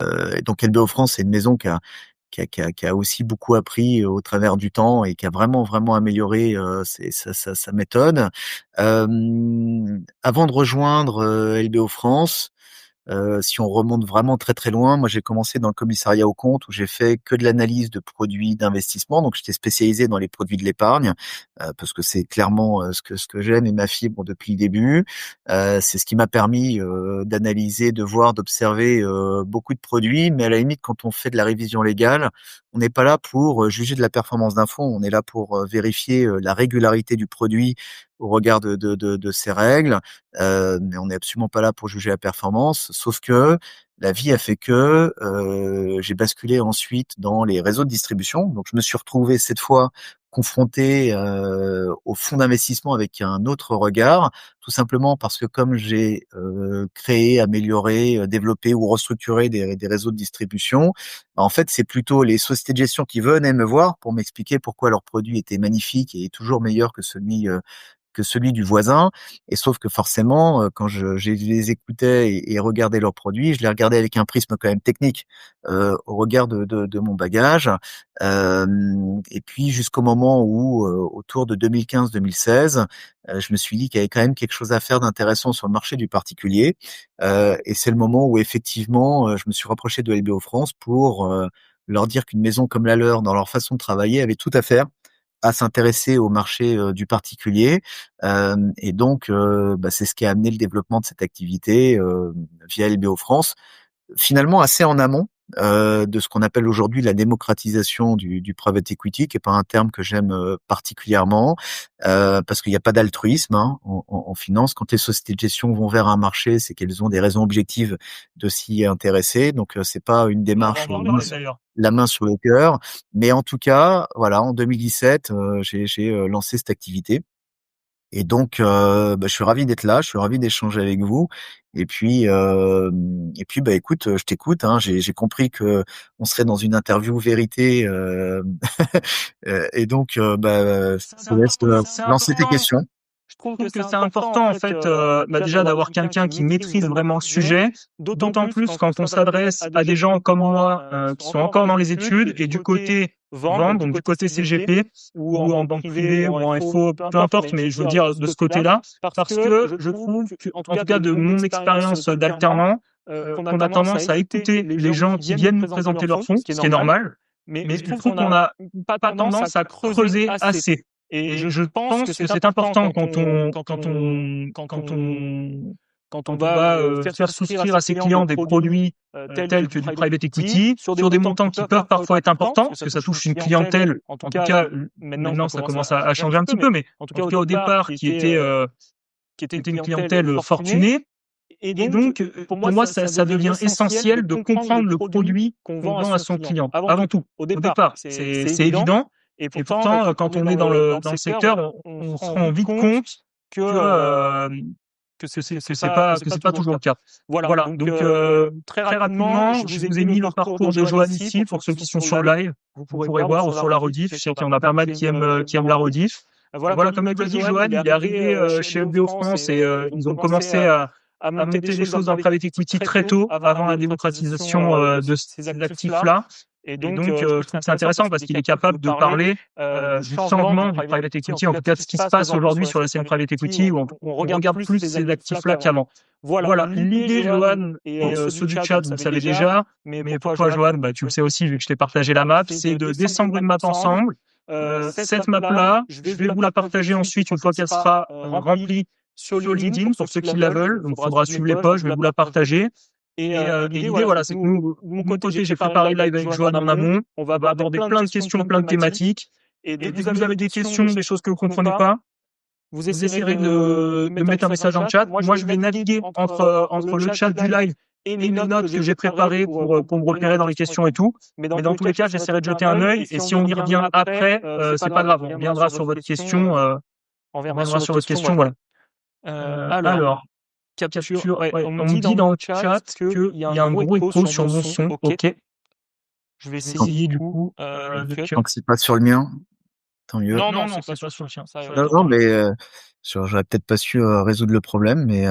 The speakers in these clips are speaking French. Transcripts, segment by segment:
Et donc LBO France, c'est une maison qui a aussi beaucoup appris au travers du temps et qui a vraiment, vraiment amélioré, sa méthode. Avant de rejoindre, LBO France, si on remonte vraiment très, très loin, moi j'ai commencé dans le commissariat aux comptes où j'ai fait que de l'analyse de produits d'investissement. Donc j'étais spécialisé dans les produits de l'épargne, parce que c'est clairement, ce que j'aime et ma fibre depuis le début. C'est ce qui m'a permis, d'analyser, de voir, d'observer, beaucoup de produits. Mais à la limite, quand on fait de la révision légale, on n'est pas là pour, juger de la performance d'un fonds. On est là pour, vérifier, la régularité du produit au regard de ses règles. Mais on n'est absolument pas là pour juger la performance. Sauf que la vie a fait que, j'ai basculé ensuite dans les réseaux de distribution. Donc je me suis retrouvé cette fois confronté, aux fonds d'investissement avec un autre regard, tout simplement parce que comme j'ai, créé, amélioré, développé ou restructuré des réseaux de distribution, bah, en fait, c'est plutôt les sociétés de gestion qui venaient me voir pour m'expliquer pourquoi leur produit était magnifique et toujours meilleur que celui du voisin. Et sauf que forcément, quand je les écoutais et regardais leurs produits, je les regardais avec un prisme quand même technique, au regard de mon bagage. Et puis jusqu'au moment où, autour de 2015-2016, je me suis dit qu'il y avait quand même quelque chose à faire d'intéressant sur le marché du particulier. Et c'est le moment où effectivement, je me suis rapproché de LBO France pour, leur dire qu'une maison comme la leur, dans leur façon de travailler, avait tout à faire à s'intéresser au marché, du particulier. Et donc, bah, c'est ce qui a amené le développement de cette activité, via LBO France. Finalement assez en amont, de ce qu'on appelle aujourd'hui la démocratisation du private equity, qui est pas un terme que j'aime, particulièrement, parce qu'il y a pas d'altruisme, hein, en finance. Quand les sociétés de gestion vont vers un marché, c'est qu'elles ont des raisons objectives de s'y intéresser. Donc, c'est pas une On va démarche, en parler d'ailleurs. la main sur le cœur. Mais en tout cas, voilà, en 2017, j'ai lancé cette activité. Et donc, bah, je suis ravi d'être là, je suis ravi d'échanger avec vous. Et puis, bah, écoute, je t'écoute, hein. J'ai compris que on serait dans une interview vérité, et donc, bah, je C'est te laisse, important. lancer tes questions. Je trouve que c'est important en fait, déjà d'avoir quelqu'un qui maîtrise vraiment le sujet, d'autant plus quand on s'adresse à des gens comme moi qui sont encore dans les études et du côté vente, donc du côté CGP ou en banque privée ou en FO, peu importe, mais je veux dire de ce côté-là, parce que je trouve que, en tout cas de mon expérience d'alternant, qu'on a tendance à écouter les gens qui viennent nous présenter leur fonds, ce qui est normal, mais je trouve qu'on n'a pas tendance à creuser assez. Et je pense que c'est important quand on va faire souscrire à ses clients des produits tels que du private equity sur des montants qui peuvent parfois être importants, parce que ça touche une clientèle, en tout cas maintenant ça commence à changer un petit peu, mais en tout cas au départ qui était une clientèle fortunée. Et donc, pour moi, ça devient essentiel de comprendre le produit qu'on vend à son client, avant tout, au départ. C'est évident. Et pourtant, quand on est dans le secteur, on se rend vite compte que c'est pas toujours le cas. Voilà. Donc, très rapidement, je vous ai mis le parcours de Johan ici, pour ceux qui sont sur le live. Vous pourrez voir, ou sur la rediff. Je sais qu'il y en a pas mal qui aiment la rediff. Voilà, comme l'a dit Johan, il est arrivé chez LBO France et ils ont commencé à monter les choses dans le private equity très tôt, avant la démocratisation de ces actifs-là. Et donc, je trouve que c'est intéressant parce qu'il est capable de parler du changement du private equity, en tout cas de ce qui se passe aujourd'hui sur la scène private equity, où on regarde plus ces actifs-là qu'avant. Voilà, l'idée, Johan, et ceux du chat, vous le savez déjà, mais pour toi, Johan, bah, tu le sais aussi, vu que je t'ai partagé la map, c'est de descendre une map ensemble. Cette map-là, je vais vous la partager ensuite une fois qu'elle sera remplie sur LinkedIn pour ceux qui la veulent. Donc, il faudra suivre les posts, je vais vous la partager. Et l'idée, voilà, c'est que nous, de mon côté, j'ai préparé le live avec Johan en amont. On va aborder plein de questions, plein de thématiques. Et dès que vous avez des questions, des choses que vous comprenez pas, vous essayerez de mettre un message en chat. Moi, je vais naviguer entre le chat du live et les notes que j'ai préparées pour me repérer dans les questions et tout. Mais dans tous les cas, j'essaierai de jeter un œil. Et si on y revient après, c'est pas grave. On reviendra sur votre question. Voilà. Alors, capture. Ouais, on me dit dans le chat qu'il y a un gros écho sur mon son. Ok. Je vais essayer du coup. Tant que c'est pas sur le mien, tant mieux. Non, c'est pas sur le chien. Non, mais, j'aurais peut-être pas su, résoudre le problème, mais,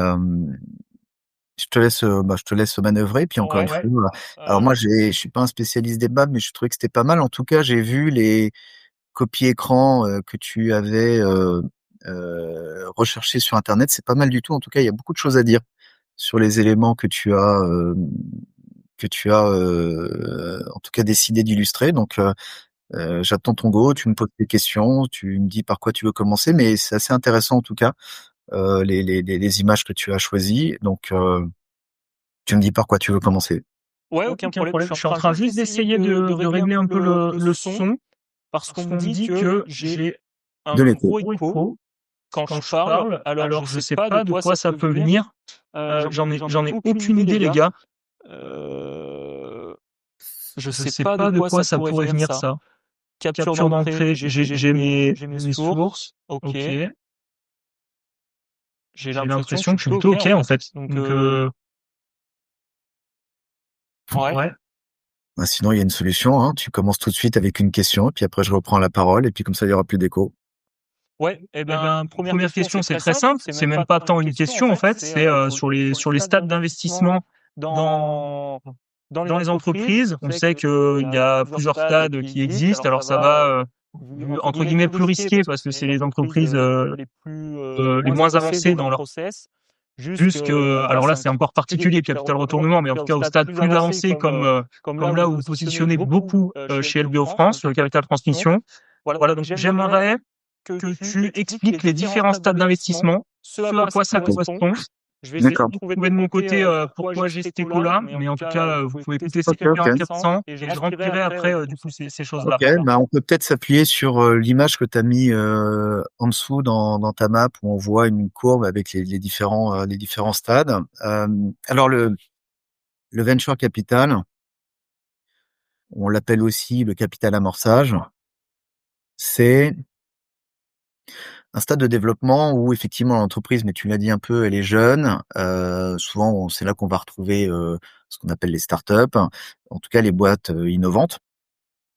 je te laisse manœuvrer. Puis encore une Ouais. fois, alors moi, je suis pas un spécialiste des BAB, mais je trouvais que c'était pas mal. En tout cas, j'ai vu les copies écran que tu avais recherché sur Internet. C'est pas mal du tout. En tout cas, il y a beaucoup de choses à dire sur les éléments que tu as en tout cas décidé d'illustrer. Donc, j'attends ton go. Tu me poses des questions, tu me dis par quoi tu veux commencer, mais c'est assez intéressant en tout cas les images que tu as choisies. Donc, tu me dis par quoi tu veux commencer. Ouais, aucun problème. Je suis en train juste d'essayer de régler un peu le son parce qu'on me dit que j'ai un De l'écho. gros écho quand je parle. Alors, je sais pas de quoi ça peut venir. J'en ai aucune idée, les gars. Je sais pas de quoi ça pourrait venir, ça. Capture d'entrée, j'ai mes sources. Ok. J'ai l'impression que je suis plutôt ok, en fait. Donc, ouais. Bah, sinon, il y a une solution, hein. Tu commences tout de suite avec une question, et puis après, je reprends la parole, et puis comme ça, il y aura plus d'écho. Ouais, première question, c'est très simple. C'est même pas tant une question, en fait. C'est sur les stades d'investissement dans dans les entreprises. On sait qu'il y a plusieurs stades qui existent. Alors ça va entre guillemets plus risqué parce que c'est les entreprises les moins avancées dans leur jusque alors là c'est encore particulier capital retournement, mais en tout cas au stade plus avancé comme là où vous positionnez beaucoup chez LBO France, le capital transmission. Voilà, donc j'aimerais que tu expliques les différents stades d'investissement, ce à quoi ça correspond. Je vais essayer D'accord. de trouver de mon côté pourquoi j'ai cet écho-là, mais en tout cas, vous pouvez écouter, c'est Ok, super ok. intéressant et je remplirai après du coup ces choses-là. Ok, bah on peut peut-être s'appuyer sur l'image que tu as mis en dessous dans ta map où on voit une courbe avec les différents stades. Alors le venture capital, on l'appelle aussi le capital amorçage, c'est un stade de développement où effectivement l'entreprise, mais tu l'as dit un peu, elle est jeune. Souvent, c'est là qu'on va retrouver ce qu'on appelle les startups, en tout cas les boîtes innovantes.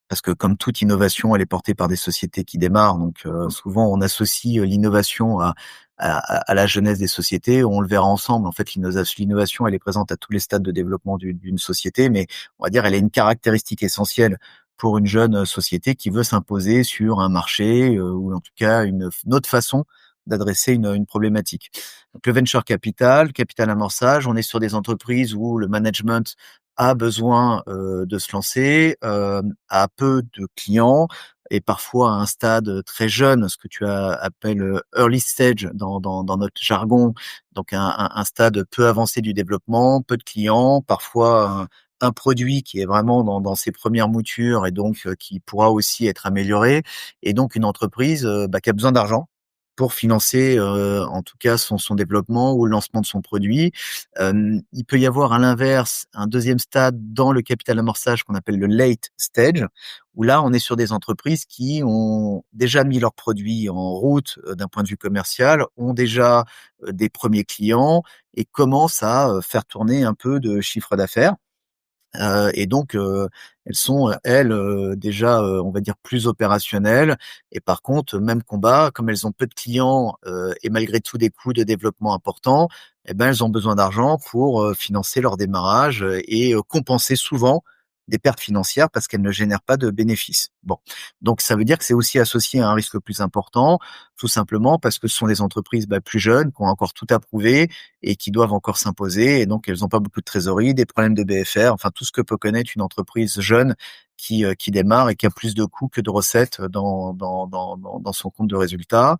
Parce que comme toute innovation, elle est portée par des sociétés qui démarrent. Donc souvent, on associe l'innovation à la jeunesse des sociétés. On le verra ensemble. En fait, l'innovation, elle est présente à tous les stades de développement d'une société, mais on va dire, elle a une caractéristique essentielle pour une jeune société qui veut s'imposer sur un marché ou en tout cas une autre façon d'adresser une problématique. Donc le venture capital, capital amorçage, on est sur des entreprises où le management a besoin de se lancer, a peu de clients et parfois à un stade très jeune, ce que tu appelles early stage dans notre jargon, donc un stade peu avancé du développement, peu de clients, parfois un produit qui est vraiment dans ses premières moutures et donc qui pourra aussi être amélioré, et donc une entreprise qui a besoin d'argent pour financer en tout cas son développement ou le lancement de son produit. Il peut y avoir à l'inverse un deuxième stade dans le capital amorçage qu'on appelle le late stage, où là on est sur des entreprises qui ont déjà mis leurs produits en route d'un point de vue commercial, ont déjà des premiers clients et commencent à faire tourner un peu de chiffre d'affaires. Et donc, elles sont, elles, déjà, on va dire plus opérationnelles. Et par contre, même combat, comme elles ont peu de clients et malgré tout des coûts de développement importants, eh ben, elles ont besoin d'argent pour financer leur démarrage et compenser souvent des pertes financières parce qu'elles ne génèrent pas de bénéfices. Bon, donc ça veut dire que c'est aussi associé à un risque plus important, tout simplement parce que ce sont des entreprises plus jeunes, qui ont encore tout à prouver et qui doivent encore s'imposer. Et donc, elles n'ont pas beaucoup de trésorerie, des problèmes de BFR, enfin tout ce que peut connaître une entreprise jeune qui démarre et qui a plus de coûts que de recettes dans son compte de résultat.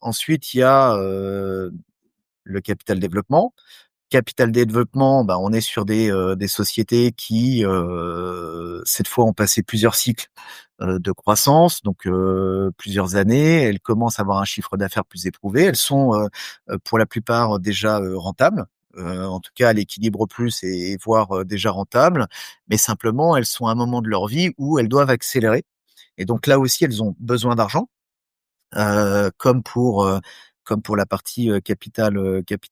Ensuite, il y a le capital développement. Capital développement, on est sur des sociétés qui, cette fois, ont passé plusieurs cycles de croissance, donc plusieurs années. Elles commencent à avoir un chiffre d'affaires plus éprouvé. Elles sont, pour la plupart, déjà rentables. En tout cas, à l'équilibre plus et voire déjà rentables. Mais simplement, elles sont à un moment de leur vie où elles doivent accélérer. Et donc là aussi, elles ont besoin d'argent, comme pour comme pour la partie capital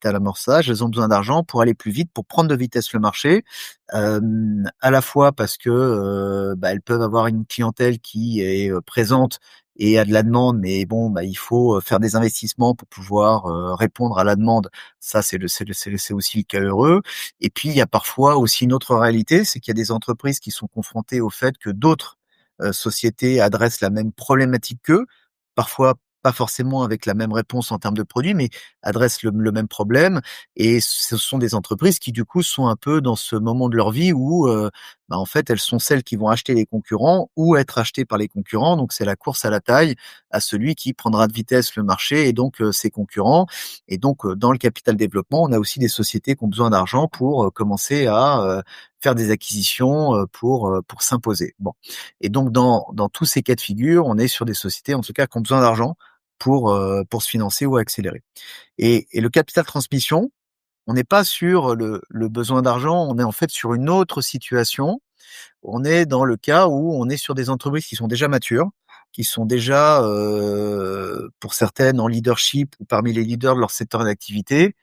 amorçage, elles ont besoin d'argent pour aller plus vite, pour prendre de vitesse le marché, à la fois parce que elles peuvent avoir une clientèle qui est présente et a de la demande, mais bon, il faut faire des investissements pour pouvoir répondre à la demande. Ça, c'est aussi le cas heureux. Et puis, il y a parfois aussi une autre réalité, c'est qu'il y a des entreprises qui sont confrontées au fait que d'autres sociétés adressent la même problématique qu'eux, parfois pas forcément avec la même réponse en termes de produits, mais adressent le même problème. Et ce sont des entreprises qui, du coup, sont un peu dans ce moment de leur vie où, en fait, elles sont celles qui vont acheter les concurrents ou être achetées par les concurrents. Donc, c'est la course à la taille, à celui qui prendra de vitesse le marché et donc ses concurrents. Et donc, dans le capital développement, on a aussi des sociétés qui ont besoin d'argent pour commencer à faire des acquisitions pour s'imposer. Bon. Et donc, dans tous ces cas de figure, on est sur des sociétés, en tout cas, qui ont besoin d'argent pour se financer ou accélérer. Et le capital transmission, on n'est pas sur le besoin d'argent, on est en fait sur une autre situation. On est dans le cas où on est sur des entreprises qui sont déjà matures, qui sont déjà, pour certaines, en leadership ou parmi les leaders de leur secteur d'activité,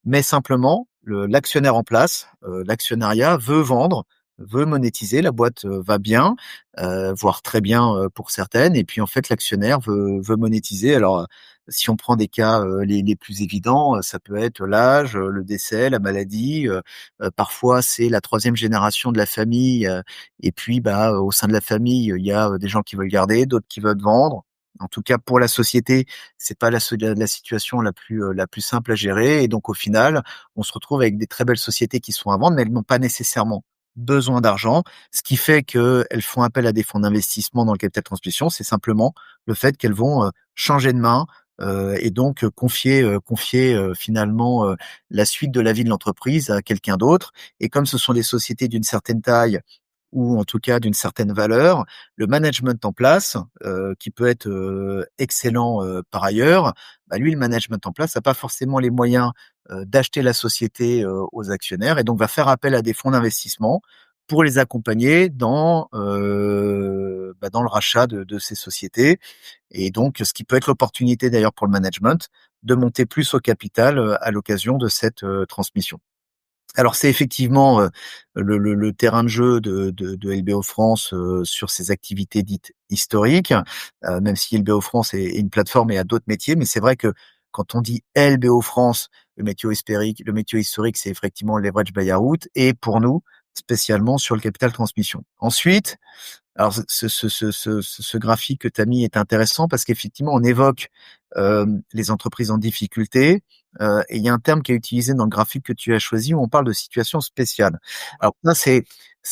mais simplement, l'actionnaire en place, l'actionnariat veut vendre, veut monétiser, la boîte va bien, voire très bien pour certaines, et puis en fait l'actionnaire veut monétiser. Alors, si on prend des cas les plus évidents, ça peut être l'âge, le décès, la maladie. Parfois, c'est la troisième génération de la famille. Et puis, au sein de la famille, il y a des gens qui veulent garder, d'autres qui veulent vendre. En tout cas, pour la société, c'est pas la situation la plus simple à gérer. Et donc, au final, on se retrouve avec des très belles sociétés qui sont à vendre, mais elles n'ont pas nécessairement besoin d'argent. Ce qui fait qu'elles font appel à des fonds d'investissement dans le capital transmission, c'est simplement le fait qu'elles vont changer de main, et donc confier finalement la suite de la vie de l'entreprise à quelqu'un d'autre. Et comme ce sont des sociétés d'une certaine taille ou en tout cas d'une certaine valeur, le management en place, qui peut être excellent par ailleurs, lui, le management en place n'a pas forcément les moyens d'acheter la société aux actionnaires et donc va faire appel à des fonds d'investissement pour les accompagner dans le rachat de ces sociétés. Et donc, ce qui peut être l'opportunité d'ailleurs pour le management de monter plus au capital à l'occasion de cette transmission. Alors c'est effectivement le terrain de jeu de LBO France sur ses activités dites historiques, même si LBO France est une plateforme et a d'autres métiers, mais c'est vrai que quand on dit LBO France, le métier historique, c'est effectivement le leverage buyout et pour nous, spécialement sur le capital transmission. Ensuite, alors ce graphique que tu as mis est intéressant parce qu'effectivement, on évoque les entreprises en difficulté, et il y a un terme qui est utilisé dans le graphique que tu as choisi où on parle de situation spéciale. Alors ça, c'est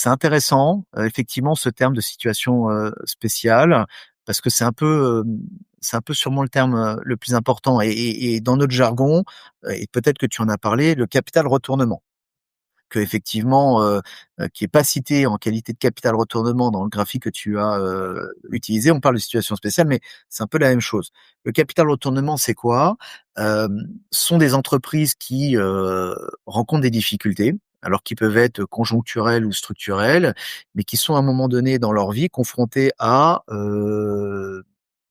intéressant, effectivement, ce terme de situation spéciale, parce que c'est un peu sûrement le terme le plus important. Et dans notre jargon, et peut-être que tu en as parlé, le capital retournement que effectivement, qui est pas cité en qualité de capital retournement dans le graphique que tu as utilisé. On parle de situation spéciale, mais c'est un peu la même chose. Le capital retournement, c'est quoi? Sont des entreprises qui rencontrent des difficultés, alors qui peuvent être conjoncturelles ou structurelles, mais qui sont à un moment donné dans leur vie confrontées à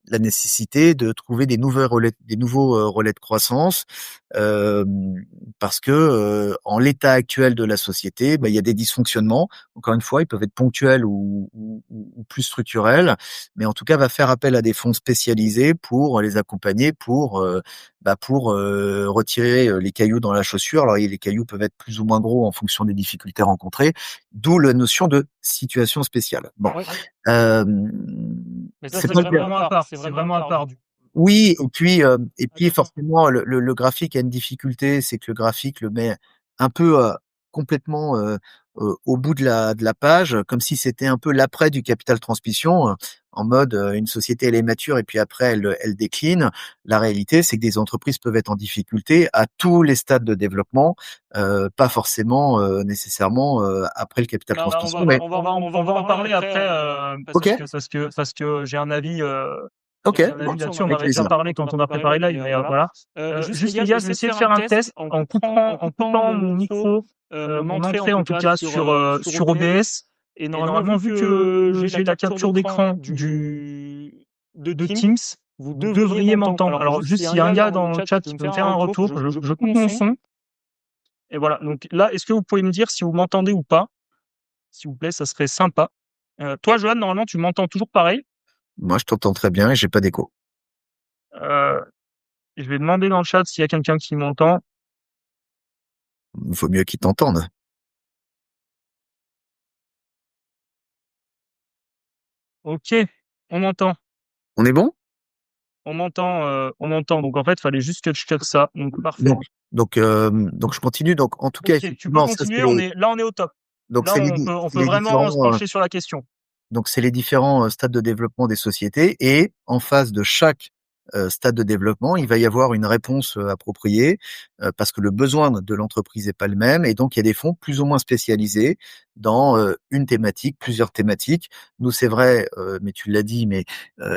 la nécessité de trouver des nouveaux relais de croissance, parce que en l'état actuel de la société, il y a des dysfonctionnements. Encore une fois, ils peuvent être ponctuels ou plus structurels, mais en tout cas, va faire appel à des fonds spécialisés pour les accompagner, pour retirer les cailloux dans la chaussure. Alors, les cailloux peuvent être plus ou moins gros en fonction des difficultés rencontrées, d'où la notion de situation spéciale. Bon. Oui. Mais ça, C'est c'est pas vraiment à part. C'est vraiment à part. Oui, et puis forcément le graphique a une difficulté, c'est que le graphique le met un peu complètement au bout de la page, comme si c'était un peu l'après du capital transmission, en mode une société elle est mature et puis après elle décline. La réalité, c'est que des entreprises peuvent être en difficulté à tous les stades de développement, pas forcément nécessairement après le capital transmission. Mais On va en parler après ok, parce que j'ai un avis. ok, J'ai un avis là-dessus, on avec avait déjà plaisir. parlé quand on a préparé le live, mais voilà. Juste les gars, je vais essayer de faire un test en coupant mon micro, mon entrée en tout cas sur OBS. Et normalement, vu que j'ai la capture d'écran de Teams, vous devriez m'entendre. Alors, juste s'il y a un gars dans le chat qui peut me faire un retour, je coupe mon son. Et voilà. Donc là, est-ce que vous pouvez me dire si vous m'entendez ou pas? S'il vous plaît, ça serait sympa. Toi, Johan, normalement, tu m'entends toujours pareil. Moi, je t'entends très bien et j'ai pas d'écho. Euh, je vais demander dans le chat s'il y a quelqu'un qui m'entend. Il faut mieux qu'ils t'entendent. Ok, on m'entend. On est bon? On m'entend. Donc en fait, il fallait juste que je check ça. Donc parfait. Donc je continue. Donc, en tout cas, Ok, tu peux effectivement, ça, continuer. On est au top. donc Là, c'est on c'est peut les vraiment se différents, pencher sur la question. donc c'est les différents stades de développement des sociétés et en face de chaque stade de développement, il va y avoir une réponse appropriée parce que le besoin de l'entreprise n'est pas le même et donc il y a des fonds plus ou moins spécialisés dans une thématique, plusieurs thématiques. Nous, c'est vrai, mais tu l'as dit, mais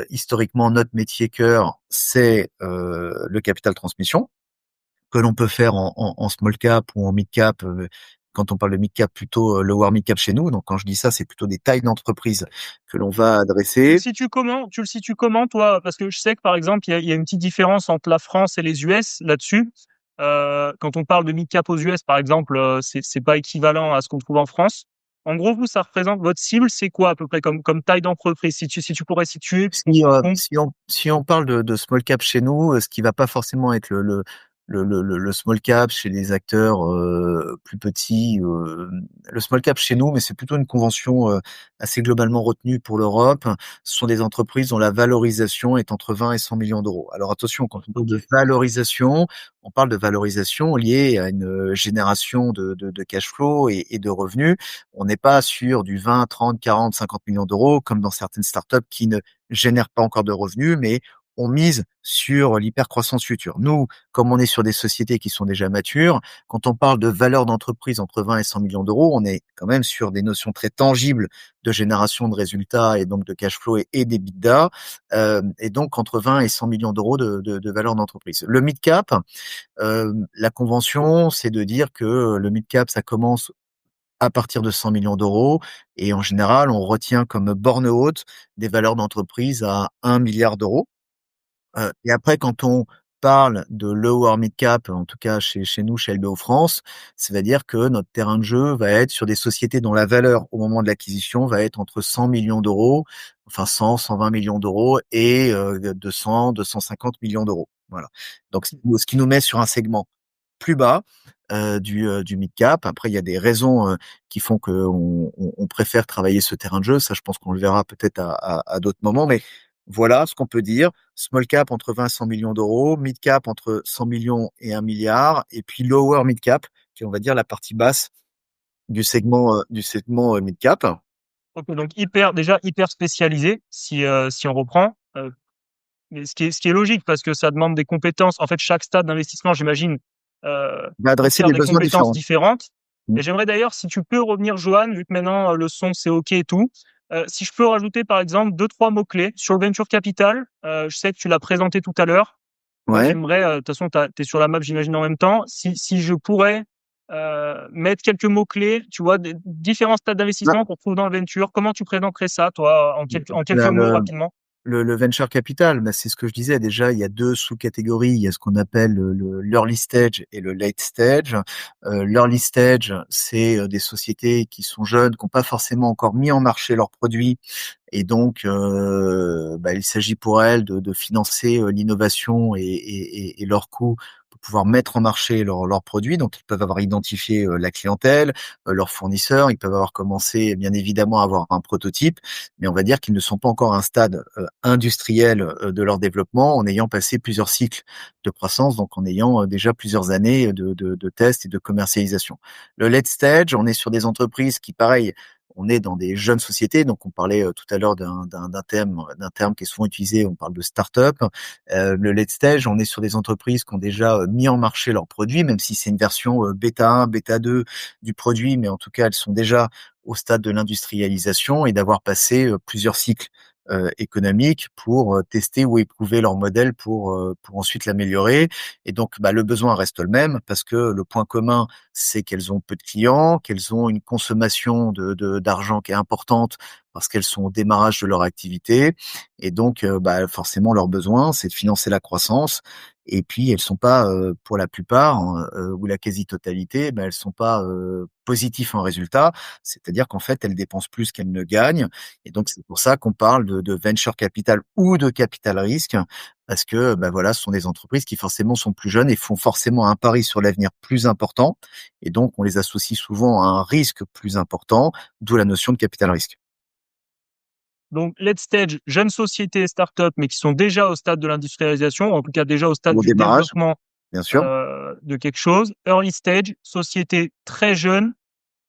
historiquement, notre métier cœur, c'est le capital transmission que l'on peut faire en small cap ou en mid cap. Quand on parle de mid cap, plutôt lower mid cap chez nous. Donc quand je dis ça, c'est plutôt des tailles d'entreprise que l'on va adresser. Tu le situes comment, toi? Parce que je sais que, par exemple, il y a une petite différence entre la France et les US là-dessus. Quand on parle de mid-cap aux US, par exemple, c'est pas équivalent à ce qu'on trouve en France. En gros, vous, ça représente votre cible, c'est quoi à peu près comme taille d'entreprise? Si tu pourrais situer, parce qu'on se rend compte. Si on parle de small cap chez nous, ce qui va pas forcément être le small cap chez les acteurs plus petits, le small cap chez nous, mais c'est plutôt une convention assez globalement retenue pour l'Europe. Ce sont des entreprises dont la valorisation est entre 20 et 100 millions d'euros. Alors attention, quand on parle de valorisation, on parle de valorisation liée à une génération de cash flow et de revenus. On n'est pas sur du 20, 30, 40, 50 millions d'euros comme dans certaines startups qui ne génèrent pas encore de revenus, mais on mise sur l'hypercroissance future. Nous, comme on est sur des sociétés qui sont déjà matures, quand on parle de valeur d'entreprise entre 20 et 100 millions d'euros, on est quand même sur des notions très tangibles de génération de résultats et donc de cash flow et d'EBITDA, et donc entre 20 et 100 millions d'euros de valeur d'entreprise. Le mid cap, la convention, c'est de dire que le mid cap, ça commence à partir de 100 millions d'euros. Et en général, on retient comme borne haute des valeurs d'entreprise à 1 milliard d'euros. Et après, quand on parle de lower mid cap, en tout cas chez nous, chez LBO France, ça veut dire que notre terrain de jeu va être sur des sociétés dont la valeur au moment de l'acquisition va être entre 100 millions d'euros, enfin 100, 120 millions d'euros et 200, 250 millions d'euros. Voilà. Donc, ce qui nous met sur un segment plus bas du mid cap. Après, il y a des raisons qui font qu'on préfère travailler ce terrain de jeu. Ça, je pense qu'on le verra peut-être à d'autres moments. Mais voilà ce qu'on peut dire. Small cap entre 20 et 100 millions d'euros, mid cap entre 100 millions et 1 milliard, et puis lower mid cap, qui est, on va dire, la partie basse du segment mid cap. Ok, donc déjà hyper spécialisé, si on reprend. Mais ce qui est logique, parce que ça demande des compétences. En fait, chaque stade d'investissement, j'imagine, Va adresser requiert des des besoins compétences différents. différentes. Mm. Et j'aimerais d'ailleurs, si tu peux revenir, Johan, vu que maintenant le son c'est OK et tout, si je peux rajouter par exemple deux, trois mots-clés sur le venture capital. Je sais que tu l'as présenté tout à l'heure. Moi, Ouais. j'aimerais, de toute façon, t'es sur la map, j'imagine en même temps. Si je pourrais mettre quelques mots-clés, tu vois, des différents stades Ah, d'investissement qu'on trouve dans le venture, comment tu présenterais ça, toi, en quelques la- mots le- rapidement? le venture capital, bah, c'est ce que je disais déjà, il y a deux sous-catégories. Il y a ce qu'on appelle l'early stage et le late stage. L'early stage, c'est des sociétés qui sont jeunes, qui n'ont pas forcément encore mis en marché leurs produits. Et donc, il s'agit pour elles de financer l'innovation et leurs coûts pour pouvoir mettre en marché leurs produits. Donc, ils peuvent avoir identifié la clientèle, leurs fournisseurs, ils peuvent avoir commencé, bien évidemment, à avoir un prototype, mais on va dire qu'ils ne sont pas encore à un stade industriel de leur développement en ayant passé plusieurs cycles de croissance, donc en ayant déjà plusieurs années de tests et de commercialisation. Le late stage, on est sur des entreprises qui, pareil, on est dans des jeunes sociétés, donc on parlait tout à l'heure d'un terme qui est souvent utilisé, on parle de start-up. Le late stage, on est sur des entreprises qui ont déjà mis en marché leurs produits, même si c'est une version bêta 1, bêta 2 du produit, mais en tout cas, elles sont déjà au stade de l'industrialisation et d'avoir passé plusieurs cycles économiques pour tester ou éprouver leur modèle pour ensuite l'améliorer. Et donc, le besoin reste le même parce que le point commun, c'est qu'elles ont peu de clients, qu'elles ont une consommation d'argent qui est importante parce qu'elles sont au démarrage de leur activité. Et donc, forcément, leur besoin, c'est de financer la croissance. Et puis, elles sont pas, pour la plupart, ou la quasi-totalité, elles sont pas positifs en résultat. C'est-à-dire qu'en fait, elles dépensent plus qu'elles ne gagnent. Et donc, c'est pour ça qu'on parle de venture capital ou de capital risque, parce que, voilà, ce sont des entreprises qui forcément sont plus jeunes et font forcément un pari sur l'avenir plus important. Et donc, on les associe souvent à un risque plus important, d'où la notion de capital risque. Donc, late stage, jeunes sociétés, start-up, mais qui sont déjà au stade de l'industrialisation, en tout cas déjà au stade Au du démarrage, développement bien sûr. de quelque chose. Early stage, société très jeune,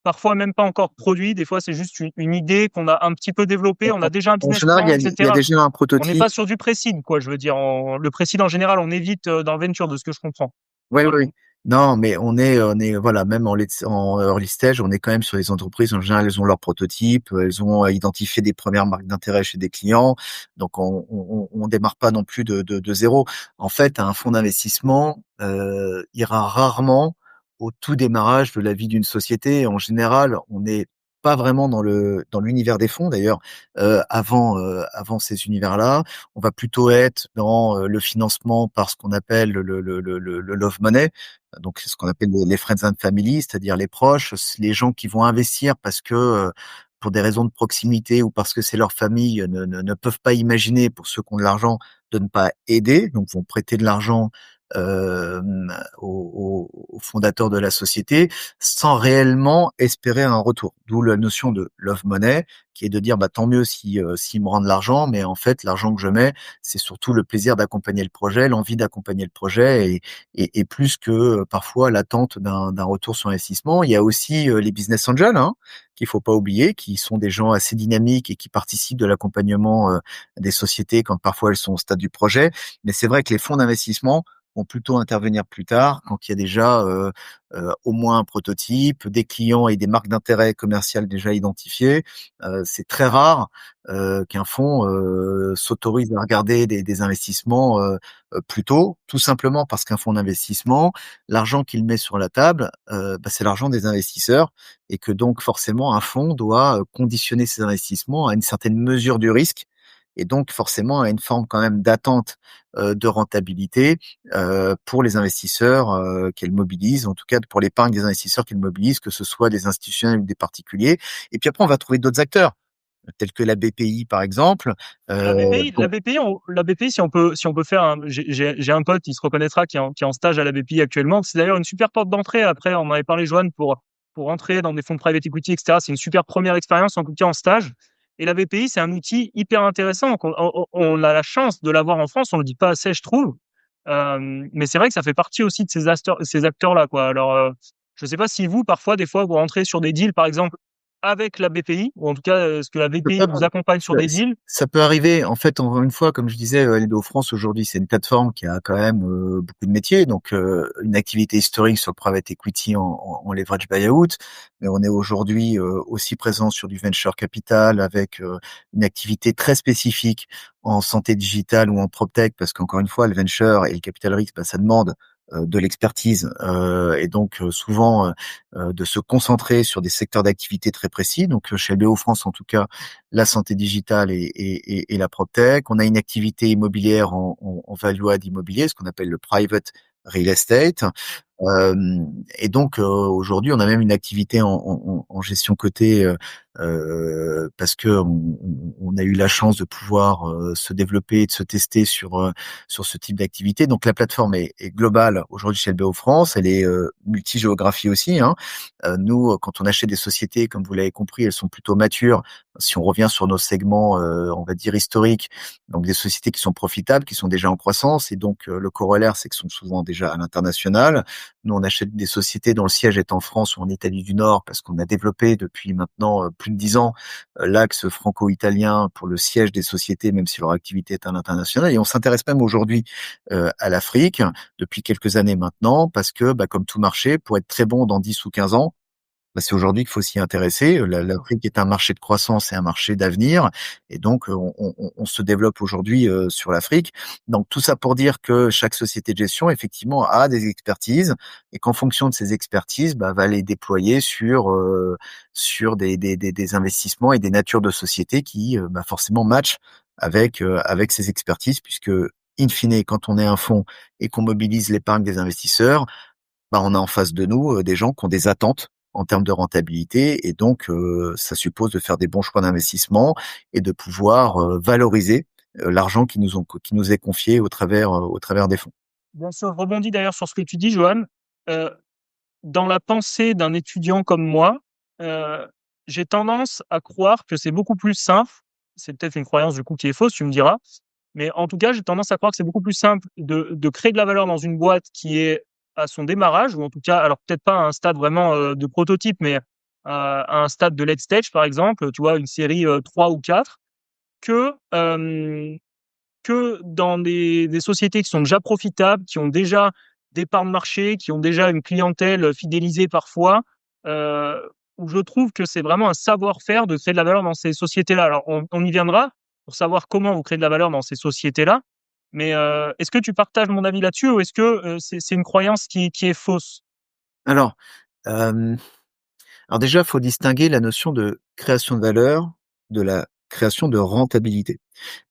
parfois même pas encore produit. Des fois, c'est juste une idée qu'on a un petit peu développée. On a déjà un En business général, plan, il y a etc. déjà un On n'est prototype. pas sur du pré-seed, quoi. Je veux dire, le pré-seed en général, on évite dans le venture, de ce que je comprends. Oui, oui, oui. Non, mais voilà, même en early stage, on est quand même sur les entreprises. En général, elles ont leur prototype, elles ont identifié des premières marques d'intérêt chez des clients. Donc, on démarre pas non plus de zéro. En fait, un fonds d'investissement ira rarement au tout démarrage de la vie d'une société. En général, on n'est pas vraiment dans l'univers des fonds. D'ailleurs, avant ces univers-là, on va plutôt être dans le financement par ce qu'on appelle le love money, donc c'est ce qu'on appelle les friends and family, c'est-à-dire les proches, les gens qui vont investir parce que pour des raisons de proximité ou parce que c'est leur famille ne peuvent pas imaginer, pour ceux qui ont de l'argent, de ne pas aider, donc vont prêter de l'argent euh, aux fondateurs de la société sans réellement espérer un retour. D'où la notion de love money, qui est de dire tant mieux si s'ils me rendent l'argent, mais en fait l'argent que je mets, c'est surtout le plaisir d'accompagner le projet, l'envie d'accompagner le projet, et plus que parfois l'attente d'un retour sur investissement. Il y a aussi les business angels, hein, qu'il faut pas oublier, qui sont des gens assez dynamiques et qui participent de l'accompagnement des sociétés quand parfois elles sont au stade du projet. Mais c'est vrai que les fonds d'investissement vont plutôt intervenir plus tard, quand il y a déjà au moins un prototype, des clients et des marques d'intérêt commerciales déjà identifiées. C'est très rare qu'un fonds s'autorise à regarder des investissements plus tôt, tout simplement parce qu'un fonds d'investissement, l'argent qu'il met sur la table, c'est l'argent des investisseurs, et que donc forcément un fonds doit conditionner ses investissements à une certaine mesure du risque, et donc forcément à une forme quand même d'attente de rentabilité pour les investisseurs qu'elle mobilise, en tout cas pour l'épargne des investisseurs qu'elle mobilise, que ce soit des institutionnels ou des particuliers. Et puis après, on va trouver d'autres acteurs, tels que la BPI par exemple. La BPI, Bon, la BPI, si on peut faire j'ai un pote, il se reconnaîtra, qui est en stage à la BPI actuellement. C'est d'ailleurs une super porte d'entrée. Après, on m'avait parlé, Joanne, pour entrer dans des fonds de private equity, etc. C'est une super première expérience, en tout cas en stage. Et la BPI, c'est un outil hyper intéressant. On a la chance de l'avoir en France. On le dit pas assez, je trouve. Mais c'est vrai que ça fait partie aussi de ces acteurs-là, quoi. Alors, je sais pas si vous, parfois, des fois, vous rentrez sur des deals, par exemple, avec la BPI, ou en tout cas, est-ce que la BPI vous accompagne sur des deals? ça peut arriver. En fait, encore une fois, comme je disais, LBO France aujourd'hui, c'est une plateforme qui a quand même beaucoup de métiers, donc une activité historique sur le private equity en leverage buyout, mais on est aujourd'hui aussi présent sur du venture capital avec une activité très spécifique en santé digitale ou en proptech, parce qu'encore une fois, le venture et le capital risque, ça demande de l'expertise, et donc souvent de se concentrer sur des secteurs d'activité très précis. Donc chez LBO France, en tout cas, la santé digitale et la PropTech. On a une activité immobilière en value-add immobilier, ce qu'on appelle le private real estate. Et donc aujourd'hui, on a même une activité en gestion cotée, parce que on a eu la chance de pouvoir se développer et de se tester sur ce type d'activité. Donc la plateforme est globale aujourd'hui chez LBO France, elle est multigéographie aussi, hein. Nous, quand on achète des sociétés, comme vous l'avez compris, elles sont plutôt matures. Si on revient sur nos segments, on va dire historiques, donc des sociétés qui sont profitables, qui sont déjà en croissance, et donc le corollaire, c'est qu'elles sont souvent déjà à l'international. Nous, on achète des sociétés dont le siège est en France ou en Italie du Nord, parce qu'on a développé depuis maintenant plus de 10 ans l'axe franco-italien pour le siège des sociétés, même si leur activité est à l'international. Et on s'intéresse même aujourd'hui à l'Afrique depuis quelques années maintenant, parce que, comme tout marché, pour être très bon dans 10 ou 15 ans, Bah, c'est aujourd'hui qu'il faut s'y intéresser. L'Afrique est un marché de croissance et un marché d'avenir, et donc on se développe aujourd'hui sur l'Afrique. Donc tout ça pour dire que chaque société de gestion effectivement a des expertises, et qu'en fonction de ces expertises, bah, va les déployer sur des investissements et des natures de sociétés qui bah, forcément matchent avec ces expertises, puisque in fine, quand on est un fonds et qu'on mobilise l'épargne des investisseurs, bah, on a en face de nous des gens qui ont des attentes en termes de rentabilité, et donc ça suppose de faire des bons choix d'investissement et de pouvoir valoriser l'argent qui nous est confié au travers des fonds. Bien sûr, je rebondis d'ailleurs sur ce que tu dis, Johan. Euh, Dans la pensée d'un étudiant comme moi, euh, j'ai tendance à croire que c'est beaucoup plus simple. C'est peut-être une croyance du coup qui est fausse, tu me diras. Mais en tout cas, j'ai tendance à croire que c'est beaucoup plus simple de créer de la valeur dans une boîte qui est à son démarrage, ou en tout cas, alors peut-être pas à un stade vraiment de prototype, mais à un stade de late stage, par exemple, tu vois, une série 3 ou 4, que, euh, que dans des sociétés qui sont déjà profitables, qui ont déjà des parts de marché, qui ont déjà une clientèle fidélisée parfois, euh, où je trouve que c'est vraiment un savoir-faire de créer de la valeur dans ces sociétés-là. Alors, on y viendra pour savoir comment vous créez de la valeur dans ces sociétés-là. Mais est-ce que tu partages mon avis là-dessus, ou est-ce que c'est une croyance qui est fausse? Alors, euh, alors déjà, il faut distinguer la notion de création de valeur de la création de rentabilité.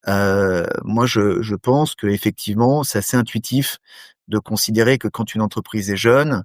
Moi, je pense que effectivement, c'est assez intuitif de considérer que quand une entreprise est jeune,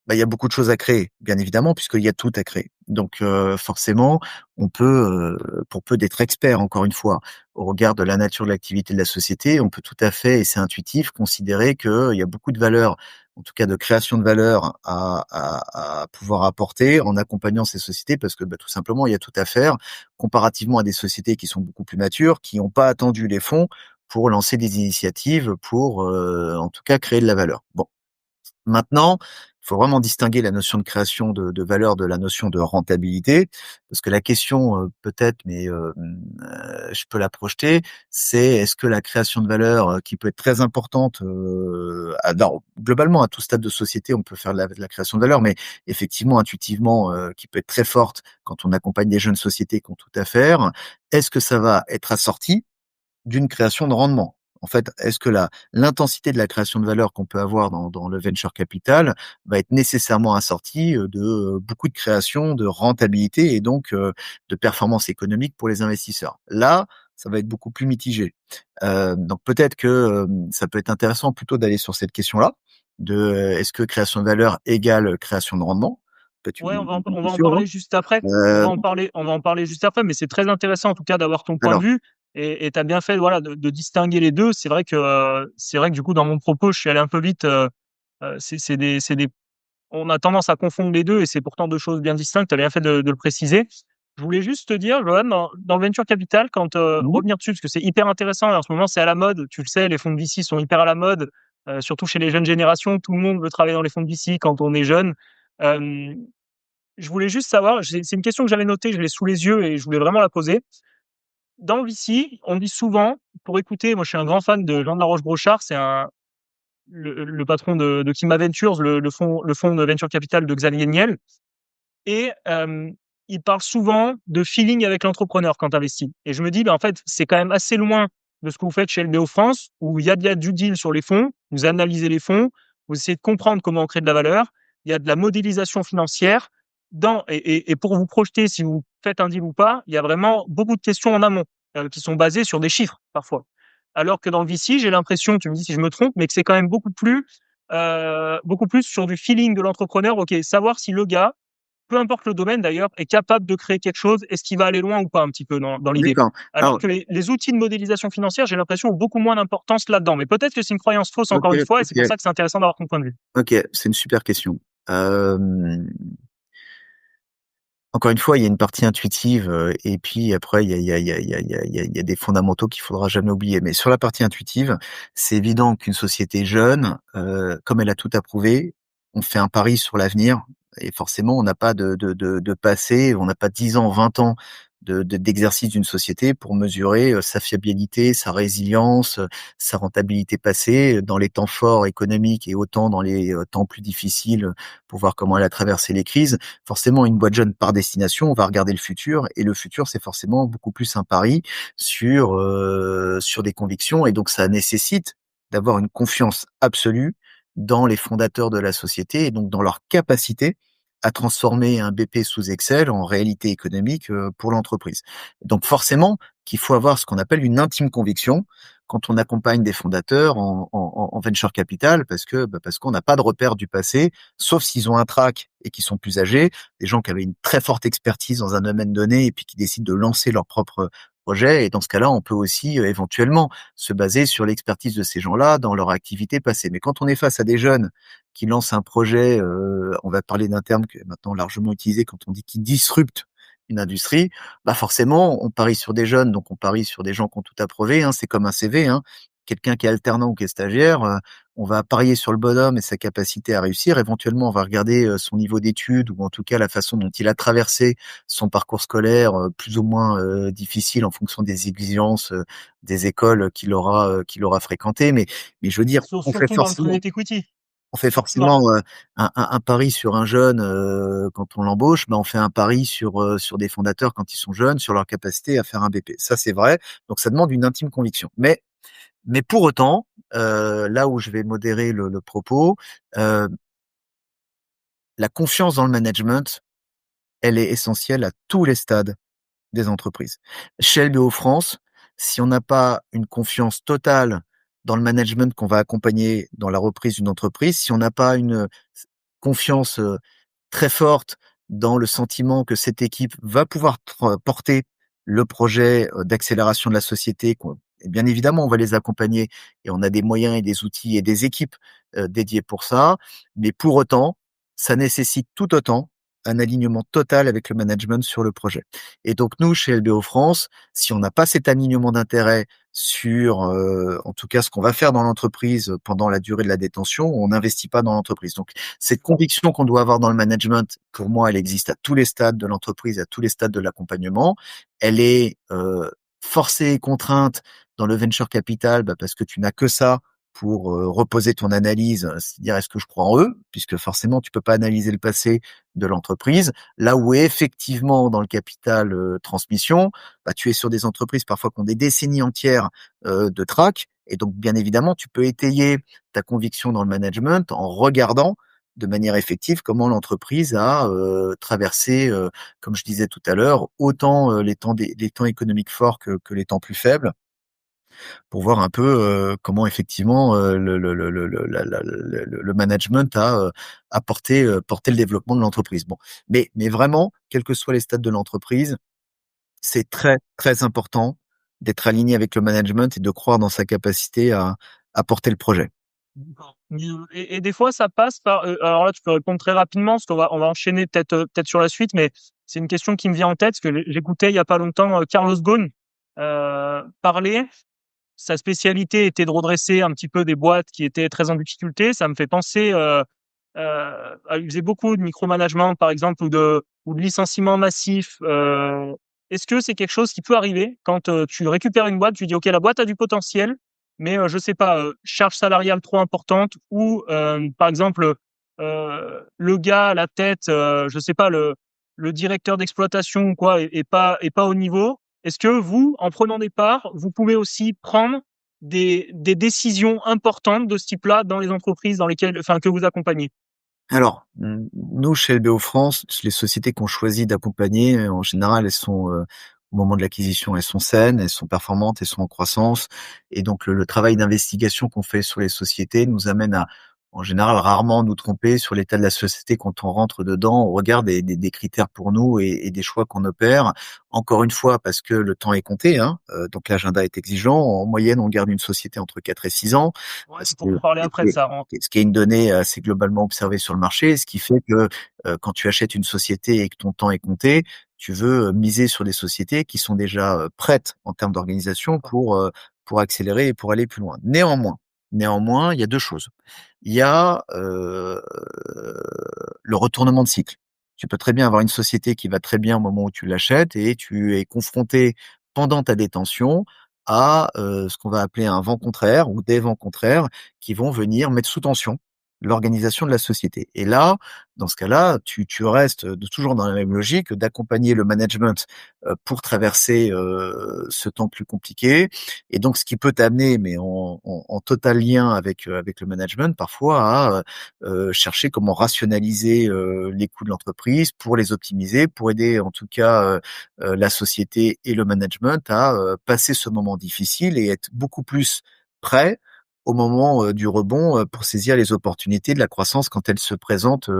bah, il y a beaucoup de choses à créer, bien évidemment, puisqu'il y a tout à créer. Donc forcément, on peut, pour peu d'être expert, encore une fois, au regard de la nature de l'activité de la société, on peut tout à fait, et c'est intuitif, considérer qu'il y a beaucoup de valeur, en tout cas de création de valeur, à pouvoir apporter en accompagnant ces sociétés, parce que bah, tout simplement, il y a tout à faire, comparativement à des sociétés qui sont beaucoup plus matures, qui n'ont pas attendu les fonds pour lancer des initiatives, pour en tout cas créer de la valeur. Bon. Maintenant, il faut vraiment distinguer la notion de création de valeur de la notion de rentabilité, parce que la question, peut-être, mais je peux la projeter, c'est est-ce que la création de valeur, qui peut être très importante, alors, globalement, à tout stade de société, on peut faire de la création de valeur, mais effectivement, intuitivement, qui peut être très forte quand on accompagne des jeunes sociétés qui ont tout à faire, est-ce que ça va être assorti d'une création de rendement? En fait, est-ce que l'intensité de la création de valeur qu'on peut avoir dans le venture capital va être nécessairement assortie de beaucoup de création, de rentabilité, et donc de performance économique pour les investisseurs? Là, ça va être beaucoup plus mitigé. Donc peut-être que ça peut être intéressant plutôt d'aller sur cette question-là, de est-ce que création de valeur égale création de rendement? Peut-être Ouais, une on va en question, hein. parler juste après. Euh, On va en parler juste après, mais c'est très intéressant en tout cas d'avoir ton point de alors, vue, et tu as bien fait voilà de distinguer les deux. C'est vrai que du coup dans mon propos, je suis allé un peu vite. C'est des On a tendance à confondre les deux, et c'est pourtant deux choses bien distinctes. Tu as bien fait de le préciser. Je voulais juste te dire, Johan, dans le venture capital, quand mhm. revenir dessus, parce que c'est hyper intéressant, et en ce moment c'est à la mode, tu le sais, les fonds de VC sont hyper à la mode, surtout chez les jeunes générations, tout le monde veut travailler dans les fonds de VC quand on est jeune. Euh, je voulais juste savoir, c'est une question que j'avais notée, je l'ai sous les yeux et je voulais vraiment la poser. Dans le VC, on dit souvent, pour écouter, moi je suis un grand fan de Jean de la Roche-Brochard, le patron de Kima Ventures, le fonds de venture capital de Xavier Niel, et il parle souvent de feeling avec l'entrepreneur quand tu investis. Et je me dis, ben, en fait, c'est quand même assez loin de ce que vous faites chez LBO France, où il y a de la due deal sur les fonds, vous analysez les fonds, vous essayez de comprendre comment on crée de la valeur, il y a de la modélisation financière, et pour vous projeter si vous faites un deal ou pas, il y a vraiment beaucoup de questions en amont, qui sont basées sur des chiffres parfois. Alors que dans le VC, j'ai l'impression, tu me dis si je me trompe, mais que c'est quand même beaucoup plus sur du feeling de l'entrepreneur. Ok, savoir si le gars, peu importe le domaine d'ailleurs, est capable de créer quelque chose, est-ce qu'il va aller loin ou pas un petit peu dans l'idée. D'accord. Alors Alors, que les outils de modélisation financière, j'ai l'impression, ont beaucoup moins d'importance là-dedans. Mais peut-être que c'est une croyance fausse ok, encore une fois, et c'est pour ok. ça que c'est intéressant d'avoir ton point de vue. Ok, c'est une super question. Euh, Encore une fois, il y a une partie intuitive et puis après, il y a des fondamentaux qu'il faudra jamais oublier. Mais sur la partie intuitive, c'est évident qu'une société jeune, comme elle a tout approuvé, on fait un pari sur l'avenir, et forcément, on n'a pas de passé, on n'a pas 10 ans, 20 ans d'exercice d'une société pour mesurer sa fiabilité, sa résilience, sa rentabilité passée dans les temps forts économiques et autant dans les temps plus difficiles pour voir comment elle a traversé les crises. Forcément, une boîte jeune par destination, on va regarder le futur et le futur, c'est forcément beaucoup plus un pari sur des convictions et donc ça nécessite d'avoir une confiance absolue dans les fondateurs de la société et donc dans leur capacité à transformer un BP sous Excel en réalité économique pour l'entreprise. Donc forcément qu'il faut avoir ce qu'on appelle une intime conviction quand on accompagne des fondateurs en venture capital parce qu'on n'a pas de repères du passé, sauf s'ils ont un track et qui sont plus âgés, des gens qui avaient une très forte expertise dans un domaine donné et puis qui décident de lancer leur propre projet. Et dans ce cas-là, on peut aussi éventuellement se baser sur l'expertise de ces gens-là dans leur activité passée. Mais quand on est face à des jeunes qui lancent un projet, on va parler d'un terme qui est maintenant largement utilisé quand on dit qui disrupte une industrie, bah forcément, on parie sur des jeunes, donc on parie sur des gens qui ont tout approuvé, hein, c'est comme un CV, hein. Quelqu'un qui est alternant ou qui est stagiaire, on va parier sur le bonhomme et sa capacité à réussir. Éventuellement, on va regarder son niveau d'études ou en tout cas la façon dont il a traversé son parcours scolaire, plus ou moins difficile en fonction des exigences des écoles qu'il aura fréquentées. Mais je veux dire, Surtout dans le private equity. on fait forcément un pari sur un jeune quand on l'embauche, mais on fait un pari sur des fondateurs quand ils sont jeunes, sur leur capacité à faire un BP. Ça, c'est vrai. Donc, ça demande une intime conviction. Mais pour autant, là où je vais modérer le propos, euh, la confiance dans le management, elle est essentielle à tous les stades des entreprises. Chez LBO France, si on n'a pas une confiance totale dans le management qu'on va accompagner dans la reprise d'une entreprise, si on n'a pas une confiance très forte dans le sentiment que cette équipe va pouvoir porter le projet d'accélération de la société, et bien évidemment, on va les accompagner et on a des moyens et des outils et des équipes dédiées pour ça. Mais pour autant, ça nécessite tout autant un alignement total avec le management sur le projet. Et donc nous, chez LBO France, si on n'a pas cet alignement d'intérêt sur, en tout cas, ce qu'on va faire dans l'entreprise pendant la durée de la détention, on n'investit pas dans l'entreprise. Donc cette conviction qu'on doit avoir dans le management, pour moi, elle existe à tous les stades de l'entreprise, à tous les stades de l'accompagnement. Elle est forcée et contrainte dans le venture capital parce que tu n'as que ça pour reposer ton analyse, c'est-à-dire est-ce que je crois en eux, puisque forcément tu peux pas analyser le passé de l'entreprise. Là où effectivement dans le capital transmission, tu es sur des entreprises parfois qui ont des décennies entières de track, et donc bien évidemment tu peux étayer ta conviction dans le management en regardant de manière effective comment l'entreprise a traversé, comme je disais tout à l'heure, autant les temps économiques forts que les temps plus faibles pour voir un peu comment effectivement le management a porté le développement de l'entreprise. Bon, mais vraiment, quels que soient les stades de l'entreprise, c'est très très important d'être aligné avec le management et de croire dans sa capacité à porter le projet. D'accord. Et des fois, ça passe par. Alors là, tu peux répondre très rapidement, parce qu'on va enchaîner peut-être sur la suite, mais c'est une question qui me vient en tête, parce que j'écoutais il y a pas longtemps Carlos Ghosn parler. Sa spécialité était de redresser un petit peu des boîtes qui étaient très en difficulté. Ça me fait penser. Il faisait beaucoup de micromanagement, par exemple, ou de licenciements massifs. Est-ce que c'est quelque chose qui peut arriver quand tu récupères une boîte, tu dis OK, la boîte a du potentiel, mais je sais pas, charge salariale trop importante ou par exemple le gars à la tête, je sais pas le directeur d'exploitation ou quoi est pas au niveau. Est-ce que vous, en prenant des parts, vous pouvez aussi prendre des décisions importantes de ce type-là dans les entreprises dans lesquelles, enfin, que vous accompagnez? Alors, nous, chez LBO France, les sociétés qu'on choisit d'accompagner, en général, elles sont, au moment de l'acquisition, elles sont saines, elles sont performantes, elles sont en croissance. Et donc, le travail d'investigation qu'on fait sur les sociétés nous amène à, en général, rarement nous tromper sur l'état de la société quand on rentre dedans. On regarde des critères pour nous et des choix qu'on opère. Encore une fois, parce que le temps est compté, hein, donc l'agenda est exigeant. En moyenne, on garde une société entre 4 et 6 ans. Ouais, Parce c'est pour que en parler après de ça. ce qui est une donnée assez globalement observée sur le marché, ce qui fait que quand tu achètes une société et que ton temps est compté, tu veux miser sur des sociétés qui sont déjà prêtes en termes d'organisation pour accélérer et pour aller plus loin. Néanmoins, il y a deux choses. Il y a le retournement de cycle. Tu peux très bien avoir une société qui va très bien au moment où tu l'achètes et tu es confronté pendant ta détention à, ce qu'on va appeler un vent contraire ou des vents contraires qui vont venir mettre sous tension l'organisation de la société. Et là, dans ce cas-là, tu restes, toujours dans la même logique d'accompagner le management, pour traverser, ce temps plus compliqué. Et donc ce qui peut t'amener, mais en total lien avec le management parfois à, chercher comment rationaliser, les coûts de l'entreprise pour les optimiser, pour aider en tout cas, la société et le management à, passer ce moment difficile et être beaucoup plus prêt au moment, du rebond, pour saisir les opportunités de la croissance quand elles se présentent,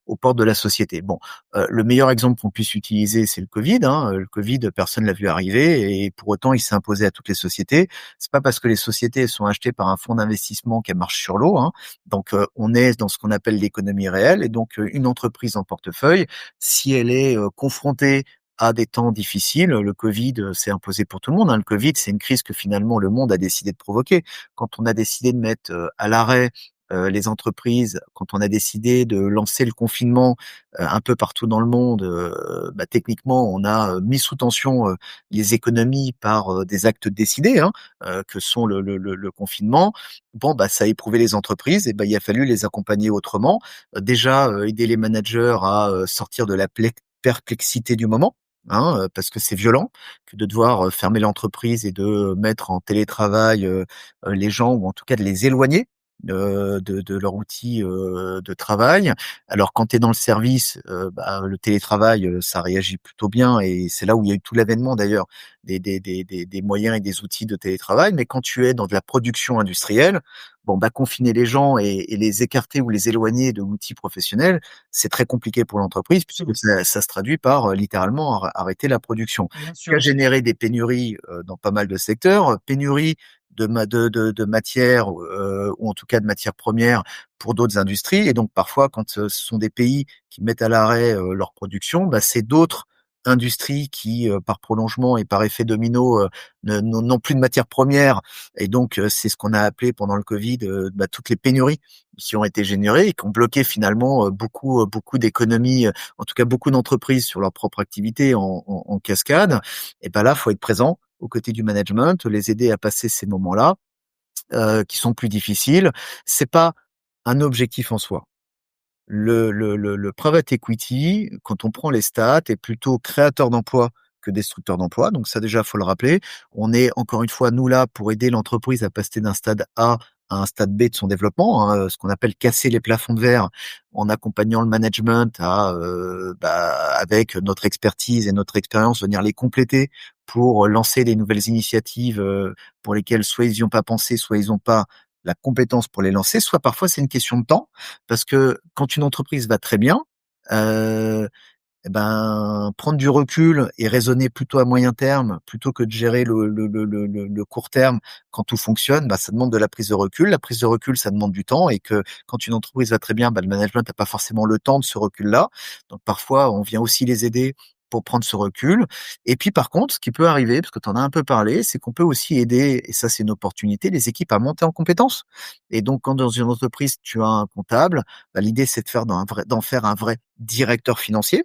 aux portes de la société. Bon, le meilleur exemple qu'on puisse utiliser, c'est le Covid, hein. Le Covid, personne l'a vu arriver et pour autant, il s'est imposé à toutes les sociétés. C'est pas parce que les sociétés sont achetées par un fonds d'investissement qu'elles marchent sur l'eau, hein. Donc, on est dans ce qu'on appelle l'économie réelle et donc, une entreprise en portefeuille, si elle est, confrontée à des temps difficiles, le Covid, s'est imposé pour tout le monde, hein. Le Covid, c'est une crise que finalement le monde a décidé de provoquer. Quand on a décidé de mettre, à l'arrêt, les entreprises, quand on a décidé de lancer le confinement, un peu partout dans le monde, bah, techniquement, on a, mis sous tension, les économies par, des actes décidés, hein, que sont le confinement. Bon, bah, ça a éprouvé les entreprises et bah, il a fallu les accompagner autrement. Déjà, aider les managers à, sortir de la perplexité du moment, hein, parce que c'est violent que de devoir, fermer l'entreprise et de mettre en télétravail, les gens ou en tout cas de les éloigner, de leur outil, de travail. Alors quand tu es dans le service, bah, le télétravail, ça réagit plutôt bien et c'est là où il y a eu tout l'avènement d'ailleurs des moyens et des outils de télétravail. Mais quand tu es dans de la production industrielle, bon, bah, confiner les gens et les écarter ou les éloigner de l'outil professionnel, c'est très compliqué pour l'entreprise puisque ça se traduit par, littéralement arrêter la production. Bien Ce qui a sûr. généré des pénuries, dans pas mal de secteurs, pénuries de matières, ou en tout cas de matières premières pour d'autres industries et donc parfois quand, ce sont des pays qui mettent à l'arrêt, leur production, bah, c'est d'autres industries qui, par prolongement et par effet domino, ne n'ont plus de matières premières et donc c'est ce qu'on a appelé pendant le Covid, bah, toutes les pénuries qui ont été générées et qui ont bloqué finalement, beaucoup d'économies, en tout cas beaucoup d'entreprises sur leur propre activité en cascade. Et ben là, faut être présent aux côtés du management, les aider à passer ces moments-là, qui sont plus difficiles. C'est pas un objectif en soi. Le private equity, quand on prend les stats, est plutôt créateur d'emplois que destructeur d'emplois. Donc ça déjà, faut le rappeler. On est encore une fois, nous là, pour aider l'entreprise à passer d'un stade A à un stade B de son développement, hein, ce qu'on appelle casser les plafonds de verre en accompagnant le management à, bah, avec notre expertise et notre expérience, venir les compléter pour lancer des nouvelles initiatives, pour lesquelles soit ils y ont pas pensé, soit ils ont pas la compétence pour les lancer, soit parfois c'est une question de temps. Parce que quand une entreprise va très bien, heu, et ben, prendre du recul et raisonner plutôt à moyen terme, plutôt que de gérer le court terme quand tout fonctionne, bah, ça demande de la prise de recul. La prise de recul, ça demande du temps et que quand une entreprise va très bien, bah, le management n'a pas forcément le temps de ce recul-là. Donc parfois, on vient aussi les aider pour prendre ce recul. Et puis par contre, ce qui peut arriver, parce que tu en as un peu parlé, c'est qu'on peut aussi aider, et ça c'est une opportunité, les équipes à monter en compétences. Et donc quand dans une entreprise, tu as un comptable, bah, l'idée c'est de d'en faire un vrai directeur financier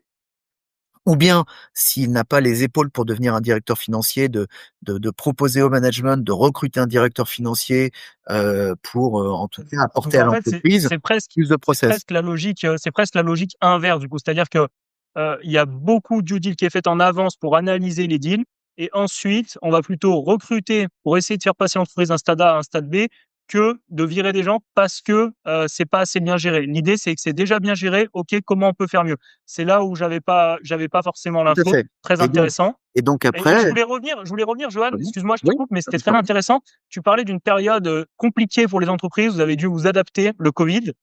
ou bien, s'il n'a pas les épaules pour devenir un directeur financier, de proposer au management de recruter un directeur financier, pour, en tout cas Donc apporter à en fait, l'entreprise plus de process. c'est presque la logique inverse du coup. C'est-à-dire que, il y a beaucoup de due deal qui est faite en avance pour analyser les deals et ensuite on va plutôt recruter pour essayer de faire passer l'entreprise d'un stade A à un stade B que de virer des gens parce que, c'est pas assez bien géré. L'idée, c'est que c'est déjà bien géré, OK, comment on peut faire mieux? C'est là où j'avais pas forcément Tout à l'info. fait. Très Et donc intéressant. et donc Et je après voulais revenir, Johan, oui, excuse-moi, je te oui, coupe, mais c'était très bien intéressant. Tu parlais d'une période compliquée pour les entreprises. Vous avez dû vous adapter, le Covid.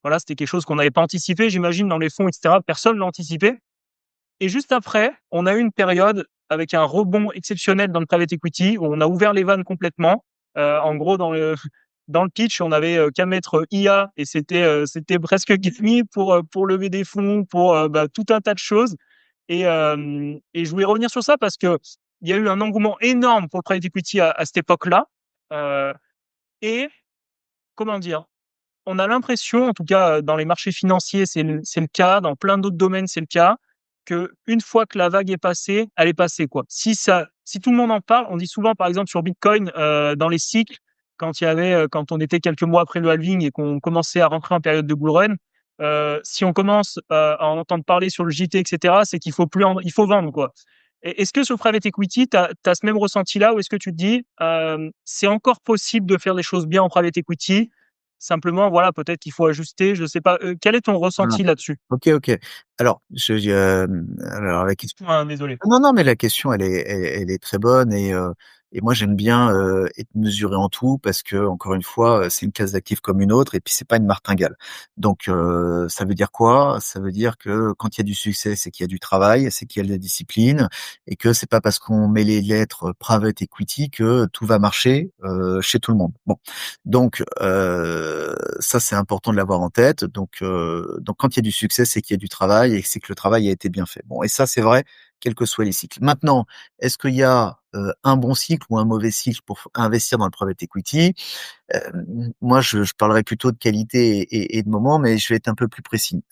Voilà, c'était quelque chose qu'on n'avait pas anticipé, j'imagine, dans les fonds, etc. Personne l'a anticipé. Et juste après, on a eu une période avec un rebond exceptionnel dans le private equity où on a ouvert les vannes complètement. En gros, dans le pitch, on avait qu'à mettre IA et c'était presque gagné pour lever des fonds, pour bah, tout un tas de choses. Et je voulais revenir sur ça parce que il y a eu un engouement énorme pour le private equity à cette époque-là. Euh, et comment dire? on a l'impression, en tout cas dans les marchés financiers, c'est le cas, dans plein d'autres domaines, c'est le cas, que une fois que la vague est passée, elle est passée, quoi. Si tout le monde en parle, on dit souvent, par exemple, sur Bitcoin, dans les cycles, quand on était quelques mois après le halving et qu'on commençait à rentrer en période de bull run, si on commence à en entendre parler sur le JT, etc., c'est qu'il faut plus, il faut vendre, quoi. Est-ce que sur le private equity, tu as ce même ressenti-là, ou est-ce que tu te dis, c'est encore possible de faire des choses bien en private equity? Simplement, voilà, peut-être qu'il faut ajuster, je sais pas. Quel est ton Voilà. ressenti là-dessus? Ok, ok. Alors, alors la question. Désolé. Non, non, mais la question, elle est très bonne et moi j'aime bien être mesuré en tout parce que encore une fois, c'est une classe d'actifs comme une autre et puis c'est pas une martingale. Donc ça veut dire quoi? Ça veut dire que quand il y a du succès, c'est qu'il y a du travail, c'est qu'il y a de la discipline et que c'est pas parce qu'on met les lettres private equity que tout va marcher chez tout le monde. Bon, donc ça c'est important de l'avoir en tête. Donc quand il y a du succès, c'est qu'il y a du travail et c'est que le travail a été bien fait. Bon, et ça c'est vrai quels que soient les cycles. Maintenant, est-ce qu'il y a un bon cycle ou un mauvais cycle pour investir dans le private equity? euh, Moi, je parlerai plutôt de qualité et de moment, mais je vais être un peu plus précis.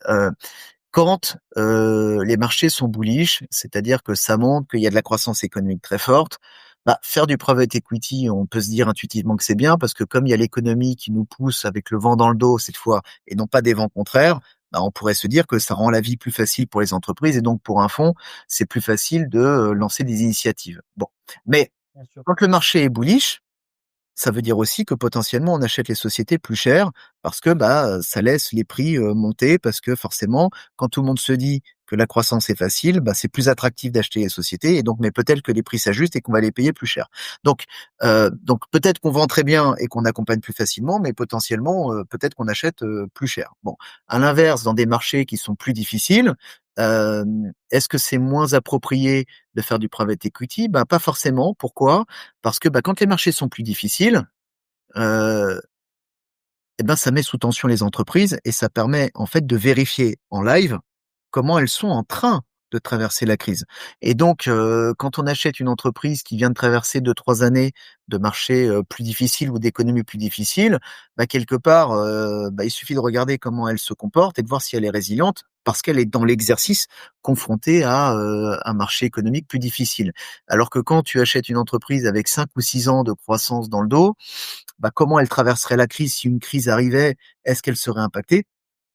Quand les marchés sont bullish, c'est-à-dire que ça montre qu'il y a de la croissance économique très forte, bah, faire du private equity, on peut se dire intuitivement que c'est bien parce que comme il y a l'économie qui nous pousse avec le vent dans le dos cette fois et non pas des vents contraires, bah, on pourrait se dire que ça rend la vie plus facile pour les entreprises et donc pour un fonds, c'est plus facile de lancer des initiatives. Bon, mais Bien sûr. quand le marché est bullish, ça veut dire aussi que potentiellement on achète les sociétés plus chères parce que bah ça laisse les prix monter parce que forcément quand tout le monde se dit que la croissance est facile, bah c'est plus attractif d'acheter les sociétés et donc mais peut-être que les prix s'ajustent et qu'on va les payer plus cher. Donc peut-être qu'on vend très bien et qu'on accompagne plus facilement, mais potentiellement peut-être qu'on achète plus cher. Bon, à l'inverse, dans des marchés qui sont plus difficiles, euh, est-ce que c'est moins approprié de faire du private equity? Ben pas forcément. Pourquoi? Parce que bah, quand les marchés sont plus difficiles, euh, eh ben, ça met sous tension les entreprises et ça permet en fait de vérifier en live comment elles sont en train de traverser la crise. Et donc, quand on achète une entreprise qui vient de traverser 2, 3 années de marché plus difficiles ou d'économie plus difficile, bah, quelque part, bah, il suffit de regarder comment elle se comporte et de voir si elle est résiliente parce qu'elle est dans l'exercice confrontée à un marché économique plus difficile. Alors que quand tu achètes une entreprise avec 5 ou 6 ans de croissance dans le dos, bah, comment elle traverserait la crise si une crise arrivait? Est-ce qu'elle serait impactée?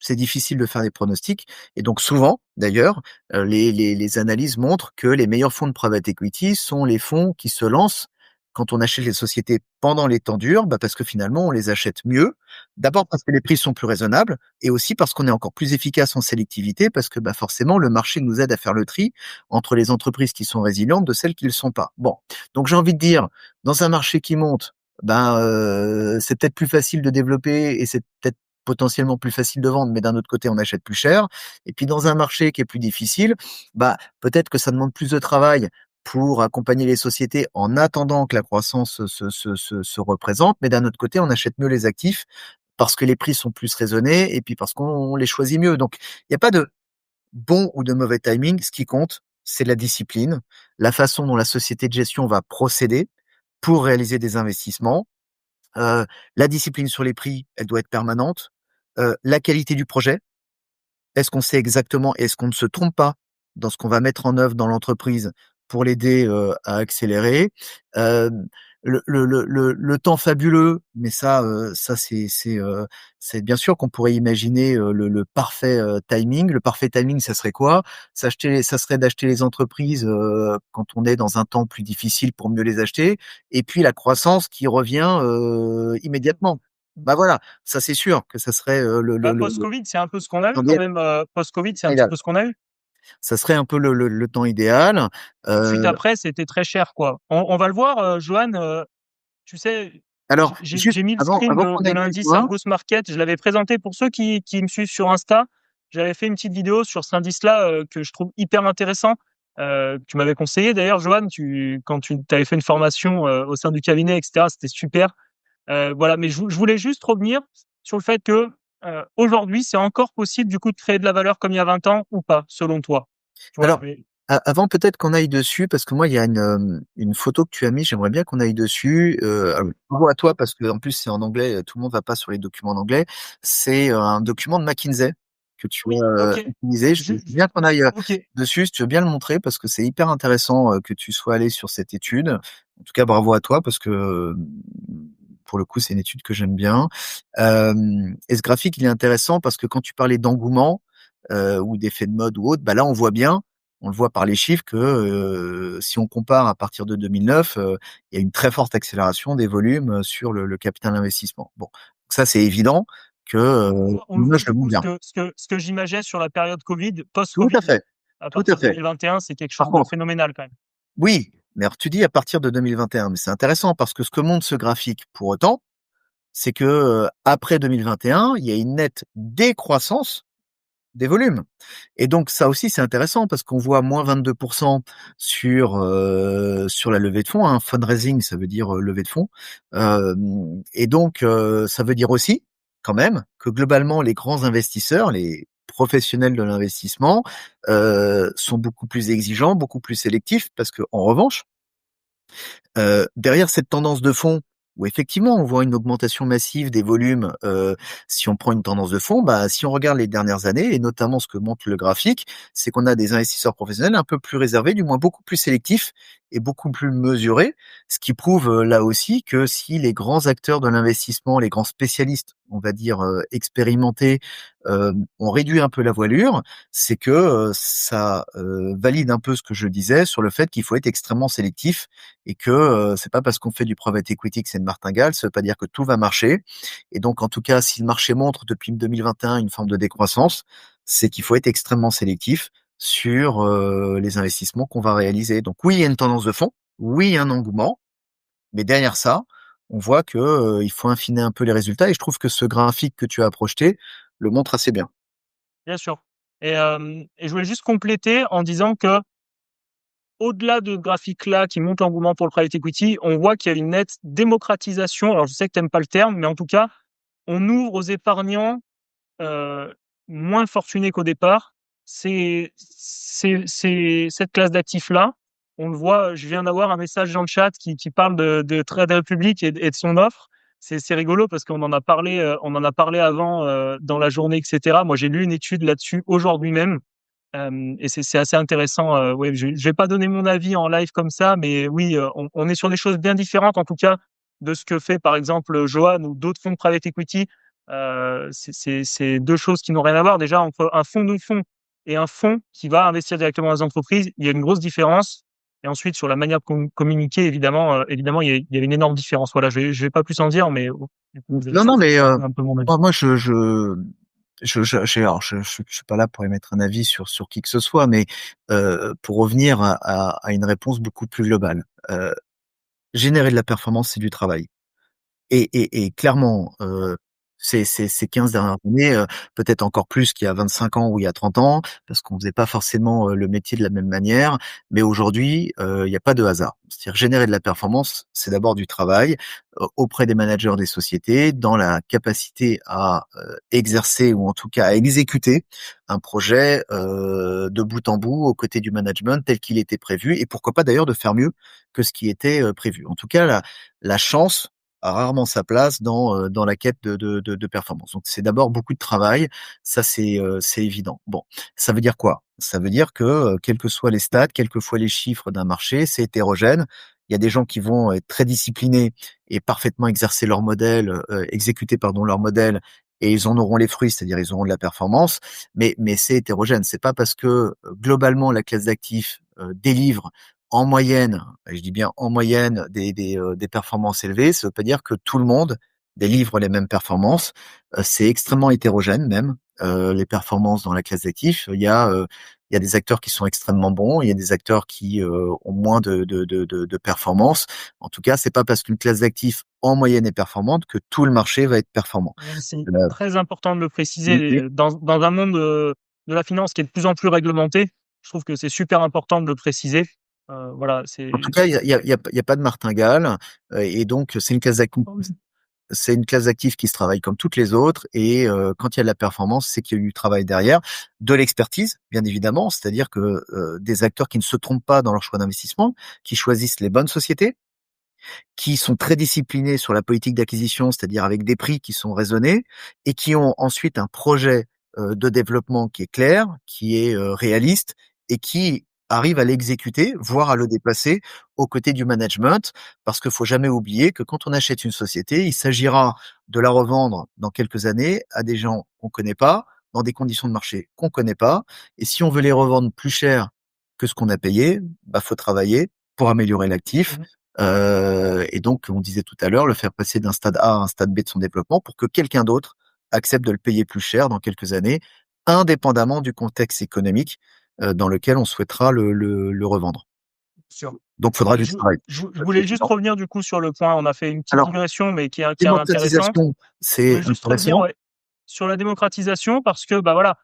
C'est difficile de faire des pronostics. Et donc souvent, d'ailleurs, les analyses montrent que les meilleurs fonds de private equity sont les fonds qui se lancent quand on achète les sociétés pendant les temps durs, bah parce que finalement, on les achète mieux. D'abord parce que les prix sont plus raisonnables et aussi parce qu'on est encore plus efficace en sélectivité parce que bah, forcément, le marché nous aide à faire le tri entre les entreprises qui sont résilientes de celles qui ne le sont pas. Bon, donc j'ai envie de dire, dans un marché qui monte, ben c'est peut-être plus facile de développer et c'est peut-être potentiellement plus facile de vendre, mais d'un autre côté, on achète plus cher. Et puis dans un marché qui est plus difficile, bah peut-être que ça demande plus de travail pour accompagner les sociétés en attendant que la croissance se représente, mais d'un autre côté, on achète mieux les actifs parce que les prix sont plus raisonnés et puis parce qu'on les choisit mieux. Donc, il n'y a pas de bon ou de mauvais timing. Ce qui compte, c'est la discipline, la façon dont la société de gestion va procéder pour réaliser des investissements. La discipline sur les prix, elle doit être permanente. La qualité du projet, est-ce qu'on sait exactement et est-ce qu'on ne se trompe pas dans ce qu'on va mettre en œuvre dans l'entreprise pour l'aider à accélérer. Euh, le temps fabuleux, mais ça c'est bien sûr qu'on pourrait imaginer le parfait timing. Le parfait timing, ça serait quoi? Ça serait d'acheter les entreprises quand on est dans un temps plus difficile pour mieux les acheter, et puis la croissance qui revient immédiatement. Bah voilà, ça c'est sûr que ça serait Bah, post-Covid, c'est un peu ce qu'on a eu temps quand même. Post-Covid, c'est un petit idéal. peu ce qu'on a eu. Ça serait un peu le temps idéal. Tout de suite Euh, après, c'était très cher, quoi. On va le voir, Johan. Tu sais, alors, juste j'ai mis le avant, screen avant qu'on de aille plus l'indice loin, Argus Market. Je l'avais présenté pour ceux qui me suivent sur Insta. J'avais fait une petite vidéo sur cet indice-là que je trouve hyper intéressant. Tu m'avais conseillé d'ailleurs, Johan, quand tu avais fait une formation au sein du cabinet, etc. C'était super. Voilà, mais je voulais juste revenir sur le fait que aujourd'hui, c'est encore possible du coup de créer de la valeur comme il y a 20 ans ou pas, selon toi. Tu vois, alors, Avant peut-être qu'on aille dessus, parce que moi, il y a une photo que tu as mis, j'aimerais bien qu'on aille dessus. Bravo à toi, parce que en plus c'est en anglais, tout le monde va pas sur les documents en anglais. C'est un document de McKinsey que tu Oui, as ok. utilisé. Je veux bien qu'on aille Ok. dessus, si tu veux bien le montrer, parce que c'est hyper intéressant que tu sois allé sur cette étude. En tout cas, bravo à toi, parce que pour le coup, c'est une étude que j'aime bien. Et ce graphique, il est intéressant parce que quand tu parlais d'engouement ou d'effet de mode ou autre, bah là, on voit bien, on le voit par les chiffres que si on compare à partir de 2009, il y a une très forte accélération des volumes sur le capital investissement. Bon, ça c'est évident que On le voit l'image le du montre coup, bien. ce que j'imaginais sur la période Covid, Tout à post-Covid, fait, à tout à partir de fait. 2021, c'est quelque Par chose de contre, phénoménal quand même. oui, mais alors tu dis à partir de 2021, mais c'est intéressant parce que ce que montre ce graphique pour autant, c'est que après 2021, il y a une nette décroissance des volumes. Et donc ça aussi c'est intéressant parce qu'on voit moins 22% sur la levée de fonds. Hein. Fundraising, ça veut dire levée de fonds. Euh, et donc ça veut dire aussi quand même que globalement les grands investisseurs, les professionnels de l'investissement, sont beaucoup plus exigeants, beaucoup plus sélectifs parce que en revanche derrière cette tendance de fond, où effectivement on voit une augmentation massive des volumes, si on prend une tendance de fond, bah, si on regarde les dernières années, et notamment ce que montre le graphique, c'est qu'on a des investisseurs professionnels un peu plus réservés, du moins beaucoup plus sélectifs et beaucoup plus mesurés, ce qui prouve là aussi que si les grands acteurs de l'investissement, les grands spécialistes, on va dire expérimentés, ont réduit un peu la voilure, c'est que ça valide un peu ce que je disais sur le fait qu'il faut être extrêmement sélectif et que c'est pas parce qu'on fait du private equity que c'est une martingale, ça veut pas dire que tout va marcher. Et donc, en tout cas, si le marché montre depuis 2021 une forme de décroissance, c'est qu'il faut être extrêmement sélectif sur les investissements qu'on va réaliser. Donc oui, il y a une tendance de fond, oui, il y a un engouement, mais derrière ça, on voit que il faut affiner un peu les résultats. Et je trouve que ce graphique que tu as projeté le montre assez bien. Bien sûr. Et je voulais juste compléter en disant que au-delà de ce graphique-là qui montre l'engouement pour le private equity, on voit qu'il y a une nette démocratisation. Alors, je sais que tu n'aimes pas le terme, mais en tout cas, on ouvre aux épargnants moins fortunés qu'au départ. C'est cette classe d'actifs-là. On le voit, je viens d'avoir un message dans le chat qui parle de Trade Republic et de son offre. C'est rigolo parce qu'on en a parlé, on en a parlé avant dans la journée, etc. Moi, j'ai lu une étude là-dessus aujourd'hui même. Et c'est assez intéressant. Ouais, je vais pas donner mon avis en live comme ça, mais oui, on est sur des choses bien différentes, en tout cas, de ce que fait par exemple Johan ou d'autres fonds de private equity. C'est deux choses qui n'ont rien à voir. Déjà, entre un fonds de fonds et un fonds qui va investir directement dans les entreprises, il y a une grosse différence. Et ensuite, sur la manière de communiquer, évidemment, il y a une énorme différence. Voilà, je vais pas plus en dire, mais du coup, Non, non, mais c'est un peu mon avis. moi, je suis pas là pour émettre un avis sur qui que ce soit, mais pour revenir à une réponse beaucoup plus globale. Générer de la performance, c'est du travail. Et clairement, ces 15 dernières années, peut-être encore plus qu'il y a 25 ans ou il y a 30 ans, parce qu'on faisait pas forcément le métier de la même manière. Mais aujourd'hui, il n'y a pas de hasard. C'est-à-dire générer de la performance, c'est d'abord du travail auprès des managers des sociétés, dans la capacité à exercer ou en tout cas à exécuter un projet de bout en bout aux côtés du management tel qu'il était prévu, et pourquoi pas d'ailleurs de faire mieux que ce qui était prévu. En tout cas, la chance a rarement sa place dans la quête de performance. Donc c'est d'abord beaucoup de travail, ça c'est évident. Bon, ça veut dire quoi? Ça veut dire que quels que soient les stats, quels que soient les chiffres d'un marché, c'est hétérogène. Il y a des gens qui vont être très disciplinés et parfaitement exercer leur modèle, exécuter pardon leur modèle, et ils en auront les fruits, c'est-à-dire ils auront de la performance. Mais c'est hétérogène. C'est pas parce que globalement la classe d'actifs délivre en moyenne, et je dis bien en moyenne, des performances élevées, ça veut pas dire que tout le monde délivre les mêmes performances. C'est extrêmement hétérogène même, les performances dans la classe d'actifs. Il y a des acteurs qui sont extrêmement bons, il y a des acteurs qui ont moins de performances. En tout cas, c'est pas parce qu'une classe d'actifs en moyenne est performante que tout le marché va être performant. C'est Euh, très important de le oui, préciser. oui. Dans un monde de la finance qui est de plus en plus réglementé, je trouve que c'est super important de le préciser. Voilà, c'est En tout cas, il y a pas de martingale, et donc c'est une classe d'actifs. c'est une classe d'actifs qui se travaille comme toutes les autres et quand il y a de la performance, c'est qu'il y a eu du travail derrière, de l'expertise, bien évidemment, c'est-à-dire que des acteurs qui ne se trompent pas dans leur choix d'investissement, qui choisissent les bonnes sociétés, qui sont très disciplinés sur la politique d'acquisition, c'est-à-dire avec des prix qui sont raisonnés et qui ont ensuite un projet de développement qui est clair, qui est réaliste et qui arrive à l'exécuter, voire à le dépasser aux côtés du management, parce qu'il faut jamais oublier que quand on achète une société, il s'agira de la revendre dans quelques années à des gens qu'on connaît pas, dans des conditions de marché qu'on connaît pas, et si on veut les revendre plus cher que ce qu'on a payé, bah faut travailler pour améliorer l'actif, et donc, on disait tout à l'heure, le faire passer d'un stade A à un stade B de son développement pour que quelqu'un d'autre accepte de le payer plus cher dans quelques années, indépendamment du contexte économique dans lequel on souhaitera le revendre. Sûr. Donc, il faudra du travail. Je voulais juste revenir du coup sur le point. On a fait une petite digression, mais qui est intéressante. C'est juste revenir sur la démocratisation parce que bah voilà,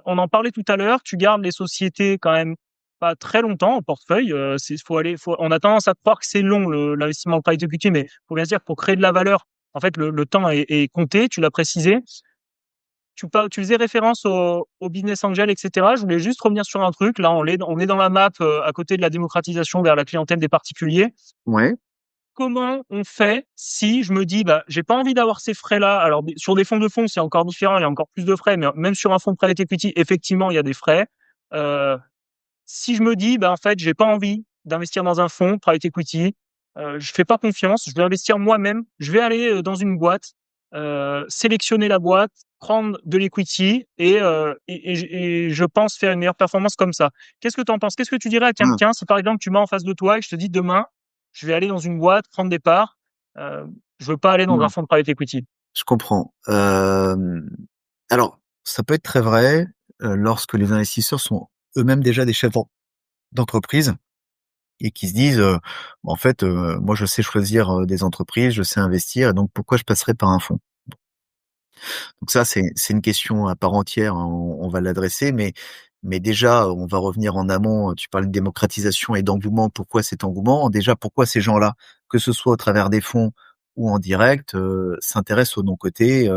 on en parlait tout à l'heure. Tu gardes les sociétés quand même pas très longtemps en portefeuille. On a tendance à croire que c'est long l'investissement en private equity, mais faut bien se dire que pour créer de la valeur, en fait, le temps est compté. Tu l'as précisé. Tu faisais référence au business angel, etc. Je voulais juste revenir sur un truc. Là, on est dans la map à côté de la démocratisation vers la clientèle des particuliers. Ouais. Comment on fait si je me dis, bah, j'ai pas envie d'avoir ces frais-là. Alors, sur des fonds de fonds, c'est encore différent. Il y a encore plus de frais, mais même sur un fonds de private equity, effectivement, il y a des frais. Si je me dis, bah, en fait, j'ai pas envie d'investir dans un fonds private equity, je fais pas confiance, je vais investir moi-même, je vais aller dans une boîte, sélectionner la boîte, prendre de l'equity et je pense faire une meilleure performance comme ça. Qu'est-ce que tu en penses? Qu'est-ce que tu dirais à quelqu'un si par exemple tu m'as en face de toi et que je te dis demain, je vais aller dans une boîte, prendre des parts, je veux pas aller dans un fonds de private equity. Je comprends. Alors, ça peut être très vrai lorsque les investisseurs sont eux-mêmes déjà des chefs d'entreprise et qui se disent en fait moi je sais choisir des entreprises, je sais investir et donc pourquoi je passerais par un fonds. Donc ça c'est une question à part entière, hein, on va l'adresser mais déjà on va revenir en amont, tu parlais de démocratisation et d'engouement, pourquoi cet engouement? Déjà pourquoi ces gens-là, que ce soit au travers des fonds ou en direct, s'intéressent aux non-cotés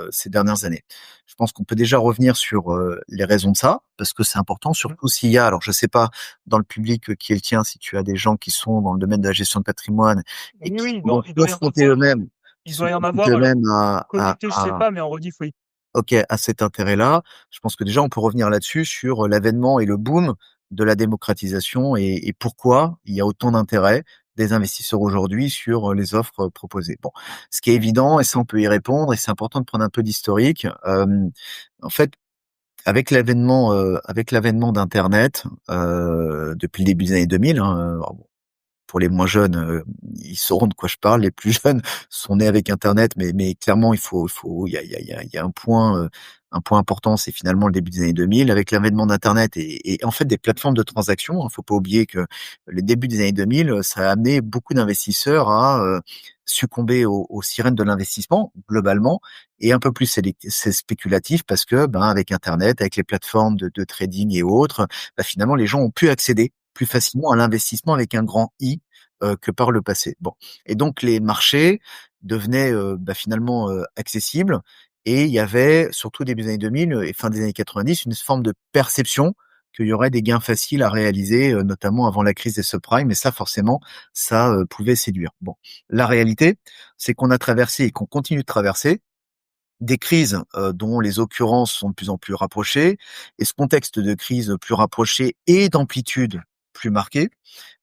ces dernières années. Je pense qu'on peut déjà revenir sur les raisons de ça, parce que c'est important, surtout s'il y a, alors je sais pas dans le public qui est le tien, si tu as des gens qui sont dans le domaine de la gestion de patrimoine et qui sont confrontés eux-mêmes, il doit y en avoir. Je sais pas, mais en rediff, oui. Ok, à cet intérêt-là, je pense que déjà on peut revenir là-dessus sur l'avènement et le boom de la démocratisation et pourquoi il y a autant d'intérêt des investisseurs aujourd'hui sur les offres proposées. Bon, ce qui est évident, et ça on peut y répondre, et c'est important de prendre un peu d'historique. En fait, avec l'avènement d'Internet depuis le début des années 2000, hein, pour les moins jeunes, ils sauront de quoi je parle. Les plus jeunes sont nés avec Internet, mais clairement, il y a un point important, c'est finalement le début des années 2000, avec l'avènement d'Internet et en fait des plateformes de transactions. Il faut pas oublier que le début des années 2000, ça a amené beaucoup d'investisseurs à succomber aux sirènes de l'investissement globalement et un peu plus c'est spéculatif parce que ben avec Internet, avec les plateformes de trading et autres, ben, finalement les gens ont pu accéder plus facilement à l'investissement avec un grand I que par le passé. Bon, et donc les marchés devenaient finalement accessibles et il y avait surtout début des années 2000 et fin des années 90 une forme de perception qu'il y aurait des gains faciles à réaliser, notamment avant la crise des subprimes, et ça forcément, ça pouvait séduire. Bon, la réalité, c'est qu'on a traversé et qu'on continue de traverser des crises dont les occurrences sont de plus en plus rapprochées, et ce contexte de crise plus rapproché et d'amplitude plus marquée,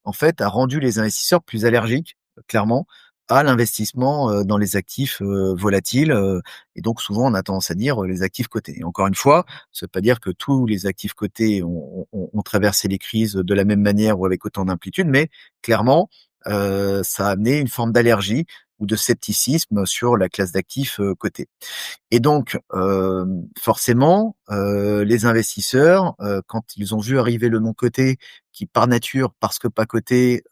en fait, a rendu les investisseurs plus allergiques, clairement, à l'investissement dans les actifs volatiles, et donc souvent on a tendance à dire les actifs cotés. Et encore une fois, ça ne veut pas dire que tous les actifs cotés ont traversé les crises de la même manière ou avec autant d'amplitude, mais clairement, ça a amené une forme d'allergie ou de scepticisme sur la classe d'actifs cotés. Et donc, forcément, les investisseurs, quand ils ont vu arriver le non coté, qui par nature, parce que pas coté,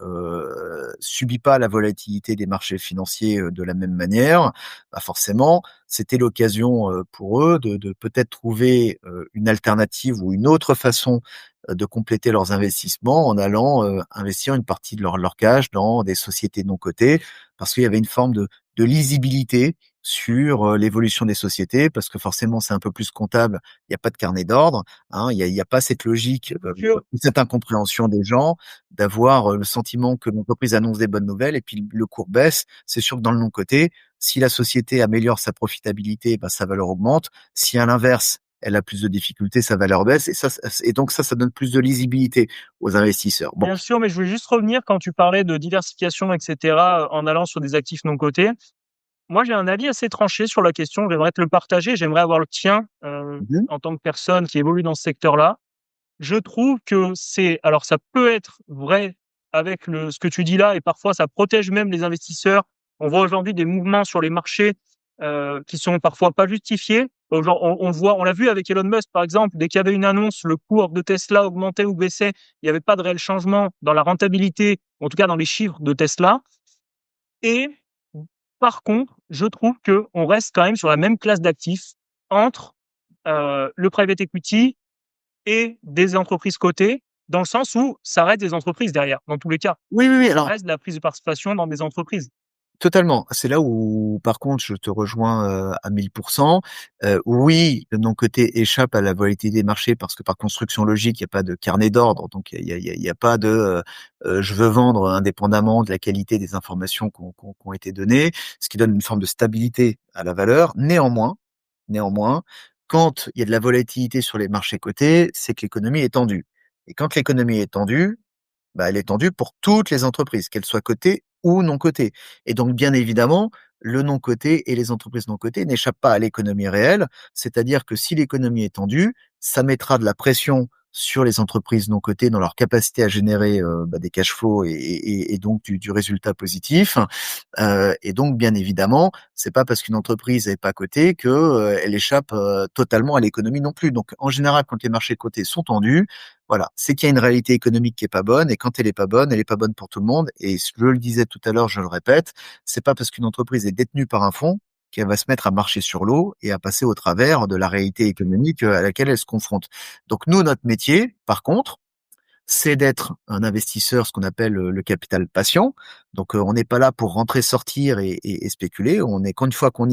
subit pas la volatilité des marchés financiers de la même manière, bah forcément, c'était l'occasion pour eux de peut-être trouver une alternative ou une autre façon de compléter leurs investissements en allant investir une partie de leur cash dans des sociétés non cotées, parce qu'il y avait une forme de de lisibilité sur l'évolution des sociétés, parce que forcément c'est un peu plus comptable, il n'y a pas de carnet d'ordre, hein, il y a pas cette logique, cette incompréhension des gens, d'avoir le sentiment que l'entreprise annonce des bonnes nouvelles et puis le cours baisse. C'est sûr que dans le non-côté, si la société améliore sa profitabilité, ben, sa valeur augmente. Si à l'inverse, elle a plus de difficultés, sa valeur baisse. Et donc ça donne plus de lisibilité aux investisseurs. Bon. Bien sûr, mais je voulais juste revenir quand tu parlais de diversification, etc., en allant sur des actifs non cotés. Moi, j'ai un avis assez tranché sur la question. J'aimerais te le partager. J'aimerais avoir le tien, Mhm. en tant que personne qui évolue dans ce secteur-là. Je trouve que alors ça peut être vrai avec ce que tu dis là, et parfois ça protège même les investisseurs. On voit aujourd'hui des mouvements sur les marchés qui sont parfois pas justifiés. On l'a vu avec Elon Musk par exemple, dès qu'il y avait une annonce, le cours de Tesla augmentait ou baissait. Il n'y avait pas de réel changement dans la rentabilité, en tout cas dans les chiffres de Tesla. Et par contre, je trouve que on reste quand même sur la même classe d'actifs entre le private equity et des entreprises cotées, dans le sens où ça reste des entreprises derrière, dans tous les cas. Oui, oui, oui. Ça Alors, reste de la prise de participation dans des entreprises. totalement. C'est là où, par contre, je te rejoins à 1000%. Oui, de mon côté, échappe à la volatilité des marchés parce que par construction logique, il n'y a pas de carnet d'ordre. Donc, il y a pas de je veux vendre indépendamment de la qualité des informations qui ont été données, ce qui donne une forme de stabilité à la valeur. Néanmoins, quand il y a de la volatilité sur les marchés cotés, c'est que l'économie est tendue. Et quand l'économie est tendue, bah, elle est tendue pour toutes les entreprises, qu'elles soient cotées ou non cotées. Et donc, bien évidemment, le non coté et les entreprises non cotées n'échappent pas à l'économie réelle. C'est-à-dire que si l'économie est tendue, ça mettra de la pression sur les entreprises non cotées dans leur capacité à générer des cash flows et donc du résultat positif. Et donc, bien évidemment, c'est pas parce qu'une entreprise n'est pas cotée que elle échappe totalement à l'économie non plus. Donc, en général, quand les marchés cotés sont tendus, voilà, c'est qu'il y a une réalité économique qui est pas bonne, et quand elle est pas bonne pour tout le monde. Et je le disais tout à l'heure, je le répète, c'est pas parce qu'une entreprise est détenue par un fonds qu'elle va se mettre à marcher sur l'eau et à passer au travers de la réalité économique à laquelle elle se confronte. Donc nous, notre métier, par contre, c'est d'être un investisseur, ce qu'on appelle le capital patient. Donc, on n'est pas là pour rentrer, sortir et spéculer. On est qu'une fois qu'on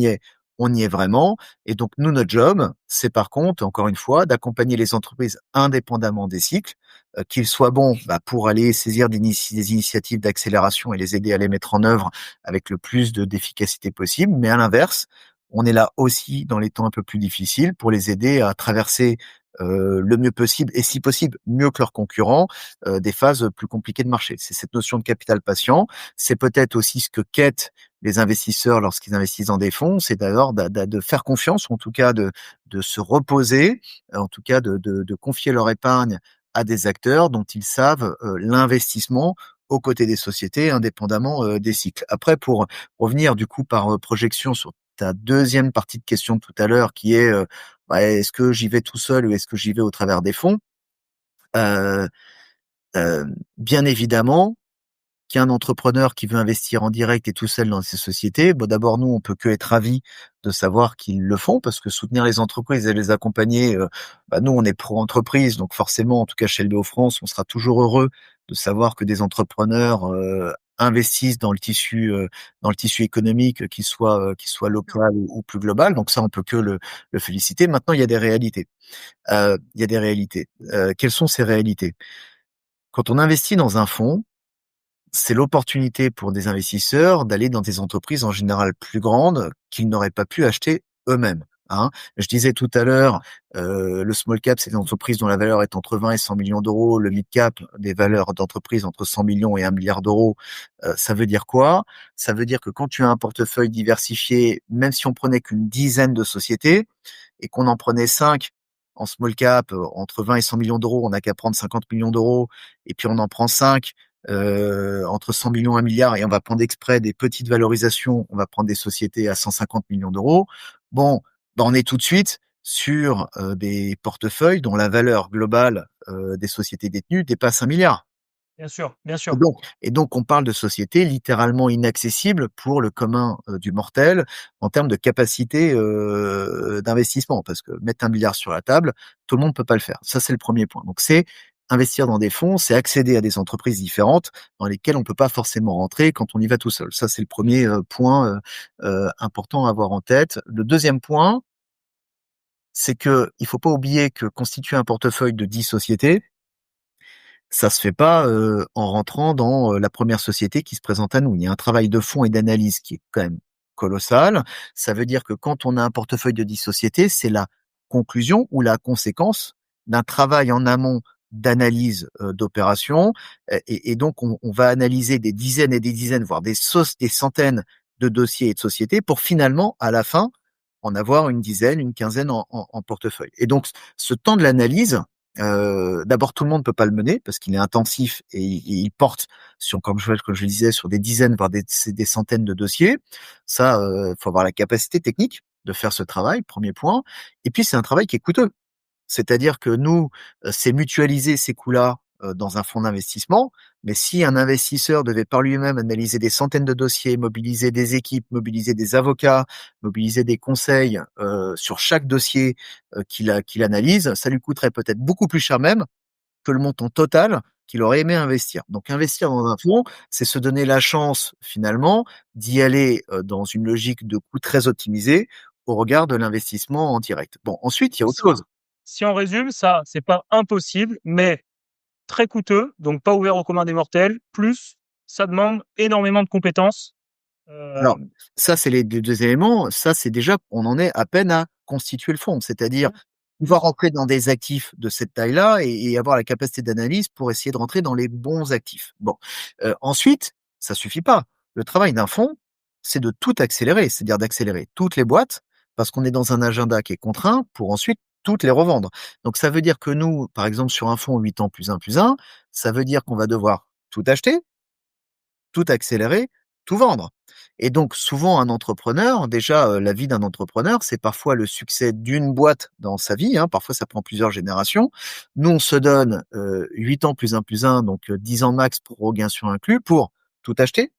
on y est vraiment. Et donc, nous, notre job, c'est par contre, encore une fois, d'accompagner les entreprises indépendamment des cycles, qu'ils soient bons pour aller saisir des initiatives d'accélération et les aider à les mettre en œuvre avec le plus d'efficacité possible. Mais à l'inverse, on est là aussi dans les temps un peu plus difficiles pour les aider à traverser le mieux possible et si possible mieux que leurs concurrents des phases plus compliquées de marché. C'est cette notion de capital patient. C'est peut-être aussi ce que quêtent les investisseurs lorsqu'ils investissent dans des fonds, c'est d'abord de faire confiance, ou en tout cas de se reposer, en tout cas de confier leur épargne à des acteurs dont ils savent l'investissement aux côtés des sociétés, indépendamment des cycles. Après, pour revenir du coup par projection sur ta deuxième partie de question de tout à l'heure, qui est est-ce que j'y vais tout seul ou est-ce que j'y vais au travers des fonds? Euh, Bien évidemment, qu'un entrepreneur qui veut investir en direct et tout seul dans ces sociétés, bon, d'abord, nous, on peut que être ravis de savoir qu'ils le font, parce que soutenir les entreprises et les accompagner, nous, on est pro-entreprise, donc forcément, en tout cas chez LBO France, on sera toujours heureux de savoir que des entrepreneurs investissent dans le tissu économique, qu'il soit local ou plus global. Donc ça, on peut que le féliciter. Maintenant, il y a des réalités. Il y a des réalités. Quelles sont ces réalités? Quand on investit dans un fonds, c'est l'opportunité pour des investisseurs d'aller dans des entreprises en général plus grandes qu'ils n'auraient pas pu acheter eux-mêmes. Hein. Je disais tout à l'heure, le small cap, c'est des entreprises dont la valeur est entre 20 et 100 millions d'euros. Le mid cap, des valeurs d'entreprises entre 100 millions et 1 milliard d'euros. Ça veut dire quoi? Ça veut dire que quand tu as un portefeuille diversifié, même si on prenait qu'une dizaine de sociétés et qu'on en prenait 5 en small cap, entre 20 et 100 millions d'euros, on n'a qu'à prendre 50 millions d'euros, et puis on en prend 5 entre 100 millions et 1 milliard, et on va prendre exprès des petites valorisations, on va prendre des sociétés à 150 millions d'euros. Bon, on est tout de suite sur des portefeuilles dont la valeur globale des sociétés détenues dépasse 1 milliard. Bien sûr, bien sûr. Et donc, on parle de sociétés littéralement inaccessibles pour le commun du mortel en termes de capacité d'investissement, parce que mettre 1 milliard sur la table, tout le monde peut pas le faire. Ça, c'est le premier point. Donc, c'est investir dans des fonds, c'est accéder à des entreprises différentes dans lesquelles on peut pas forcément rentrer quand on y va tout seul. Ça, c'est le premier point important à avoir en tête. Le deuxième point, c'est que il faut pas oublier que constituer un portefeuille de 10 sociétés, ça se fait pas en rentrant dans la première société qui se présente à nous. Il y a un travail de fond et d'analyse qui est quand même colossal. Ça veut dire que quand on a un portefeuille de 10 sociétés, c'est la conclusion ou la conséquence d'un travail en amont d'analyse d'opérations. Et donc, on va analyser des dizaines et des dizaines, voire des centaines de dossiers et de sociétés pour finalement, à la fin, en avoir une dizaine, une quinzaine en portefeuille. Et donc, ce temps de l'analyse, d'abord, tout le monde peut pas le mener parce qu'il est intensif et il porte sur, comme je le disais, sur des dizaines, voire des centaines de dossiers. Ça, faut avoir la capacité technique de faire ce travail, premier point. Et puis, c'est un travail qui est coûteux. C'est-à-dire que nous, c'est mutualiser ces coûts-là dans un fonds d'investissement. Mais si un investisseur devait par lui-même analyser des centaines de dossiers, mobiliser des équipes, mobiliser des avocats, mobiliser des conseils sur chaque dossier qu'il analyse, ça lui coûterait peut-être beaucoup plus cher même que le montant total qu'il aurait aimé investir. Donc investir dans un fonds, c'est se donner la chance finalement d'y aller dans une logique de coût très optimisé au regard de l'investissement en direct. Bon, ensuite, il y a autre chose. Si on résume, ça, c'est pas impossible, mais très coûteux, donc pas ouvert au commun des mortels, plus ça demande énormément de compétences. Alors, ça, c'est les deux éléments. Ça, c'est déjà, on en est à peine à constituer le fonds. C'est-à-dire, pouvoir rentrer dans des actifs de cette taille-là et avoir la capacité d'analyse pour essayer de rentrer dans les bons actifs. Bon. Ensuite, ça suffit pas. Le travail d'un fonds, c'est de tout accélérer, c'est-à-dire d'accélérer toutes les boîtes parce qu'on est dans un agenda qui est contraint pour ensuite toutes les revendre. Donc, ça veut dire que nous, par exemple, sur un fonds 8 ans plus un, ça veut dire qu'on va devoir tout acheter, tout accélérer, tout vendre. Et donc souvent un entrepreneur, déjà la vie d'un entrepreneur, c'est parfois le succès d'une boîte dans sa vie, hein, parfois ça prend plusieurs générations. Nous on se donne 8 ans plus un, donc 10 ans max pour prorogation inclus, pour tout acheter,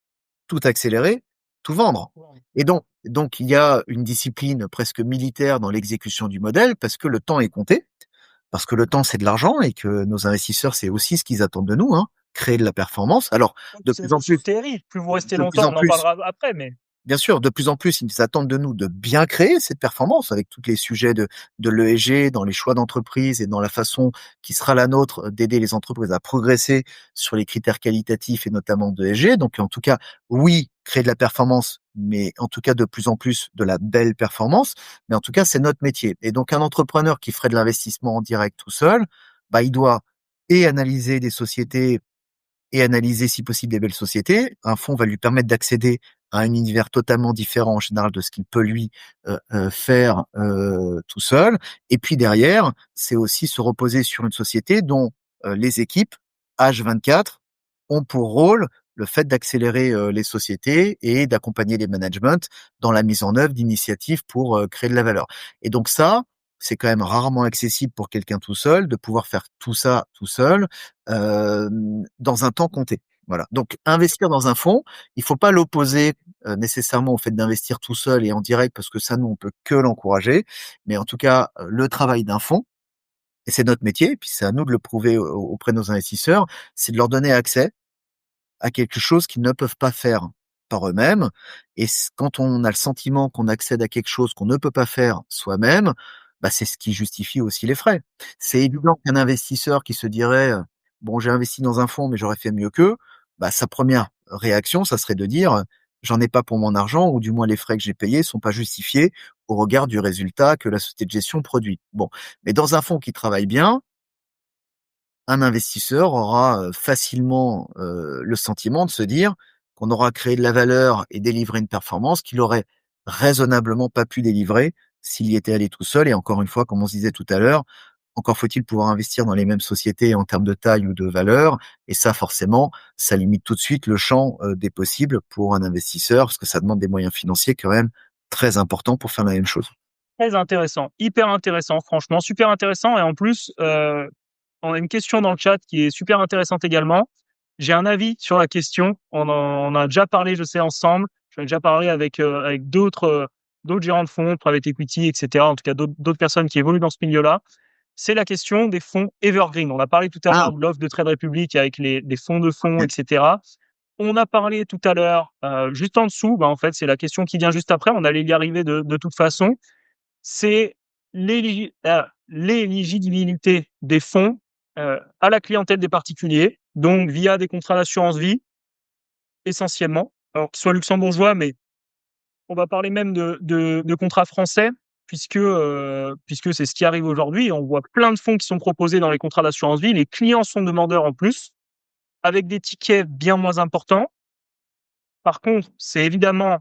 tout accélérer, tout vendre. Et donc il y a une discipline presque militaire dans l'exécution du modèle parce que le temps est compté, parce que le temps c'est de l'argent et que nos investisseurs c'est aussi ce qu'ils attendent de nous, hein, créer de la performance. Alors de plus en plus, terrible. Plus vous restez de plus longtemps, en on en plus, parlera après, mais bien sûr, de plus en plus, ils attendent de nous de bien créer cette performance avec tous les sujets de l'ESG dans les choix d'entreprise et dans la façon qui sera la nôtre d'aider les entreprises à progresser sur les critères qualitatifs et notamment de l'ESG. Donc, en tout cas, oui, créer de la performance, mais en tout cas, de plus en plus de la belle performance. Mais en tout cas, c'est notre métier. Et donc, un entrepreneur qui ferait de l'investissement en direct tout seul, bah, il doit et analyser des sociétés et analyser si possible des belles sociétés. Un fonds va lui permettre d'accéder à un univers totalement différent en général de ce qu'il peut lui faire tout seul. Et puis derrière, c'est aussi se reposer sur une société dont les équipes H24 ont pour rôle le fait d'accélérer les sociétés et d'accompagner les managements dans la mise en œuvre d'initiatives pour créer de la valeur. Et donc ça, c'est quand même rarement accessible pour quelqu'un tout seul de pouvoir faire tout ça tout seul dans un temps compté. Voilà. Donc investir dans un fonds, il faut pas l'opposer nécessairement au fait d'investir tout seul et en direct parce que ça nous on peut que l'encourager. Mais en tout cas, le travail d'un fonds, et c'est notre métier, et puis c'est à nous de le prouver auprès de nos investisseurs, c'est de leur donner accès à quelque chose qu'ils ne peuvent pas faire par eux-mêmes. Et quand on a le sentiment qu'on accède à quelque chose qu'on ne peut pas faire soi-même, bah, c'est ce qui justifie aussi les frais. C'est évident qu'un investisseur qui se dirait, bon, j'ai investi dans un fonds, mais j'aurais fait mieux qu'eux, bah, sa première réaction, ça serait de dire, j'en ai pas pour mon argent, ou du moins les frais que j'ai payés sont pas justifiés au regard du résultat que la société de gestion produit. Bon. Mais dans un fonds qui travaille bien, un investisseur aura facilement le sentiment de se dire qu'on aura créé de la valeur et délivré une performance qu'il aurait raisonnablement pas pu délivrer s'il y était allé tout seul. Et encore une fois, comme on se disait tout à l'heure, encore faut-il pouvoir investir dans les mêmes sociétés en termes de taille ou de valeur. Et ça, forcément, ça limite tout de suite le champ des possibles pour un investisseur parce que ça demande des moyens financiers quand même très importants pour faire la même chose. très intéressant, hyper intéressant, franchement, super intéressant. Et en plus, on a une question dans le chat qui est super intéressante également. J'ai un avis sur la question. On a déjà parlé, je sais, ensemble. J'en ai déjà parlé avec d'autres gérants de fonds, private equity, etc. En tout cas, d'autres personnes qui évoluent dans ce milieu-là. c'est la question des fonds evergreen. On a parlé tout à l'heure de l'offre de Trade Republic avec les fonds de fonds, etc. On a parlé tout à l'heure, juste en dessous, en fait, c'est la question qui vient juste après. On allait y arriver de toute façon. C'est l'éligibilité des fonds à la clientèle des particuliers, donc via des contrats d'assurance vie, essentiellement. Alors, qu'ils soient luxembourgeois, mais on va parler même de contrats français, puisque c'est ce qui arrive aujourd'hui. On voit plein de fonds qui sont proposés dans les contrats d'assurance vie. Les clients sont demandeurs en plus, avec des tickets bien moins importants. Par contre, c'est évidemment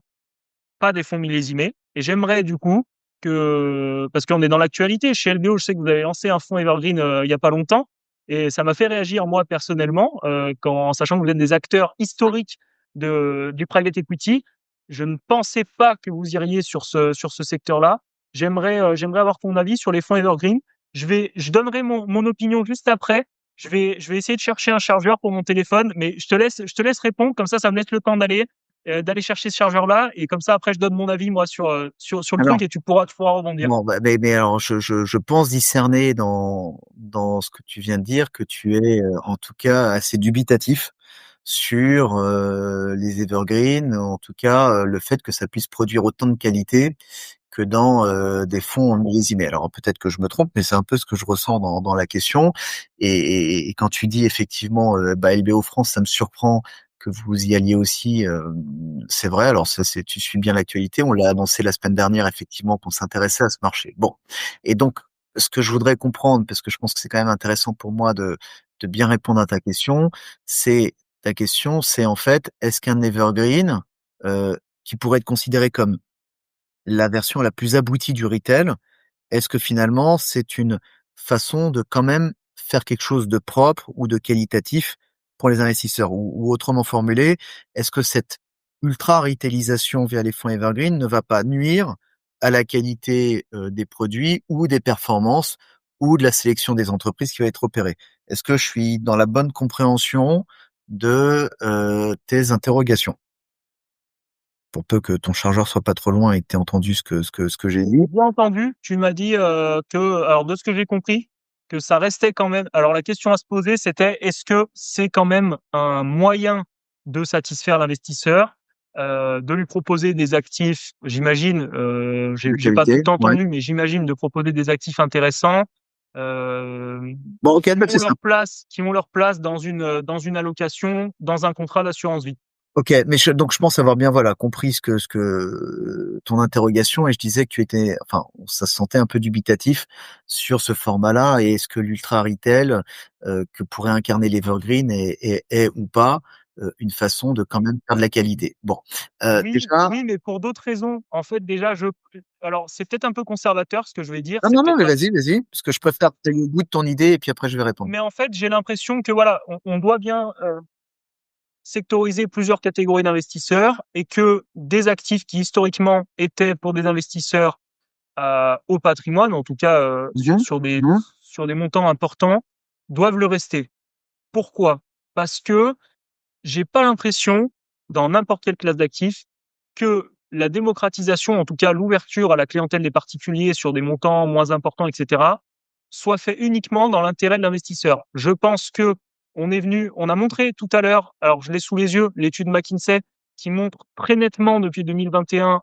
pas des fonds millésimés. Et j'aimerais du coup parce qu'on est dans l'actualité, chez LBO, je sais que vous avez lancé un fonds Evergreen il y a pas longtemps, et ça m'a fait réagir moi personnellement, en sachant que vous êtes des acteurs historiques du private equity. Je ne pensais pas que vous iriez sur ce secteur-là. J'aimerais avoir ton avis sur les fonds Evergreen. Je donnerai mon opinion juste après. Je vais essayer de chercher un chargeur pour mon téléphone, mais je te laisse répondre, comme ça me laisse le temps d'aller chercher ce chargeur-là, et comme ça après je donne mon avis moi sur le truc, et tu pourras rebondir. Bon, mais alors je pense discerner dans ce que tu viens de dire que tu es en tout cas assez dubitatif sur les evergreens, en tout cas le fait que ça puisse produire autant de qualité que dans des fonds millésimés. Alors peut-être que je me trompe, mais c'est un peu ce que je ressens dans la question. Et quand tu dis effectivement, LBO France, ça me surprend que vous y alliez aussi. C'est vrai. Alors ça, tu suis bien l'actualité. On l'a annoncé la semaine dernière, effectivement, qu'on s'intéressait à ce marché. Bon, et donc ce que je voudrais comprendre, parce que je pense que c'est quand même intéressant pour moi de bien répondre à ta question, c'est en fait, est-ce qu'un evergreen qui pourrait être considéré comme la version la plus aboutie du retail, est-ce que finalement c'est une façon de quand même faire quelque chose de propre ou de qualitatif pour les investisseurs? Ou autrement formulé, est-ce que cette ultra retailisation via les fonds evergreen ne va pas nuire à la qualité des produits ou des performances ou de la sélection des entreprises qui va être opérée? Est-ce que je suis dans la bonne compréhension de tes interrogations? Pour peu que ton chargeur soit pas trop loin et que tu aies entendu ce que j'ai dit. Bien entendu, tu m'as dit alors de ce que j'ai compris, que ça restait quand même. Alors la question à se poser, c'était est-ce que c'est quand même un moyen de satisfaire l'investisseur, de lui proposer des actifs, j'imagine, j'ai pas tout entendu, mais j'imagine de proposer des actifs intéressants, Bon, ok, c'est ça. qui ont leur place dans une allocation, dans un contrat d'assurance vie. Ok, mais donc je pense avoir bien compris ce que ton interrogation, et je disais que tu étais, enfin, ça se sentait un peu dubitatif sur ce format-là, et est-ce que l'ultra retail que pourrait incarner l'Evergreen est ou pas une façon de quand même faire de la qualité. Bon, oui, mais pour d'autres raisons. En fait, déjà, alors c'est peut-être un peu conservateur ce que je vais dire. Non, mais vas-y, parce que je préfère que tu aies le bout de ton idée et puis après je vais répondre. Mais en fait, j'ai l'impression que voilà, on doit bien sectoriser plusieurs catégories d'investisseurs, et que des actifs qui historiquement étaient pour des investisseurs au patrimoine, en tout cas sur des montants importants, doivent le rester. Pourquoi? Parce que j'ai pas l'impression, dans n'importe quelle classe d'actifs, que la démocratisation, en tout cas l'ouverture à la clientèle des particuliers sur des montants moins importants, etc., soit fait uniquement dans l'intérêt de l'investisseur. Je pense que on a montré tout à l'heure, alors je l'ai sous les yeux, l'étude McKinsey, qui montre très nettement depuis 2021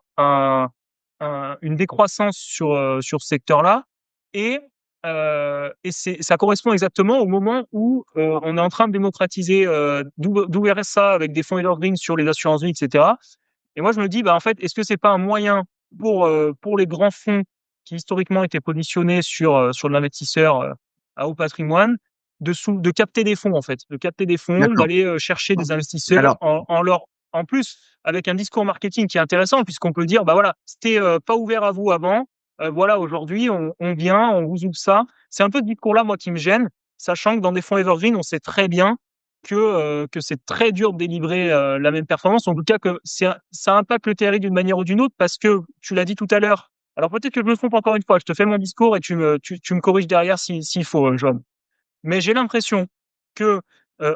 une décroissance sur ce secteur-là, et ça correspond exactement au moment où on est en train de démocratiser, d'ouvrir ça avec des fonds evergreen sur les assurances vie, etc. Et moi je me dis, en fait, est-ce que c'est pas un moyen pour les grands fonds qui historiquement étaient positionnés sur l'investisseur à haut patrimoine, de capter des fonds, en fait, d'aller chercher des investisseurs en plus avec un discours marketing qui est intéressant, puisqu'on peut dire, voilà, c'était pas ouvert à vous avant, voilà, aujourd'hui on vient, on vous ouvre ça. C'est un peu ce discours-là, moi, qui me gêne, sachant que dans des fonds evergreen, on sait très bien que c'est très dur de délivrer la même performance, en tout cas que ça impacte le TRI d'une manière ou d'une autre, parce que tu l'as dit tout à l'heure. Alors peut-être que je me trompe encore une fois, je te fais mon discours et tu me corriges derrière s'il faut, Joanne. Mais j'ai l'impression que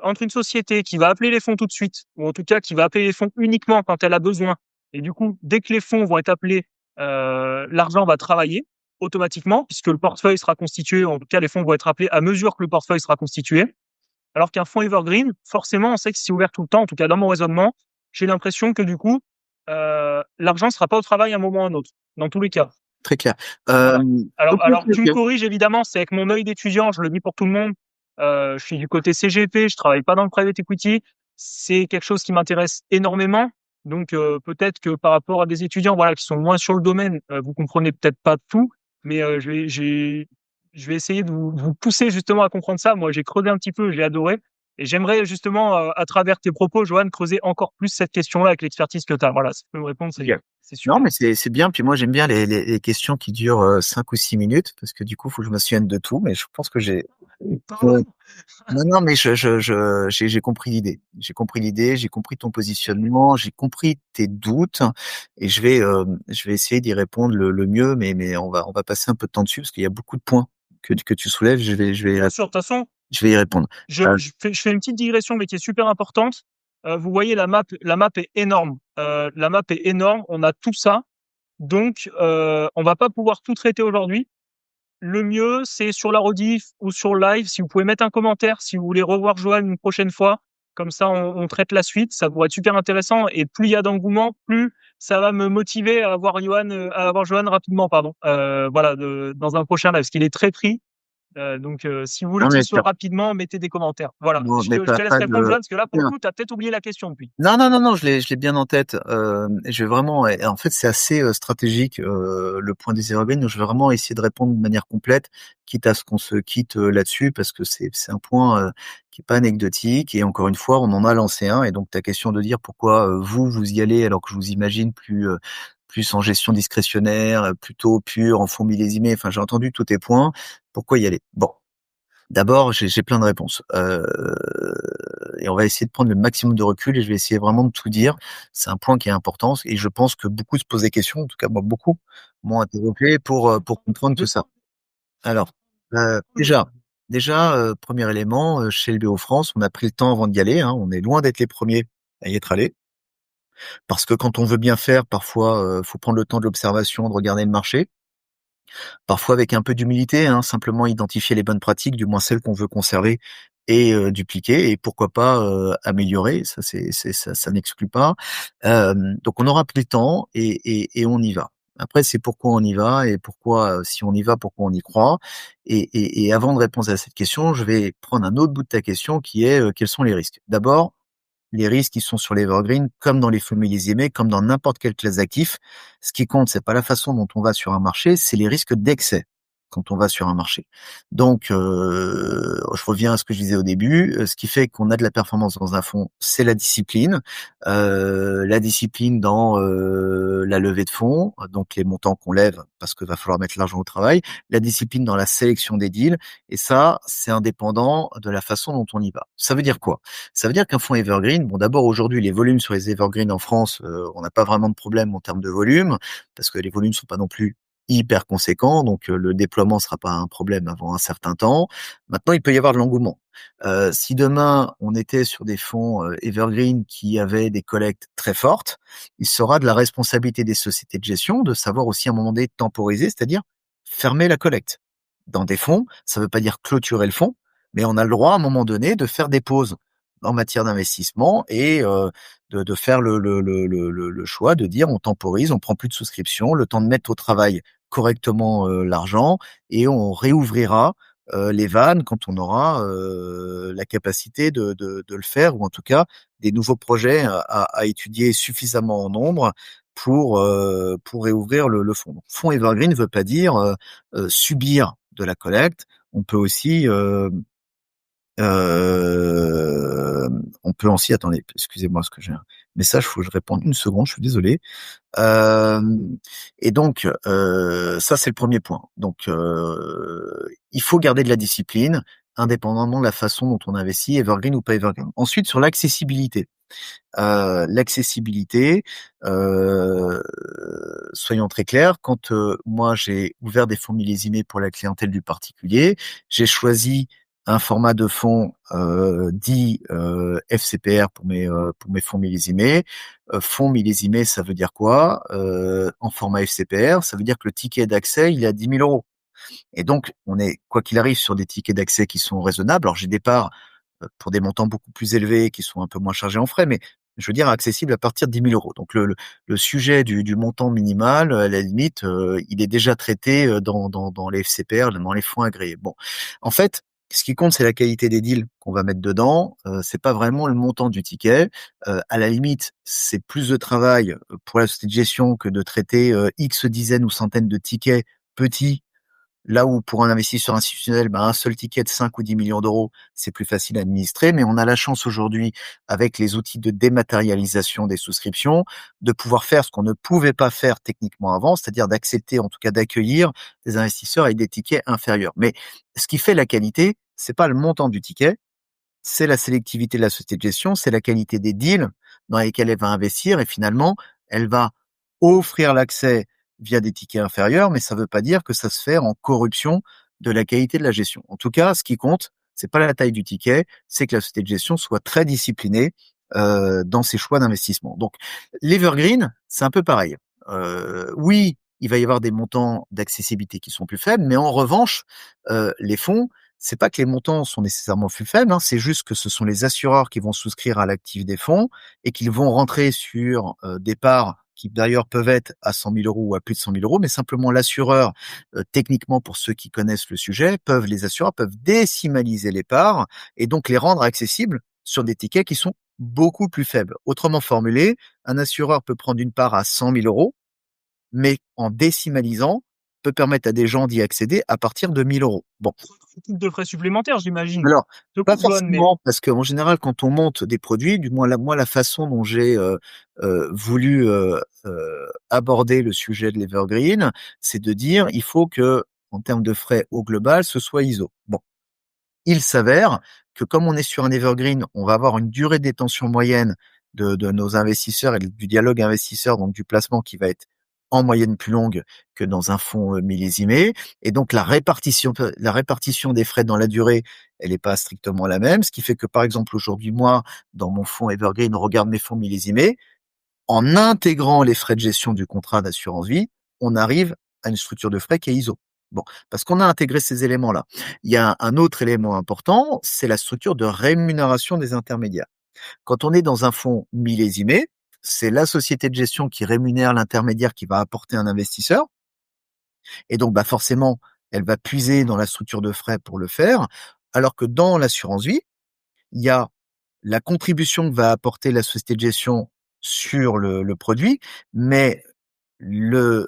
entre une société qui va appeler les fonds tout de suite, ou en tout cas qui va appeler les fonds uniquement quand elle a besoin, et du coup, dès que les fonds vont être appelés, l'argent va travailler, automatiquement, puisque le portefeuille sera constitué, en tout cas les fonds vont être appelés à mesure que le portefeuille sera constitué. Alors qu'un fonds evergreen, forcément, on sait que c'est ouvert tout le temps. En tout cas, dans mon raisonnement, j'ai l'impression que du coup, l'argent ne sera pas au travail à un moment ou à un autre, dans tous les cas. Très clair. Voilà. Ok, Alors, tu me ok. corriges évidemment, c'est avec mon œil d'étudiant, je le dis pour tout le monde. Je suis du côté CGP, je travaille pas dans le private equity. C'est quelque chose qui m'intéresse énormément. Donc peut-être que par rapport à des étudiants, voilà, qui sont moins sur le domaine, vous comprenez peut-être pas tout, mais je vais essayer de vous pousser justement à comprendre ça. Moi, j'ai creusé un petit peu, j'ai adoré, et j'aimerais justement, à travers tes propos, Johan, creuser encore plus cette question-là avec l'expertise que tu as. Voilà, si tu peux me répondre, Ok. c'est Non, super. mais c'est bien. Puis moi, j'aime bien les questions qui durent 5 ou 6 minutes parce que du coup, faut que je me souvienne de tout. Mais je pense que Pardon. non, non, mais j'ai compris l'idée. J'ai compris l'idée, j'ai compris ton positionnement, j'ai compris tes doutes et je vais essayer d'y répondre le mieux. Mais on va passer un peu de temps dessus parce qu'il y a beaucoup de points que tu soulèves. Bien sûr, de toute façon, je vais y répondre. Euh, je fais une petite digression, mais qui est super importante. Vous voyez, la map est énorme. La map est énorme. On a tout ça. Donc, on va pas pouvoir tout traiter aujourd'hui. Le mieux, c'est sur la rediff ou sur le live. Si vous pouvez mettre un commentaire, si vous voulez revoir Johan une prochaine fois. Comme ça, on traite la suite. Ça pourrait être super intéressant. Et plus il y a d'engouement, plus ça va me motiver à avoir Johan rapidement, pardon. Voilà, dans un prochain live, parce qu'il est très pris. Donc, si vous voulez non, qu'il mais soit rapidement, mettez des commentaires. Voilà. bon, mais Je te laisse pas répondre, de. Johan, parce que là, pour le coup, tu as peut-être oublié la question depuis. Non, non, non, non, je l'ai bien en tête. Et je vais vraiment, et en fait, c'est assez stratégique le point des evergreens. Donc, je vais vraiment essayer de répondre de manière complète, quitte à ce qu'on se quitte là-dessus, parce que c'est un point qui est pas anecdotique. Et encore une fois, on en a lancé un. Et donc, ta question de dire pourquoi vous y allez alors que je vous imagine plus en gestion discrétionnaire, plutôt pure, en fonds millésimés. Enfin, j'ai entendu tous tes points. Pourquoi y aller? Bon. D'abord, j'ai plein de réponses. Et on va essayer de prendre le maximum de recul et je vais essayer vraiment de tout dire. C'est un point qui est important et je pense que beaucoup se posent des questions, en tout cas moi beaucoup m'ont interrogé pour comprendre tout ça. Alors, déjà, premier élément, chez LBO France, on a pris le temps avant d'y aller, hein, on est loin d'être les premiers à y être allés, parce que quand on veut bien faire, parfois, faut prendre le temps de l'observation, de regarder le marché. Parfois avec un peu d'humilité, hein, simplement identifier les bonnes pratiques, du moins celles qu'on veut conserver et dupliquer et pourquoi pas améliorer. Ça, ça n'exclut pas. Donc on aura pris le temps et on y va. Après, c'est pourquoi on y va et pourquoi, si on y va, pourquoi on y croit. Et avant de répondre à cette question, je vais prendre un autre bout de ta question qui est quels sont les risques. D'abord, les risques, ils sont sur l'evergreen, comme dans les fonds millésimés, comme dans n'importe quelle classe d'actifs. Ce qui compte, c'est pas la façon dont on va sur un marché, c'est les risques d'excès quand on va sur un marché. Donc, je reviens à ce que je disais au début. Ce qui fait qu'on a de la performance dans un fonds, c'est la discipline. La discipline dans la levée de fonds, donc les montants qu'on lève parce qu'il va falloir mettre l'argent au travail. La discipline dans la sélection des deals. Et ça, c'est indépendant de la façon dont on y va. Ça veut dire quoi? Ça veut dire qu'un fonds evergreen, bon d'abord aujourd'hui les volumes sur les evergreens en France, on n'a pas vraiment de problème en termes de volume, parce que les volumes sont pas non plus hyper conséquents, donc le déploiement sera pas un problème avant un certain temps. Maintenant, il peut y avoir de l'engouement. Si demain on était sur des fonds evergreen qui avaient des collectes très fortes, il sera de la responsabilité des sociétés de gestion de savoir aussi à un moment donné temporiser, c'est-à-dire fermer la collecte. Dans des fonds, ça ne veut pas dire clôturer le fonds, mais on a le droit à un moment donné de faire des pauses en matière d'investissement et de faire le choix de dire on temporise, on prend plus de souscription, le temps de mettre au travail correctement l'argent et on réouvrira les vannes quand on aura la capacité de le faire ou en tout cas des nouveaux projets à étudier suffisamment en nombre pour réouvrir le fonds. Donc, fonds evergreen ne veut pas dire subir de la collecte. On peut aussi euh, attendez, excusez-moi, ce que j'ai un message, faut que je réponde une seconde, je suis désolé. Euh, et donc, ça c'est le premier point. Donc, il faut garder de la discipline, indépendamment de la façon dont on investit, evergreen ou pas evergreen. Ensuite, sur l'accessibilité. L'accessibilité, soyons très clairs, quand moi j'ai ouvert des fonds millésimés pour la clientèle du particulier, j'ai choisi un format de fonds dit FCPR pour mes fonds millésimés. Fonds millésimés, ça veut dire quoi? En format FCPR, ça veut dire que le ticket d'accès, il est à 10 000 euros. Et donc, on est, quoi qu'il arrive, sur des tickets d'accès qui sont raisonnables. Alors, j'ai des parts pour des montants beaucoup plus élevés qui sont un peu moins chargés en frais, mais je veux dire accessible à partir de 10 000 euros. Donc, le sujet du montant minimal, à la limite, il est déjà traité dans les FCPR, dans les fonds agréés. Bon, en fait, ce qui compte, c'est la qualité des deals qu'on va mettre dedans. C'est pas vraiment le montant du ticket. À la limite, c'est plus de travail pour la société de gestion que de traiter X dizaines ou centaines de tickets petits. Là où pour un investisseur institutionnel, un seul ticket de 5 ou 10 millions d'euros, c'est plus facile à administrer, mais on a la chance aujourd'hui, avec les outils de dématérialisation des souscriptions, de pouvoir faire ce qu'on ne pouvait pas faire techniquement avant, c'est-à-dire d'accepter, en tout cas d'accueillir des investisseurs avec des tickets inférieurs. Mais ce qui fait la qualité, c'est pas le montant du ticket, c'est la sélectivité de la société de gestion, c'est la qualité des deals dans lesquels elle va investir et finalement, elle va offrir l'accès via des tickets inférieurs, mais ça ne veut pas dire que ça se fait en corruption de la qualité de la gestion. En tout cas, ce qui compte, c'est pas la taille du ticket, c'est que la société de gestion soit très disciplinée dans ses choix d'investissement. Donc, l'Evergreen, c'est un peu pareil. Oui, il va y avoir des montants d'accessibilité qui sont plus faibles, mais en revanche, les fonds, c'est pas que les montants sont nécessairement plus faibles, hein, c'est juste que ce sont les assureurs qui vont souscrire à l'actif des fonds et qu'ils vont rentrer sur des parts qui d'ailleurs peuvent être à 100 000 euros ou à plus de 100 000 euros, mais simplement l'assureur, techniquement pour ceux qui connaissent le sujet, les assureurs peuvent décimaliser les parts et donc les rendre accessibles sur des tickets qui sont beaucoup plus faibles. Autrement formulé, un assureur peut prendre une part à 100 000 euros, mais en décimalisant, peut permettre à des gens d'y accéder à partir de 1 000 euros. Bon. De frais supplémentaires, j'imagine. Alors, pas Mais forcément, parce qu'en général, quand on monte des produits, du moins moi, la façon dont j'ai voulu aborder le sujet de l'Evergreen, c'est de dire, il faut que, en termes de frais au global, ce soit ISO. Bon, il s'avère que comme on est sur un Evergreen, on va avoir une durée de détention moyenne de nos investisseurs et du dialogue investisseur, donc du placement qui va être en moyenne plus longue que dans un fonds millésimé. Et donc la répartition des frais dans la durée, elle n'est pas strictement la même. Ce qui fait que par exemple aujourd'hui, moi, dans mon fonds Evergreen, on regarde mes fonds millésimés, en intégrant les frais de gestion du contrat d'assurance vie, on arrive à une structure de frais qui est ISO. Bon, parce qu'on a intégré ces éléments-là. Il y a un autre élément important, c'est la structure de rémunération des intermédiaires. Quand on est dans un fonds millésimé, c'est la société de gestion qui rémunère l'intermédiaire qui va apporter un investisseur. Et donc, forcément, elle va puiser dans la structure de frais pour le faire. Alors que dans l'assurance vie, il y a la contribution que va apporter la société de gestion sur le produit, mais le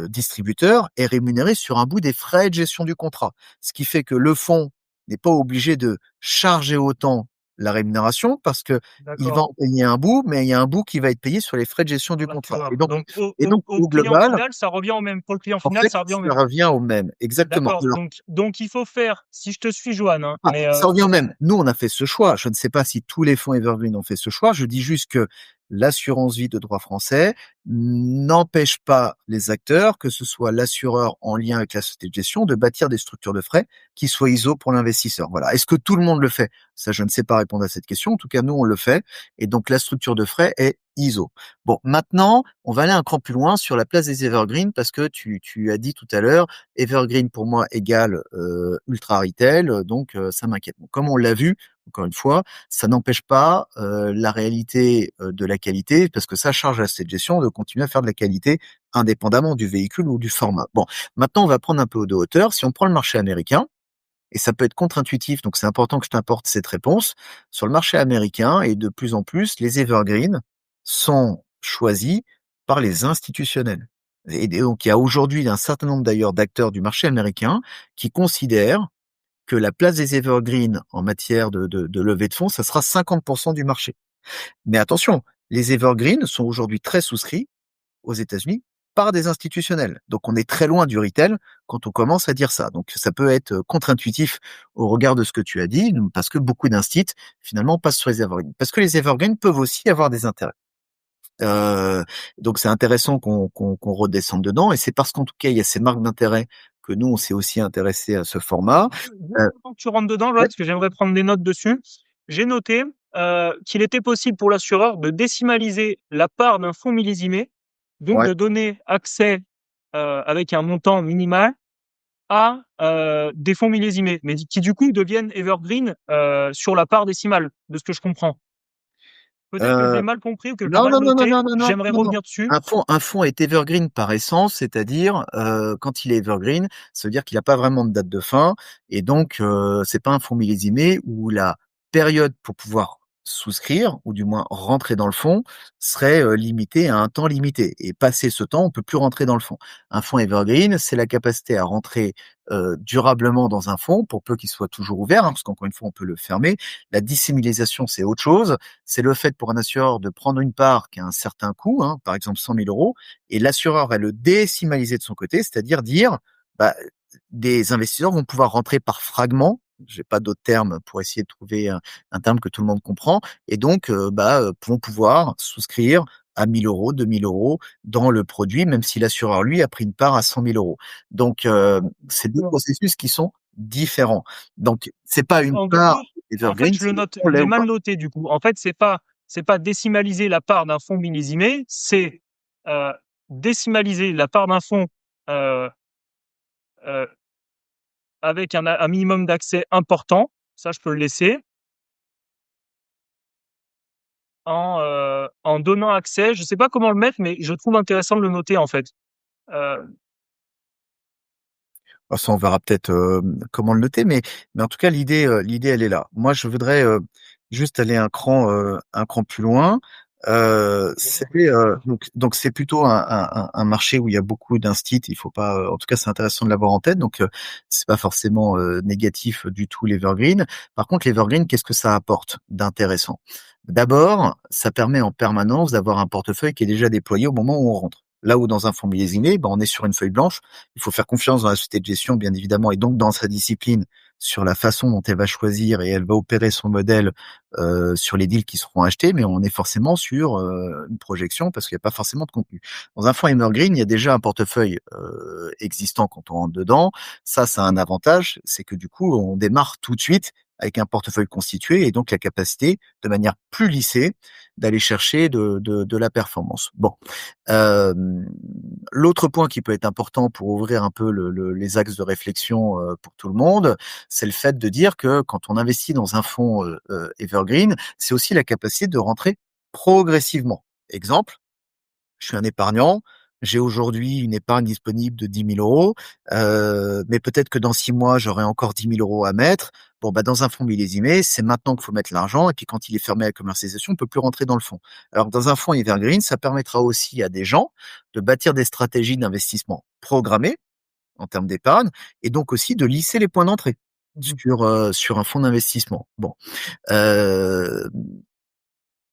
distributeur est rémunéré sur un bout des frais de gestion du contrat. Ce qui fait que le fonds n'est pas obligé de charger autant la rémunération parce que il va en payer un bout, mais il y a un bout qui va être payé sur les frais de gestion du contrat. Et donc, au global, final, ça revient au même. Pour le client final, en fait, ça revient au même. Ça revient au même, exactement. D'accord. Donc, il faut faire, si je te suis, Johan, hein, ça revient au même. Nous, on a fait ce choix. Je ne sais pas si tous les fonds Evergreen ont fait ce choix. Je dis juste que l'assurance vie de droit français n'empêche pas les acteurs, que ce soit l'assureur en lien avec la société de gestion, de bâtir des structures de frais qui soient ISO pour l'investisseur. Voilà. Est-ce que tout le monde le fait? Ça, je ne sais pas répondre à cette question. En tout cas, nous, on le fait. Et donc, la structure de frais est ISO. Bon, maintenant, on va aller un cran plus loin sur la place des Evergreen parce que tu as dit tout à l'heure, Evergreen pour moi égale ultra retail, donc ça m'inquiète. Bon, comme on l'a vu, encore une fois, ça n'empêche pas la réalité de la qualité, parce que ça charge à cette gestion de continuer à faire de la qualité indépendamment du véhicule ou du format. Bon, maintenant on va prendre un peu de hauteur. Si on prend le marché américain, et ça peut être contre-intuitif, donc c'est important que je t'apporte cette réponse. Sur le marché américain, et de plus en plus, les evergreen sont choisis par les institutionnels. Et donc il y a aujourd'hui un certain nombre d'ailleurs d'acteurs du marché américain qui considèrent que la place des evergreen en matière de levée de fonds, ça sera 50% du marché. Mais attention, les evergreen sont aujourd'hui très souscrits aux États-Unis par des institutionnels. Donc on est très loin du retail quand on commence à dire ça. Donc ça peut être contre-intuitif au regard de ce que tu as dit, parce que beaucoup d'instits finalement passent sur les evergreen. Parce que les evergreen peuvent aussi avoir des intérêts. Donc c'est intéressant qu'on redescende dedans, et c'est parce qu'en tout cas il y a ces marques d'intérêt que nous, on s'est aussi intéressé à ce format. Avant que tu rentres dedans, Joanne, Ouais. parce que j'aimerais prendre des notes dessus, j'ai noté qu'il était possible pour l'assureur de décimaliser la part d'un fonds millésimé, donc Ouais. de donner accès avec un montant minimal à des fonds millésimés, mais qui du coup deviennent evergreen sur la part décimale, de ce que je comprends. Peut-être que je Euh, l'ai mal compris ou que je l'ai non, mal non, non, non, noté. non, non, non, J'aimerais non, non. revenir dessus. Un fonds est evergreen par essence, c'est-à-dire quand il est evergreen, ça veut dire qu'il n'a pas vraiment de date de fin, et donc c'est pas un fonds millésimé où la période pour pouvoir souscrire, ou du moins rentrer dans le fonds, serait limitée à un temps limité. Et passé ce temps, on peut plus rentrer dans le fonds. Un fonds evergreen, c'est la capacité à rentrer durablement dans un fonds, pour peu qu'il soit toujours ouvert, hein, parce qu'encore une fois, on peut le fermer. La dissimulation, c'est autre chose. C'est le fait pour un assureur de prendre une part qui a un certain coût, hein, par exemple 100 000 euros, et l'assureur va le décimaliser de son côté, c'est-à-dire dire, bah, des investisseurs vont pouvoir rentrer par fragments. J'ai pas d'autres termes pour essayer de trouver un terme que tout le monde comprend, et donc vont pouvoir souscrire à 1 000 euros, 2 000 euros dans le produit, même si l'assureur lui a pris une part à 100 000 euros. Donc c'est deux processus qui sont différents. Donc c'est pas une En part gros, en fait, evergreen, je le c'est note, on je l'est l'ai ou mal pas. noté du coup. En fait, c'est pas décimaliser la part d'un fonds millésimé, c'est euh, décimaliser la part d'un fonds euh, euh, avec un minimum d'accès important. Ça, je peux le laisser en donnant accès. Je sais pas comment le mettre, mais je trouve intéressant de le noter en fait. Euh, Ça, on verra peut-être comment le noter, mais en tout cas, l'idée, elle est là. Moi, je voudrais juste aller un cran plus loin. Donc c'est plutôt un marché où il y a beaucoup d'instits. Il faut pas, en tout cas, c'est intéressant de l'avoir en tête. Donc c'est pas forcément négatif du tout l'evergreen. Par contre, l'evergreen, qu'est-ce que ça apporte d'intéressant? D'abord, ça permet en permanence d'avoir un portefeuille qui est déjà déployé au moment où on rentre. Là où dans un fonds millésimé, ben, on est sur une feuille blanche. Il faut faire confiance dans la société de gestion, bien évidemment, et donc dans sa discipline, sur la façon dont elle va choisir et elle va opérer son modèle sur les deals qui seront achetés, mais on est forcément sur une projection parce qu'il n'y a pas forcément de contenu. Dans un fonds Evergreen, il y a déjà un portefeuille existant quand on rentre dedans. Ça a un avantage, c'est que du coup, on démarre tout de suite avec un portefeuille constitué et donc la capacité, de manière plus lissée, d'aller chercher de la performance. Bon. Euh, L'autre point qui peut être important pour ouvrir un peu les axes de réflexion pour tout le monde, c'est le fait de dire que quand on investit dans un fonds evergreen, c'est aussi la capacité de rentrer progressivement. Exemple, je suis un épargnant, j'ai aujourd'hui une épargne disponible de 10 000 euros, mais peut-être que dans 6 mois, j'aurai encore 10 000 euros à mettre. Bon, bah, dans un fonds millésimé, c'est maintenant qu'il faut mettre l'argent, et puis quand il est fermé à la commercialisation, on peut plus rentrer dans le fonds. Alors, dans un fonds evergreen, ça permettra aussi à des gens de bâtir des stratégies d'investissement programmées en termes d'épargne, et donc aussi de lisser les points d'entrée sur un fonds d'investissement. Bon. Euh,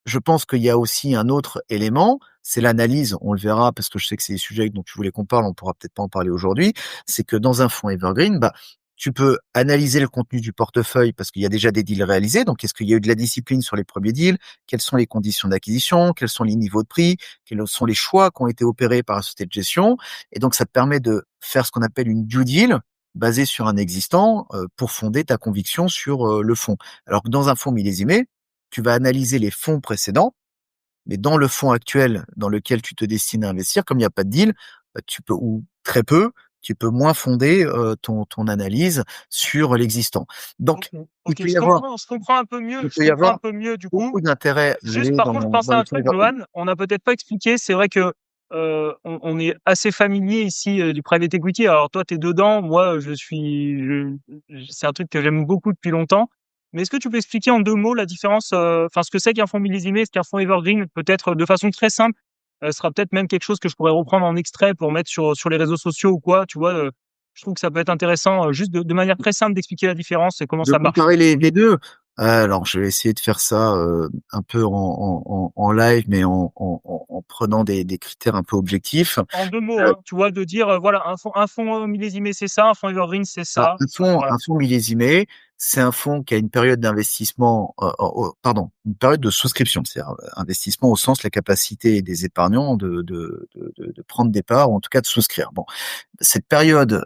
je pense qu'il y a aussi un autre élément, c'est l'analyse, on le verra parce que je sais que c'est des sujets dont tu voulais qu'on parle, on pourra peut-être pas en parler aujourd'hui, c'est que dans un fonds evergreen, bah, tu peux analyser le contenu du portefeuille parce qu'il y a déjà des deals réalisés, donc est-ce qu'il y a eu de la discipline sur les premiers deals, quelles sont les conditions d'acquisition, quels sont les niveaux de prix, quels sont les choix qui ont été opérés par la société de gestion, et donc ça te permet de faire ce qu'on appelle une due deal basée sur un existant pour fonder ta conviction sur le fonds. Alors que dans un fonds millésimé, tu vas analyser les fonds précédents, mais dans le fonds actuel dans lequel tu te destines à investir, comme il n'y a pas de deal, tu peux, ou très peu, tu peux moins fonder ton analyse sur l'existant. Donc, ok, il ok, peut y avoir, je comprends un peu mieux, il peut y avoir du coup. beaucoup d'intérêt à Juste, aller par contre, je pense dans à les un fonds truc, evergreen. Johan, on n'a peut-être pas expliqué. C'est vrai que on est assez familier ici du private equity. Alors toi, t'es dedans, moi, c'est un truc que j'aime beaucoup depuis longtemps. Mais est-ce que tu peux expliquer en 2 mots la différence, enfin, ce que c'est qu'un fonds millésimé, ce qu'un fonds evergreen, peut-être de façon très simple, ce sera peut-être même quelque chose que je pourrais reprendre en extrait pour mettre sur les réseaux sociaux ou quoi, tu vois. Je trouve que ça peut être intéressant, juste de manière très simple d'expliquer la différence et comment De ça marche. comparer les deux. Alors, je vais essayer de faire ça un peu en live, mais en prenant des critères un peu objectifs. En 2 mots, Euh, hein, tu vois, de dire, voilà, un fonds millésimé, c'est ça, un fonds evergreen, c'est Alors, ça. un fonds, Voilà. un fonds millésimé. c'est un fonds qui a une période d'investissement, pardon, une période de souscription, c'est-à-dire investissement au sens la capacité des épargnants de prendre des parts, ou en tout cas de souscrire. Bon, cette période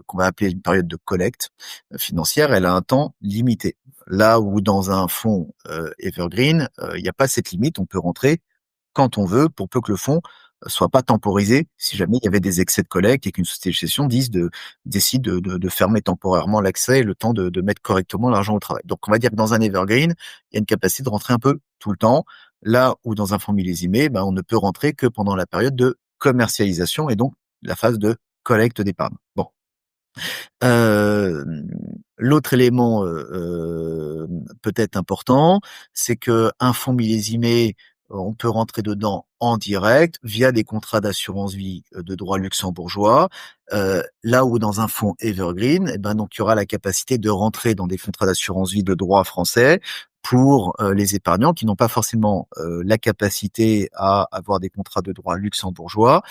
qu'on va appeler une période de collecte financière, elle a un temps limité. Là où dans un fonds evergreen, il n'y a pas cette limite, on peut rentrer quand on veut, pour peu que le fonds soit pas temporisé, si jamais il y avait des excès de collecte et qu'une société de gestion décide de fermer temporairement l'accès et le temps de mettre correctement l'argent au travail. Donc, on va dire que dans un evergreen, il y a une capacité de rentrer un peu tout le temps, là où dans un fonds millésimé, on ne peut rentrer que pendant la période de commercialisation et donc la phase de collecte d'épargne. Bon. Euh, L'autre élément peut-être important, c'est que un fonds millésimé, on peut rentrer dedans en direct via des contrats d'assurance vie de droit luxembourgeois, là où dans un fonds evergreen, donc il y aura la capacité de rentrer dans des contrats d'assurance vie de droit français pour les épargnants qui n'ont pas forcément la capacité à avoir des contrats de droit luxembourgeois,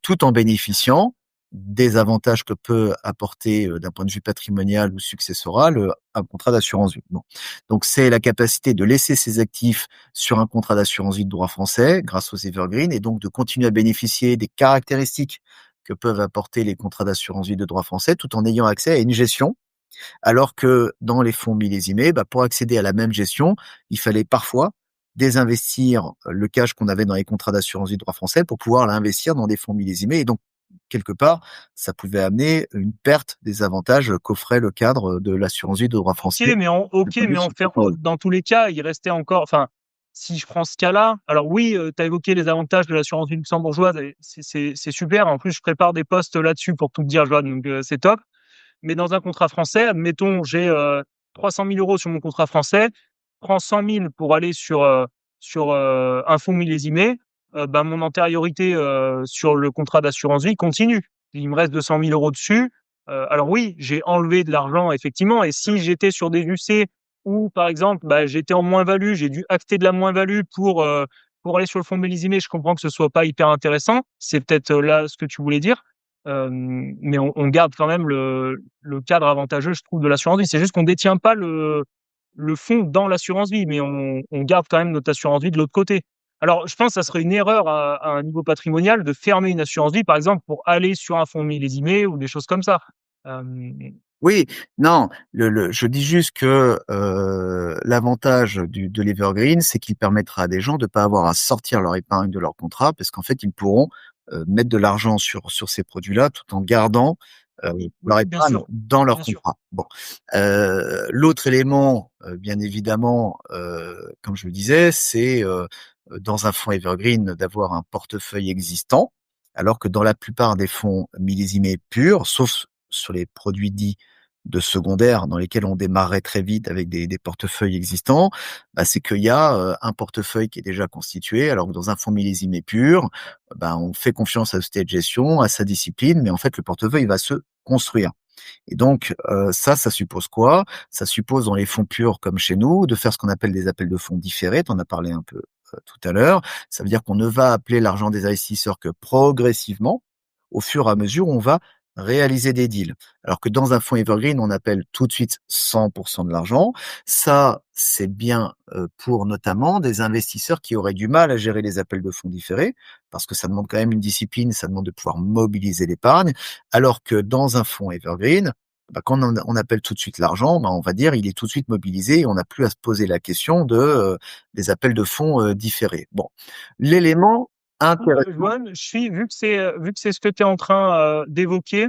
tout en bénéficiant des avantages que peut apporter d'un point de vue patrimonial ou successoral un contrat d'assurance vie. Bon. Donc c'est la capacité de laisser ses actifs sur un contrat d'assurance vie de droit français grâce aux evergreen et donc de continuer à bénéficier des caractéristiques que peuvent apporter les contrats d'assurance vie de droit français tout en ayant accès à une gestion. Alors que dans les fonds millésimés, pour accéder à la même gestion, il fallait parfois désinvestir le cash qu'on avait dans les contrats d'assurance vie de droit français pour pouvoir l'investir dans des fonds millésimés. Et donc, quelque part, ça pouvait amener une perte des avantages qu'offrait le cadre de l'assurance vie de droit français. Dans tous les cas, il restait encore, enfin, si je prends ce cas-là, alors oui, tu as évoqué les avantages de l'assurance vie luxembourgeoise, c'est super. En plus, je prépare des posts là-dessus pour tout te dire, Joanne, donc c'est top. Mais dans un contrat français, admettons, j'ai 300 000 euros sur mon contrat français, prends 100 000 pour aller sur un fonds millésimé, mon antériorité sur le contrat d'assurance vie continue. Il me reste 200 000 euros dessus. Alors oui, j'ai enlevé de l'argent, effectivement, et si j'étais sur des UC où, par exemple, j'étais en moins-value, j'ai dû acter de la moins-value pour aller sur le fonds millésimé, je comprends que ce soit pas hyper intéressant. C'est peut-être là ce que tu voulais dire. Mais on garde quand même le cadre avantageux, je trouve, de l'assurance vie. C'est juste qu'on détient pas le fonds dans l'assurance vie, mais on garde quand même notre assurance vie de l'autre côté. Alors, je pense que ça serait une erreur à un niveau patrimonial de fermer une assurance vie, par exemple, pour aller sur un fonds millésimé ou des choses comme ça. Oui, non, je dis juste que l'avantage de l'Evergreen, c'est qu'il permettra à des gens de ne pas avoir à sortir leur épargne de leur contrat, parce qu'en fait, ils pourront mettre de l'argent sur ces produits-là tout en gardant leur épargne dans leur contrat. Bon, l'autre élément, bien évidemment, comme je le disais, c'est dans un fonds Evergreen d'avoir un portefeuille existant, alors que dans la plupart des fonds millésimés purs, sauf sur les produits dits de secondaire dans lesquels on démarrait très vite avec des portefeuilles existants, c'est qu'il y a un portefeuille qui est déjà constitué, alors que dans un fonds millésimé pur, on fait confiance à la société de gestion, à sa discipline, mais en fait le portefeuille va se construire. Et donc ça suppose quoi? Ça suppose dans les fonds purs comme chez nous de faire ce qu'on appelle des appels de fonds différés, tu en as parlé un peu tout à l'heure. Ça veut dire qu'on ne va appeler l'argent des investisseurs que progressivement, au fur et à mesure où on va réaliser des deals. Alors que dans un fonds Evergreen, on appelle tout de suite 100% de l'argent. Ça, c'est bien pour notamment des investisseurs qui auraient du mal à gérer les appels de fonds différés, parce que ça demande quand même une discipline, ça demande de pouvoir mobiliser l'épargne, alors que dans un fonds Evergreen, quand on appelle tout de suite l'argent, on va dire il est tout de suite mobilisé et on n'a plus à se poser la question des appels de fonds différés. Bon, l'élément intéressant. Joanne, vu que c'est ce que tu es en train d'évoquer,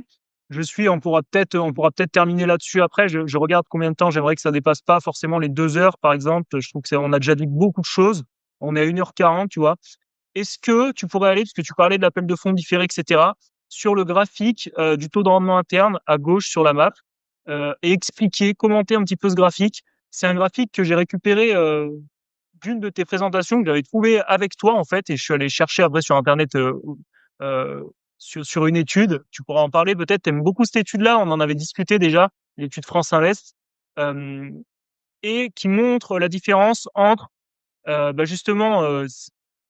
on pourra peut-être terminer là-dessus après. Je regarde combien de temps, j'aimerais que ça dépasse pas forcément les 2 heures, par exemple. Je trouve on a déjà dit beaucoup de choses. On est à 1h40, tu vois. Est-ce que tu pourrais aller, parce que tu parlais de l'appel de fonds différé, etc., sur le graphique du taux de rendement interne à gauche sur la map et commenter un petit peu ce graphique. C'est un graphique que j'ai récupéré d'une de tes présentations que j'avais trouvé avec toi, en fait, et je suis allé chercher après sur Internet sur une étude. Tu pourras en parler peut-être. Tu aimes beaucoup cette étude-là. On en avait discuté déjà, l'étude France Invest, et qui montre la différence entre justement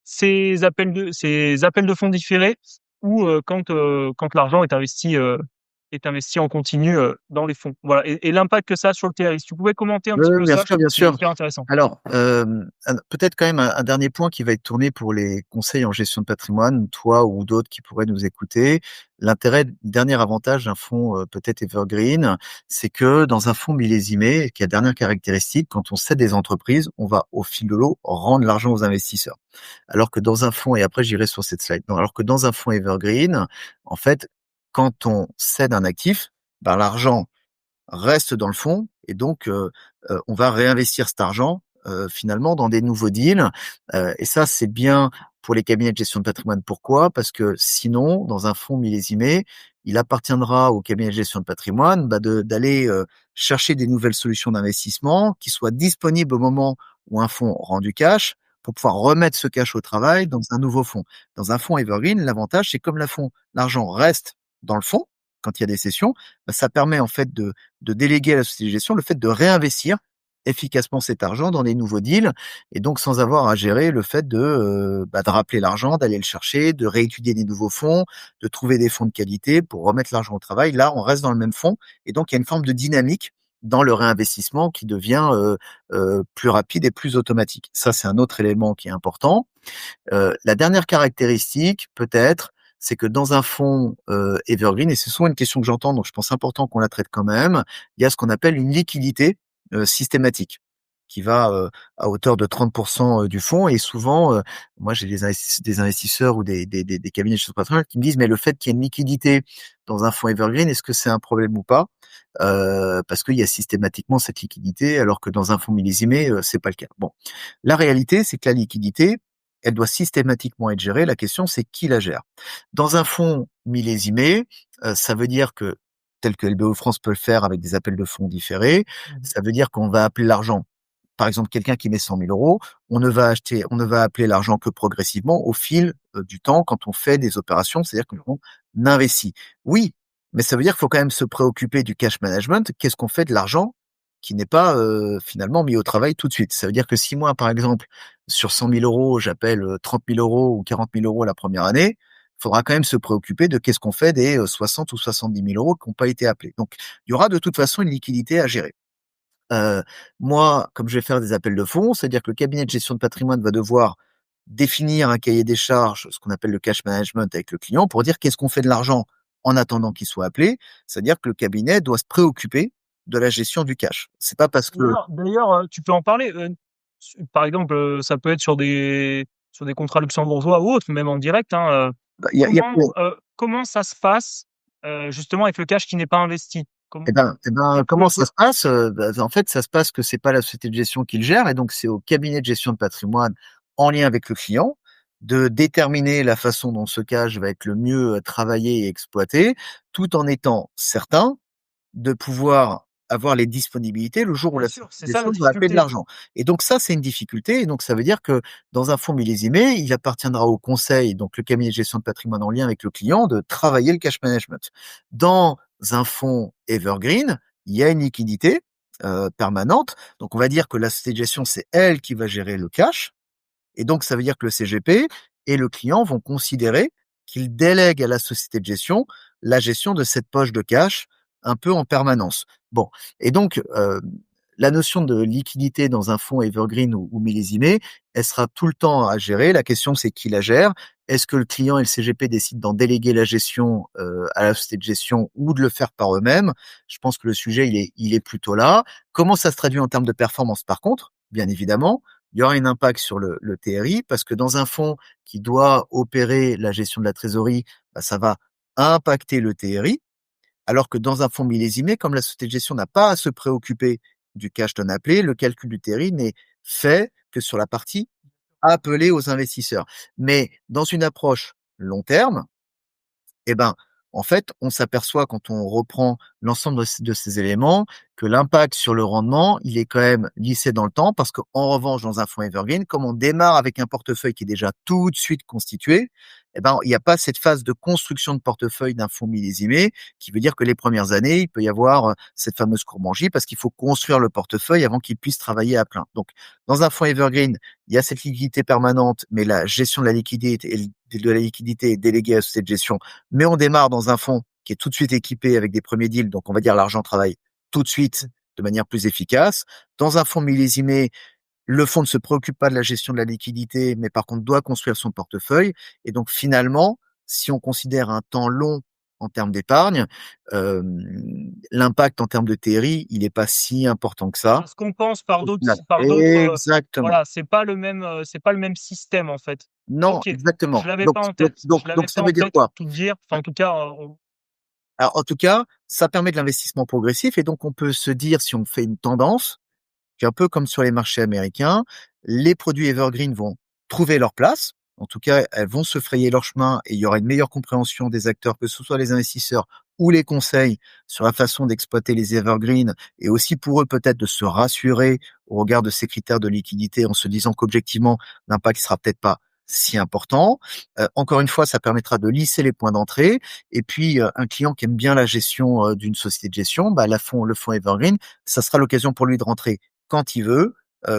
ces appels de fonds différés ou quand l'argent est investi est investi en continu dans les fonds. Voilà. Et l'impact que ça a sur le TRI. Si tu pouvais commenter un petit peu Bien ça, je sûr, trouve bien que c'est sûr. hyper intéressant. Alors, peut-être quand même un dernier point qui va être tourné pour les conseils en gestion de patrimoine, toi ou d'autres qui pourraient nous écouter. Dernier avantage d'un fonds peut-être evergreen, c'est que dans un fonds millésimé, qui a dernière caractéristique, quand on cède des entreprises, on va au fil de l'eau rendre l'argent aux investisseurs. Alors que dans un fonds, et après j'irai sur cette slide, alors que dans un fonds evergreen, en fait, quand on cède un actif, ben, l'argent reste dans le fond et donc on va réinvestir cet argent finalement dans des nouveaux deals et ça c'est bien pour les cabinets de gestion de patrimoine. Pourquoi? Parce que sinon, dans un fonds millésimé, il appartiendra au cabinet de gestion de patrimoine d'aller chercher des nouvelles solutions d'investissement qui soient disponibles au moment où un fonds rend du cash pour pouvoir remettre ce cash au travail dans un nouveau fonds. Dans un fonds evergreen, l'avantage c'est comme l'argent reste dans le fonds quand il y a des sessions, bah, ça permet en fait de déléguer à la société de gestion le fait de réinvestir efficacement cet argent dans des nouveaux deals et donc sans avoir à gérer le fait de rappeler l'argent, d'aller le chercher, de réétudier des nouveaux fonds, de trouver des fonds de qualité pour remettre l'argent au travail. Là, on reste dans le même fonds et donc il y a une forme de dynamique dans le réinvestissement qui devient plus rapide et plus automatique. Ça, c'est un autre élément qui est important. La dernière caractéristique, peut-être, c'est que dans un fonds evergreen, et c'est souvent une question que j'entends, donc je pense important qu'on la traite quand même, il y a ce qu'on appelle une liquidité systématique qui va à hauteur de 30% du fonds. Et souvent, moi j'ai des investisseurs ou des cabinets de gestion de patrimoine qui me disent, mais le fait qu'il y ait une liquidité dans un fonds evergreen, est-ce que c'est un problème ou pas? Parce qu'il y a systématiquement cette liquidité, alors que dans un fonds millésimé, c'est pas le cas. Bon, la réalité, c'est que la liquidité, elle doit systématiquement être gérée. La question, c'est qui la gère. Dans un fonds millésimé, ça veut dire que, tel que LBO France peut le faire avec des appels de fonds différés, ça veut dire qu'on va appeler l'argent. Par exemple, quelqu'un qui met 100 000 euros, on ne va appeler l'argent que progressivement au fil du temps quand on fait des opérations, c'est-à-dire qu'on investit. Oui, mais ça veut dire qu'il faut quand même se préoccuper du cash management. Qu'est-ce qu'on fait de l'argent qui n'est pas finalement mis au travail tout de suite? Ça veut dire que si moi, par exemple, sur 100 000 euros, j'appelle 30 000 euros ou 40 000 euros la première année, il faudra quand même se préoccuper de qu'est-ce qu'on fait des 60 ou 70 000 euros qui n'ont pas été appelés. Donc, il y aura de toute façon une liquidité à gérer. Euh, Moi, comme je vais faire des appels de fonds, c'est-à-dire que le cabinet de gestion de patrimoine va devoir définir un cahier des charges, ce qu'on appelle le cash management avec le client, pour dire qu'est-ce qu'on fait de l'argent en attendant qu'il soit appelé. C'est-à-dire que le cabinet doit se préoccuper de la gestion du cash. C'est pas parce que D'ailleurs, tu peux en parler. Par exemple, ça peut être sur des contrats luxembourgeois ou autres, même en direct. Hein, comment ça se passe justement avec le cash qui n'est pas investi? comment ça se passe? En fait, ça se passe que c'est pas la société de gestion qui le gère, et donc c'est au cabinet de gestion de patrimoine, en lien avec le client, de déterminer la façon dont ce cash va être le mieux travaillé et exploité, tout en étant certain de pouvoir avoir les disponibilités le jour où Bien la sûr, c'est ça la va appeler de difficulté. l'argent. Et donc ça, c'est une difficulté. Et donc ça veut dire que dans un fonds millésimé, il appartiendra au conseil, donc le cabinet de gestion de patrimoine en lien avec le client, de travailler le cash management. Dans un fonds evergreen, il y a une liquidité permanente. Donc on va dire que la société de gestion, c'est elle qui va gérer le cash. Et donc, ça veut dire que le CGP et le client vont considérer qu'ils délèguent à la société de gestion la gestion de cette poche de cash un peu en permanence. Bon, et donc, la notion de liquidité dans un fonds evergreen ou millésimé, elle sera tout le temps à gérer. La question, c'est qui la gère. Est-ce que le client et le CGP décident d'en déléguer la gestion à la société de gestion ou de le faire par eux-mêmes? Je pense que le sujet, il est plutôt là. Comment ça se traduit en termes de performance, par contre? Bien évidemment, il y aura un impact sur le TRI parce que dans un fonds qui doit opérer la gestion de la trésorerie, bah, ça va impacter le TRI, alors que dans un fonds millésimé, comme la société de gestion n'a pas à se préoccuper du cash non appelé, le calcul du TRI n'est fait que sur la partie appelée aux investisseurs. Mais dans une approche long terme, eh ben, en fait, on s'aperçoit quand on reprend l'ensemble de ces éléments que l'impact sur le rendement, il est quand même lissé dans le temps parce qu'en revanche, dans un fonds evergreen, comme on démarre avec un portefeuille qui est déjà tout de suite constitué, eh ben, il n'y a pas cette phase de construction de portefeuille d'un fonds millésimé qui veut dire que les premières années, il peut y avoir cette fameuse courbe-en-J parce qu'il faut construire le portefeuille avant qu'il puisse travailler à plein. Donc, dans un fonds evergreen, il y a cette liquidité permanente, mais la gestion de la liquidité est déléguée à la société de gestion, mais on démarre dans un fonds qui est tout de suite équipé avec des premiers deals, donc on va dire l'argent travaille tout de suite de manière plus efficace. Dans un fonds millésimé, le fonds ne se préoccupe pas de la gestion de la liquidité, mais par contre doit construire son portefeuille. Et donc finalement, si on considère un temps long en termes d'épargne, euh, l'impact en termes de TRI, il n'est pas si important que ça. Ça se compense par Au d'autres, final. Exactement. voilà, c'est pas le même système en fait. Non, Ok, je exactement. l'avais pas en tête. Je l'avais Donc pas ça veut en dire tête quoi? pour tout dire. Enfin, en tout cas, Alors, en tout cas, ça permet de l'investissement progressif et donc on peut se dire, si on fait une tendance, qu'un peu comme sur les marchés américains, les produits evergreen vont trouver leur place. En tout cas, elles vont se frayer leur chemin et il y aura une meilleure compréhension des acteurs, que ce soit les investisseurs ou les conseils, sur la façon d'exploiter les evergreens et aussi pour eux peut-être de se rassurer au regard de ces critères de liquidité en se disant qu'objectivement, l'impact sera peut-être pas si important. Encore une fois, ça permettra de lisser les points d'entrée. Et puis, un client qui aime bien la gestion d'une société de gestion, bah, le fonds Evergreen, ça sera l'occasion pour lui de rentrer quand il veut,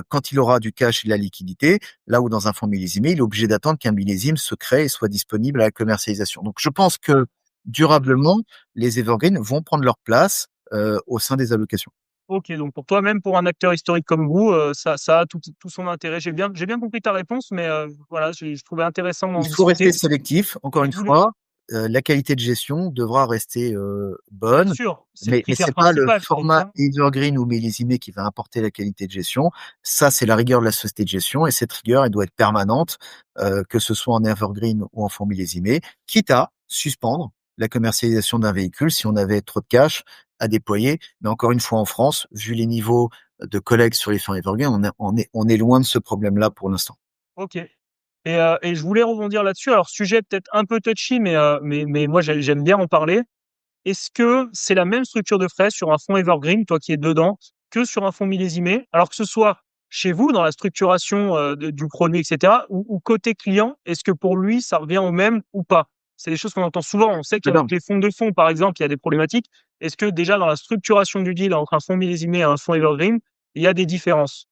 quand il aura du cash et de la liquidité, là où dans un fonds millésimé, il est obligé d'attendre qu'un millésime se crée et soit disponible à la commercialisation. Donc je pense que durablement, les evergreens vont prendre leur place au sein des allocations. ok. Donc pour toi, même pour un acteur historique comme vous, ça a tout son intérêt. J'ai bien compris ta réponse, mais voilà, je trouvais intéressant d'en Il faut rester discuter. sélectif, encore Et une je voulais, fois, la qualité de gestion devra rester bien bonne, sûr, c'est le mais critère c'est pas le principal, format évidemment. evergreen ou millésimé qui va apporter la qualité de gestion. Ça, c'est la rigueur de la société de gestion et cette rigueur, elle doit être permanente, que ce soit en evergreen ou en fonds millésimé, quitte à suspendre la commercialisation d'un véhicule si on avait trop de cash à déployer. Mais encore une fois, en France, vu les niveaux de collecte sur les fonds evergreen, on est loin de ce problème-là pour l'instant. Ok. Et je voulais rebondir là-dessus. Alors, sujet peut-être un peu touchy, mais moi, j'aime bien en parler. Est-ce que c'est la même structure de frais sur un fonds Evergreen, toi qui es dedans, que sur un fonds millésimé? Alors que ce soit chez vous, dans la structuration du produit, etc., ou côté client, est-ce que pour lui, ça revient au même ou pas? C'est des choses qu'on entend souvent. On sait qu'avec les fonds de fonds, par exemple, il y a des problématiques. Est-ce que déjà dans la structuration du deal entre un fonds millésimé et un fonds Evergreen, il y a des différences?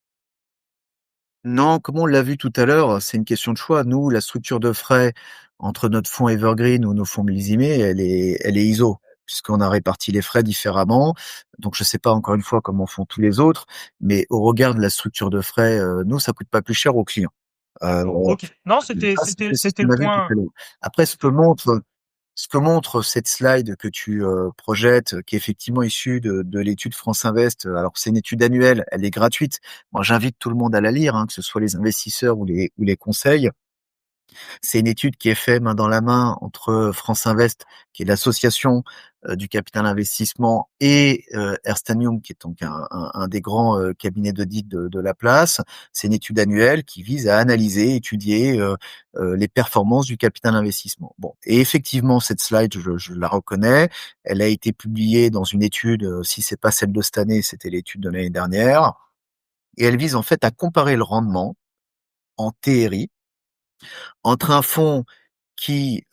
Non, comme on l'a vu tout à l'heure, c'est une question de choix. Nous, la structure de frais entre notre fonds Evergreen ou nos fonds millésimés, elle est ISO, puisqu'on a réparti les frais différemment. Donc, je sais pas encore une fois comment font tous les autres, mais au regard de la structure de frais, nous, ça coûte pas plus cher aux clients. Euh, D'accord. Ok. Non, Ça, c'est ce c'était qu'on le a vu tout point. à l'heure. Après, ce que montre cette slide que tu projettes, qui est effectivement issue de l'étude France Invest, alors c'est une étude annuelle, elle est gratuite. Moi, j'invite tout le monde à la lire, hein, que ce soit les investisseurs ou les conseils. C'est une étude qui est faite main dans la main entre France Invest, qui est l'association du capital investissement, et Ernst Young, qui est donc un des grands cabinets d'audit de la place. C'est une étude annuelle qui vise à analyser, étudier les performances du capital investissement. Bon, et effectivement, cette slide, je la reconnais. Elle a été publiée dans une étude, si c'est pas celle de cette année, c'était l'étude de l'année dernière, et elle vise en fait à comparer le rendement en TRI entre un fonds qui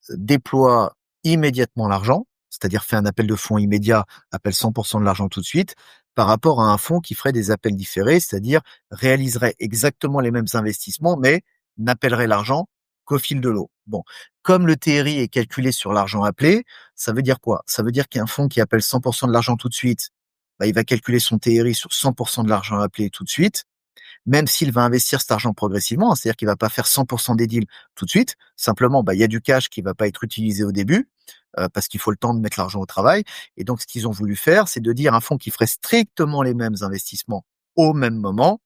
déploie immédiatement l'argent, c'est-à-dire fait un appel de fonds immédiat, appelle 100% de l'argent tout de suite, par rapport à un fonds qui ferait des appels différés, c'est-à-dire réaliserait exactement les mêmes investissements, mais n'appellerait l'argent qu'au fil de l'eau. Bon, comme le TRI est calculé sur l'argent appelé, ça veut dire quoi? Ça veut dire qu'un fonds qui appelle 100% de l'argent tout de suite, bah, il va calculer son TRI sur 100% de l'argent appelé tout de suite, même s'il va investir cet argent progressivement, hein, c'est-à-dire qu'il va pas faire 100% des deals tout de suite. Simplement, bah, il y a du cash qui va pas être utilisé au début, parce qu'il faut le temps de mettre l'argent au travail. Et donc, ce qu'ils ont voulu faire, c'est de dire un fonds qui ferait strictement les mêmes investissements au même moment.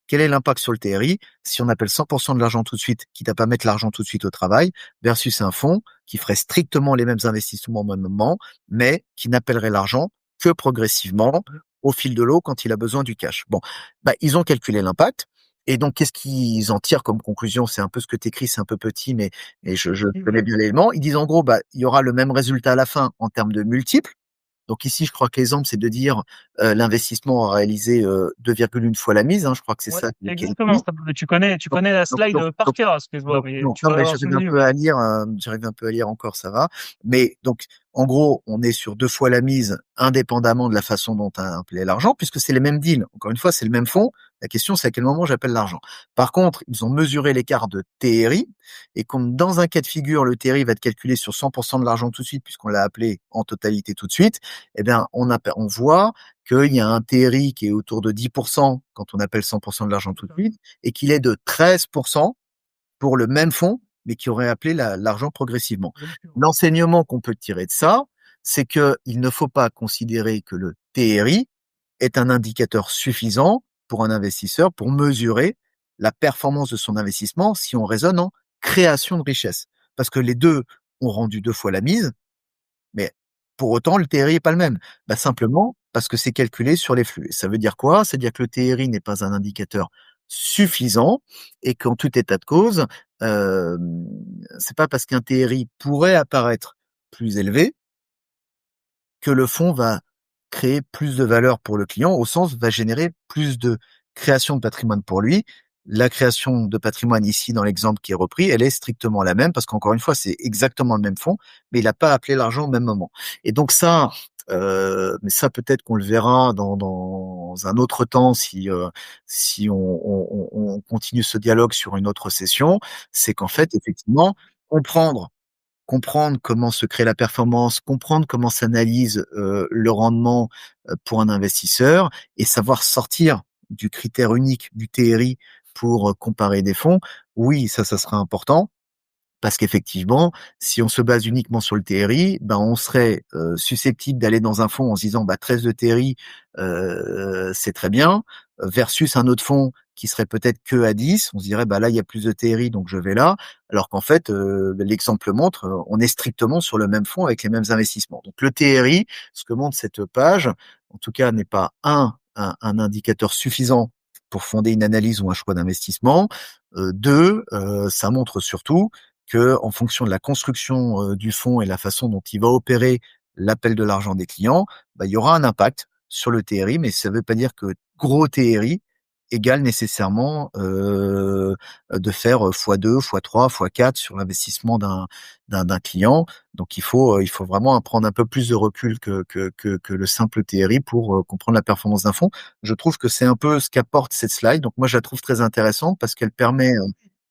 Quel est l'impact sur le TRI si on appelle 100% de l'argent tout de suite, quitte à pas mettre l'argent tout de suite au travail, versus un fonds qui ferait strictement les mêmes investissements au même moment, mais qui n'appellerait l'argent que progressivement au fil de l'eau quand il a besoin du cash. Bon, bah, ils ont calculé l'impact. Et donc, qu'est-ce qu'ils en tirent comme conclusion? C'est un peu ce que tu écris, c'est un peu petit, mais je connais bien l'élément. Ils disent en gros, bah, il y aura le même résultat à la fin en termes de multiples. Donc ici, je crois que l'exemple, c'est de dire l'investissement a réalisé 2,1 fois la mise. Hein, je crois que c'est Ouais, ça qui est exactement. dit. Tu connais la slide par cœur, ce que je vois, mais tu Non, vas mais avoir j'arrive un souvenu. peu à lire, encore, ça va. Mais donc, En gros, on est sur 2 fois la mise, indépendamment de la façon dont tu as appelé l'argent, puisque c'est les mêmes deals. Encore une fois, c'est le même fonds. La question, c'est à quel moment j'appelle l'argent. Par contre, ils ont mesuré l'écart de TRI, et comme dans un cas de figure, le TRI va être calculé sur 100% de l'argent tout de suite, puisqu'on l'a appelé en totalité tout de suite, eh bien, on voit qu'il y a un TRI qui est autour de 10% quand on appelle 100% de l'argent tout de suite, et qu'il est de 13% pour le même fonds, mais qui aurait appelé l'argent progressivement. L'enseignement qu'on peut tirer de ça, c'est qu'il ne faut pas considérer que le TRI est un indicateur suffisant pour un investisseur pour mesurer la performance de son investissement si on raisonne en création de richesse. Parce que les deux ont rendu 2 fois la mise, mais pour autant, le TRI n'est pas le même. Bah, simplement parce que c'est calculé sur les flux. Et ça veut dire quoi? C'est-à-dire que le TRI n'est pas un indicateur suffisant et qu'en tout état de cause, c'est pas parce qu'un TRI pourrait apparaître plus élevé que le fonds va créer plus de valeur pour le client, au sens va générer plus de création de patrimoine pour lui. La création de patrimoine ici, dans l'exemple qui est repris, elle est strictement la même parce qu'encore une fois, c'est exactement le même fonds, mais il n'a pas appelé l'argent au même moment. Et donc ça, mais ça peut-être qu'on le verra dans un autre temps si on continue ce dialogue sur une autre session, c'est qu'en fait, effectivement, comprendre comment se crée la performance, comprendre comment s'analyse le rendement pour un investisseur et savoir sortir du critère unique du TRI pour comparer des fonds, oui, ça sera important. Parce qu'effectivement, si on se base uniquement sur le TRI, ben on serait susceptible d'aller dans un fonds en se disant 13 de TRI, c'est très bien, versus un autre fonds qui serait peut-être que à 10, on se dirait là il y a plus de TRI donc je vais là, alors qu'en fait l'exemple montre, on est strictement sur le même fonds avec les mêmes investissements. Donc le TRI, ce que montre cette page, en tout cas n'est pas un indicateur suffisant pour fonder une analyse ou un choix d'investissement. Deux, ça montre surtout que en fonction de la construction du fonds et la façon dont il va opérer l'appel de l'argent des clients, il y aura un impact sur le TRI, mais ça ne veut pas dire que gros TRI égale nécessairement de faire x2, x3, x4 sur l'investissement d'un client. Donc il faut vraiment prendre un peu plus de recul que le simple TRI pour comprendre la performance d'un fonds. Je trouve que c'est un peu ce qu'apporte cette slide. Donc moi je la trouve très intéressante parce qu'elle permet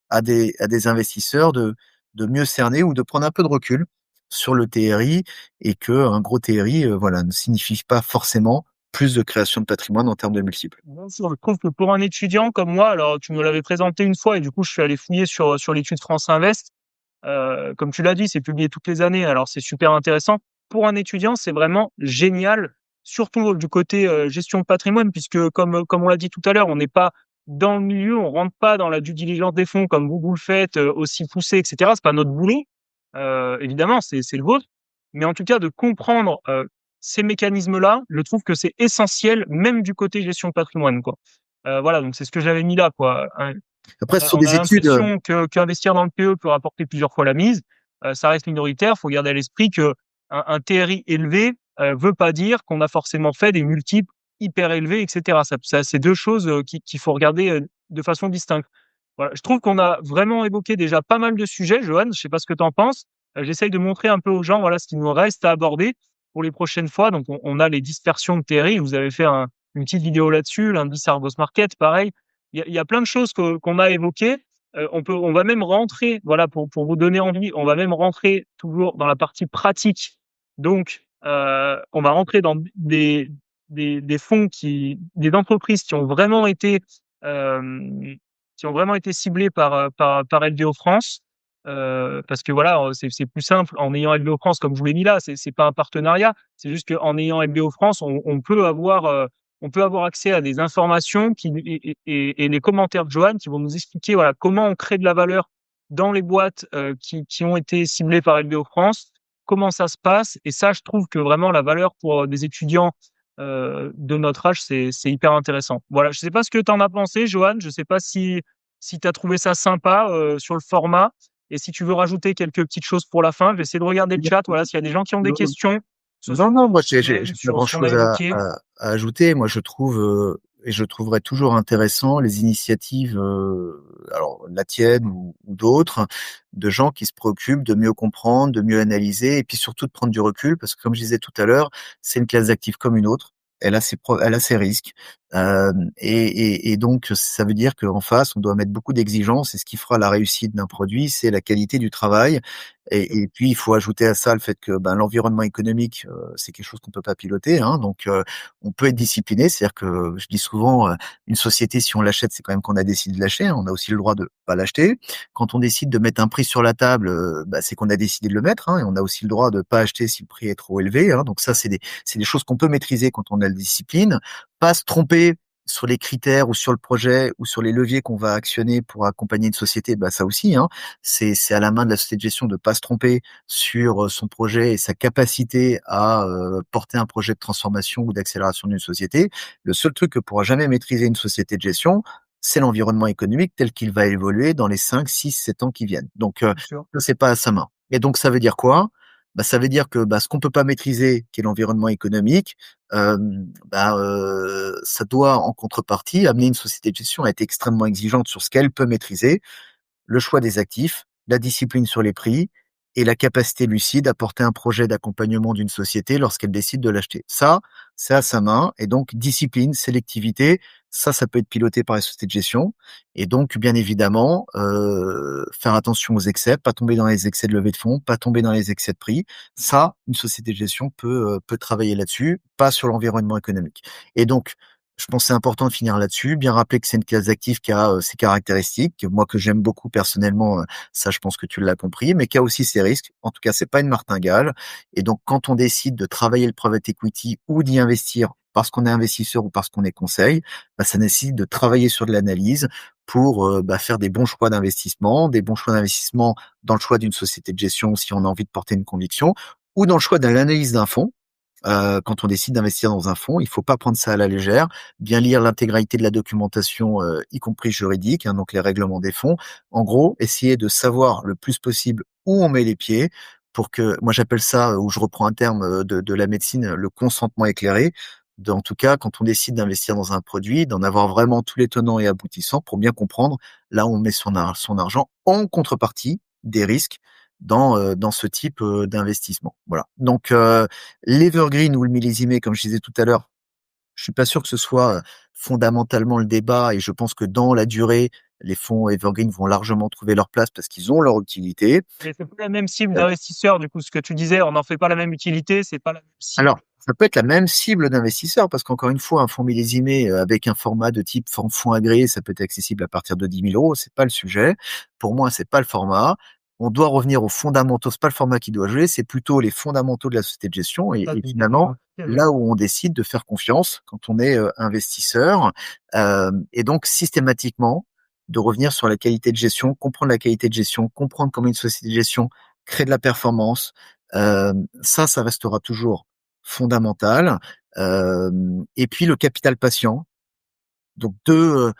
à des investisseurs de mieux cerner ou de prendre un peu de recul sur le TRI et que un gros TRI ne signifie pas forcément plus de création de patrimoine en termes de multiples. Bien sûr, je trouve que pour un étudiant comme moi, alors tu me l'avais présenté une fois et du coup je suis allé fouiller sur l'étude France Invest. Comme tu l'as dit, c'est publié toutes les années, alors c'est super intéressant. Pour un étudiant, c'est vraiment génial, surtout du côté gestion de patrimoine, puisque comme on l'a dit tout à l'heure, on n'est pas dans le milieu, on rentre pas dans la due diligence des fonds comme vous le faites, aussi poussé, etc. C'est pas notre boulot. Évidemment, c'est le vôtre. Mais en tout cas, de comprendre ces mécanismes-là, je trouve que c'est essentiel, même du côté gestion de patrimoine, quoi. Voilà, donc c'est ce que j'avais mis là, quoi. Après, ce sont On des a études. l'impression qu'investir dans le PE peut rapporter plusieurs fois la mise. Ça reste minoritaire. Il faut garder à l'esprit que un TRI élevé veut pas dire qu'on a forcément fait des multiples hyper élevés, etc. Ça, c'est deux choses qu'il faut regarder de façon distincte. Voilà, je trouve qu'on a vraiment évoqué déjà pas mal de sujets, Johan. Je sais pas ce que tu en penses. J'essaye de montrer un peu aux gens, voilà, ce qu'il nous reste à aborder pour les prochaines fois. Donc, on a les dispersions de TRI. Vous avez fait une petite vidéo là-dessus, l'indice Argos Market, pareil. Il y a plein de choses qu'on a évoquées. On va même rentrer, voilà, pour vous donner envie, on va même rentrer toujours dans la partie pratique. Donc, on va rentrer dans des fonds des entreprises qui ont vraiment été ciblées par LBO France. Parce que voilà, c'est plus simple en ayant LBO France, comme je vous l'ai mis là, c'est pas un partenariat, c'est juste qu'en ayant LBO France, on peut avoir accès à des informations et les commentaires de Johan qui vont nous expliquer voilà comment on crée de la valeur dans les boîtes qui ont été ciblées par LBO France, comment ça se passe. Et ça, je trouve que vraiment la valeur pour des étudiants de notre âge, c'est hyper intéressant. Voilà, je sais pas ce que tu en as pensé, Johan. Je sais pas si tu as trouvé ça sympa sur le format. Et si tu veux rajouter quelques petites choses pour la fin, je vais essayer de regarder le chat. Voilà, s'il y a des gens qui ont des questions. Non, moi j'ai pas sur ce qu'on a grand-chose évoqué. à ajouter. Moi je trouve et je trouverais toujours intéressant les initiatives, alors la tienne ou d'autres, de gens qui se préoccupent de mieux comprendre, de mieux analyser et puis surtout de prendre du recul parce que comme je disais tout à l'heure, c'est une classe d'actifs comme une autre. Elle a ses risques, et donc ça veut dire qu'en face, on doit mettre beaucoup d'exigences et ce qui fera la réussite d'un produit, c'est la qualité du travail et puis il faut ajouter à ça le fait que, ben, l'environnement économique, c'est quelque chose qu'on peut pas piloter, hein, donc on peut être discipliné. C'est-à-dire que je dis souvent, une société, si on l'achète, c'est quand même qu'on a décidé de l'acheter, hein. On a aussi le droit de pas l'acheter. Quand on décide de mettre un prix sur la table, bah, c'est qu'on a décidé de le mettre, hein, et on a aussi le droit de pas acheter si le prix est trop élevé, hein. Donc ça, c'est des choses qu'on peut maîtriser quand on a la discipline. Pas se tromper sur les critères ou sur le projet ou sur les leviers qu'on va actionner pour accompagner une société, bah ça aussi, hein, c'est à la main de la société de gestion de pas se tromper sur son projet et sa capacité à porter un projet de transformation ou d'accélération d'une société. Le seul truc que pourra jamais maîtriser une société de gestion, c'est l'environnement économique tel qu'il va évoluer dans les 5, 6, 7 ans qui viennent. Donc, Bien sûr. c'est pas à sa main. Et donc, ça veut dire quoi? Bah, ça veut dire que bah, ce qu'on peut pas maîtriser, qui est l'environnement économique, bah, ça doit en contrepartie amener une société de gestion à être extrêmement exigeante sur ce qu'elle peut maîtriser, le choix des actifs, la discipline sur les prix et la capacité lucide à porter un projet d'accompagnement d'une société lorsqu'elle décide de l'acheter. Ça, c'est à sa main et donc discipline, sélectivité, ça peut être piloté par les sociétés de gestion et donc bien évidemment, faire attention aux excès, pas tomber dans les excès de levée de fonds, pas tomber dans les excès de prix. Ça, une société de gestion peut travailler là-dessus, pas sur l'environnement économique et donc je pense que c'est important de finir là-dessus, bien rappeler que c'est une classe d'actifs qui a ses caractéristiques, moi que j'aime beaucoup personnellement, ça je pense que tu l'as compris, mais qui a aussi ses risques. En tout cas, c'est pas une martingale. Et donc, quand on décide de travailler le private equity ou d'y investir parce qu'on est investisseur ou parce qu'on est conseil, bah, ça nécessite de travailler sur de l'analyse pour bah, faire des bons choix d'investissement dans le choix d'une société de gestion si on a envie de porter une conviction, ou dans le choix de l'analyse d'un fonds quand on décide d'investir dans un fonds, il faut pas prendre ça à la légère, bien lire l'intégralité de la documentation, y compris juridique, hein, donc les règlements des fonds. En gros, essayer de savoir le plus possible où on met les pieds pour que, moi j'appelle ça, où je reprends un terme de la médecine, le consentement éclairé. En tout cas, quand on décide d'investir dans un produit, d'en avoir vraiment tous les tenants et aboutissants pour bien comprendre là où on met son argent en contrepartie des risques dans ce type d'investissement. Voilà. Donc, l'evergreen ou le millésimé, comme je disais tout à l'heure, je suis pas sûr que ce soit fondamentalement le débat et je pense que dans la durée, les fonds evergreen vont largement trouver leur place parce qu'ils ont leur utilité. Mais c'est pas la même cible Euh, d'investisseur, du coup, ce que tu disais, on n'en fait pas la même utilité, c'est pas la même cible. Alors, ça peut être la même cible d'investisseur parce qu'encore une fois, un fonds millésimé avec un format de type fonds agréé, ça peut être accessible à partir de 10 000 euros. C'est pas le sujet. Pour moi, c'est pas le format. On doit revenir aux fondamentaux. C'est pas le format qui doit jouer, c'est plutôt les fondamentaux de la société de gestion Ça, et c'est finalement d'accord. Ok, oui. là où on décide de faire confiance quand on est investisseur et donc systématiquement de revenir sur la qualité de gestion, comprendre la qualité de gestion, comprendre comment une société de gestion crée de la performance. Euh, ça restera toujours fondamental. Et puis le capital patient. Donc deux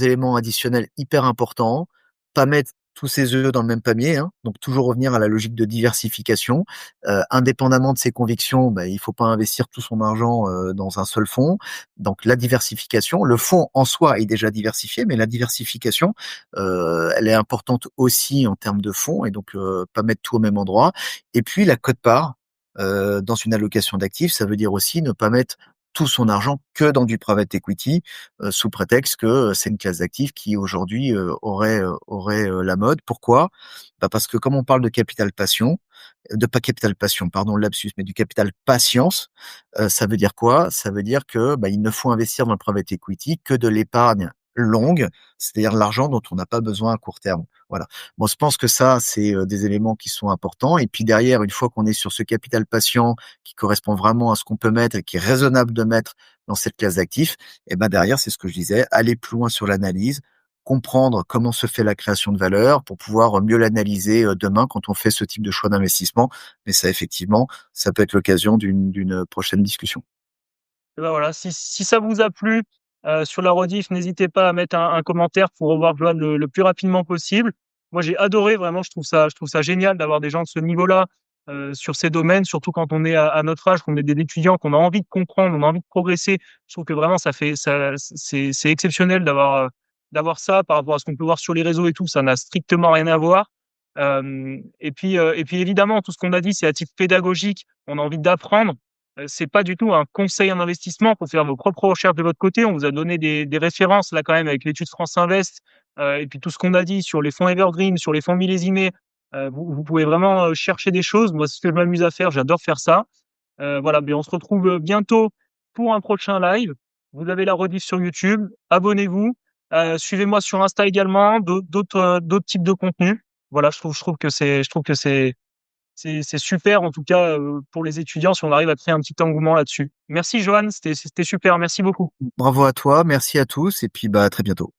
éléments additionnels hyper importants. Pas mettre tous ses œufs dans le même panier, hein. Donc toujours revenir à la logique de diversification. Indépendamment de ses convictions, bah, il faut pas investir tout son argent dans un seul fonds. Donc la diversification, le fonds en soi est déjà diversifié, mais la diversification, elle est importante aussi en termes de fonds et donc pas mettre tout au même endroit. Et puis la quote-part dans une allocation d'actifs, ça veut dire aussi ne pas mettre tout son argent que dans du private equity, sous prétexte que c'est une classe d'actifs qui aujourd'hui aurait la mode. Pourquoi? Bah parce que comme on parle de capital passion, de pas capital passion, pardon, le lapsus, mais du capital patience, ça veut dire quoi? Ça veut dire que bah, il ne faut investir dans le private equity que de l'épargne longue, c'est-à-dire de l'argent dont on n'a pas besoin à court terme. Voilà. Bon, je pense que ça, c'est des éléments qui sont importants. Et puis derrière, une fois qu'on est sur ce capital patient qui correspond vraiment à ce qu'on peut mettre et qui est raisonnable de mettre dans cette classe d'actifs, et ben derrière, c'est ce que je disais, aller plus loin sur l'analyse, comprendre comment se fait la création de valeur pour pouvoir mieux l'analyser demain quand on fait ce type de choix d'investissement. Mais ça, effectivement, ça peut être l'occasion d'une prochaine discussion. Et ben voilà, si ça vous a plu, sur la rediff, n'hésitez pas à mettre un commentaire pour revoir Joanne le plus rapidement possible. Moi, j'ai adoré vraiment, je trouve ça génial d'avoir des gens de ce niveau-là sur ces domaines, surtout quand on est à notre âge, qu'on est des étudiants, qu'on a envie de comprendre, on a envie de progresser. Je trouve que vraiment c'est exceptionnel d'avoir ça par rapport à ce qu'on peut voir sur les réseaux et tout. Ça n'a strictement rien à voir. Et puis évidemment, tout ce qu'on a dit, c'est à titre pédagogique. On a envie d'apprendre. C'est pas du tout un conseil en investissement. Faut faire vos propres recherches de votre côté. On vous a donné des références là quand même avec l'étude France Invest, et puis tout ce qu'on a dit sur les fonds evergreen, sur les fonds millésimés. Vous pouvez vraiment chercher des choses. Moi, c'est ce que je m'amuse à faire. J'adore faire ça. Voilà, mais on se retrouve bientôt pour un prochain live. Vous avez la rediff sur YouTube. Abonnez-vous. Suivez-moi sur Insta également. D'autres types de contenus. Voilà, je trouve que c'est super en tout cas pour les étudiants si on arrive à créer un petit engouement là-dessus. Merci Johan, c'était super. Merci beaucoup. Bravo à toi, merci à tous et puis bah à très bientôt.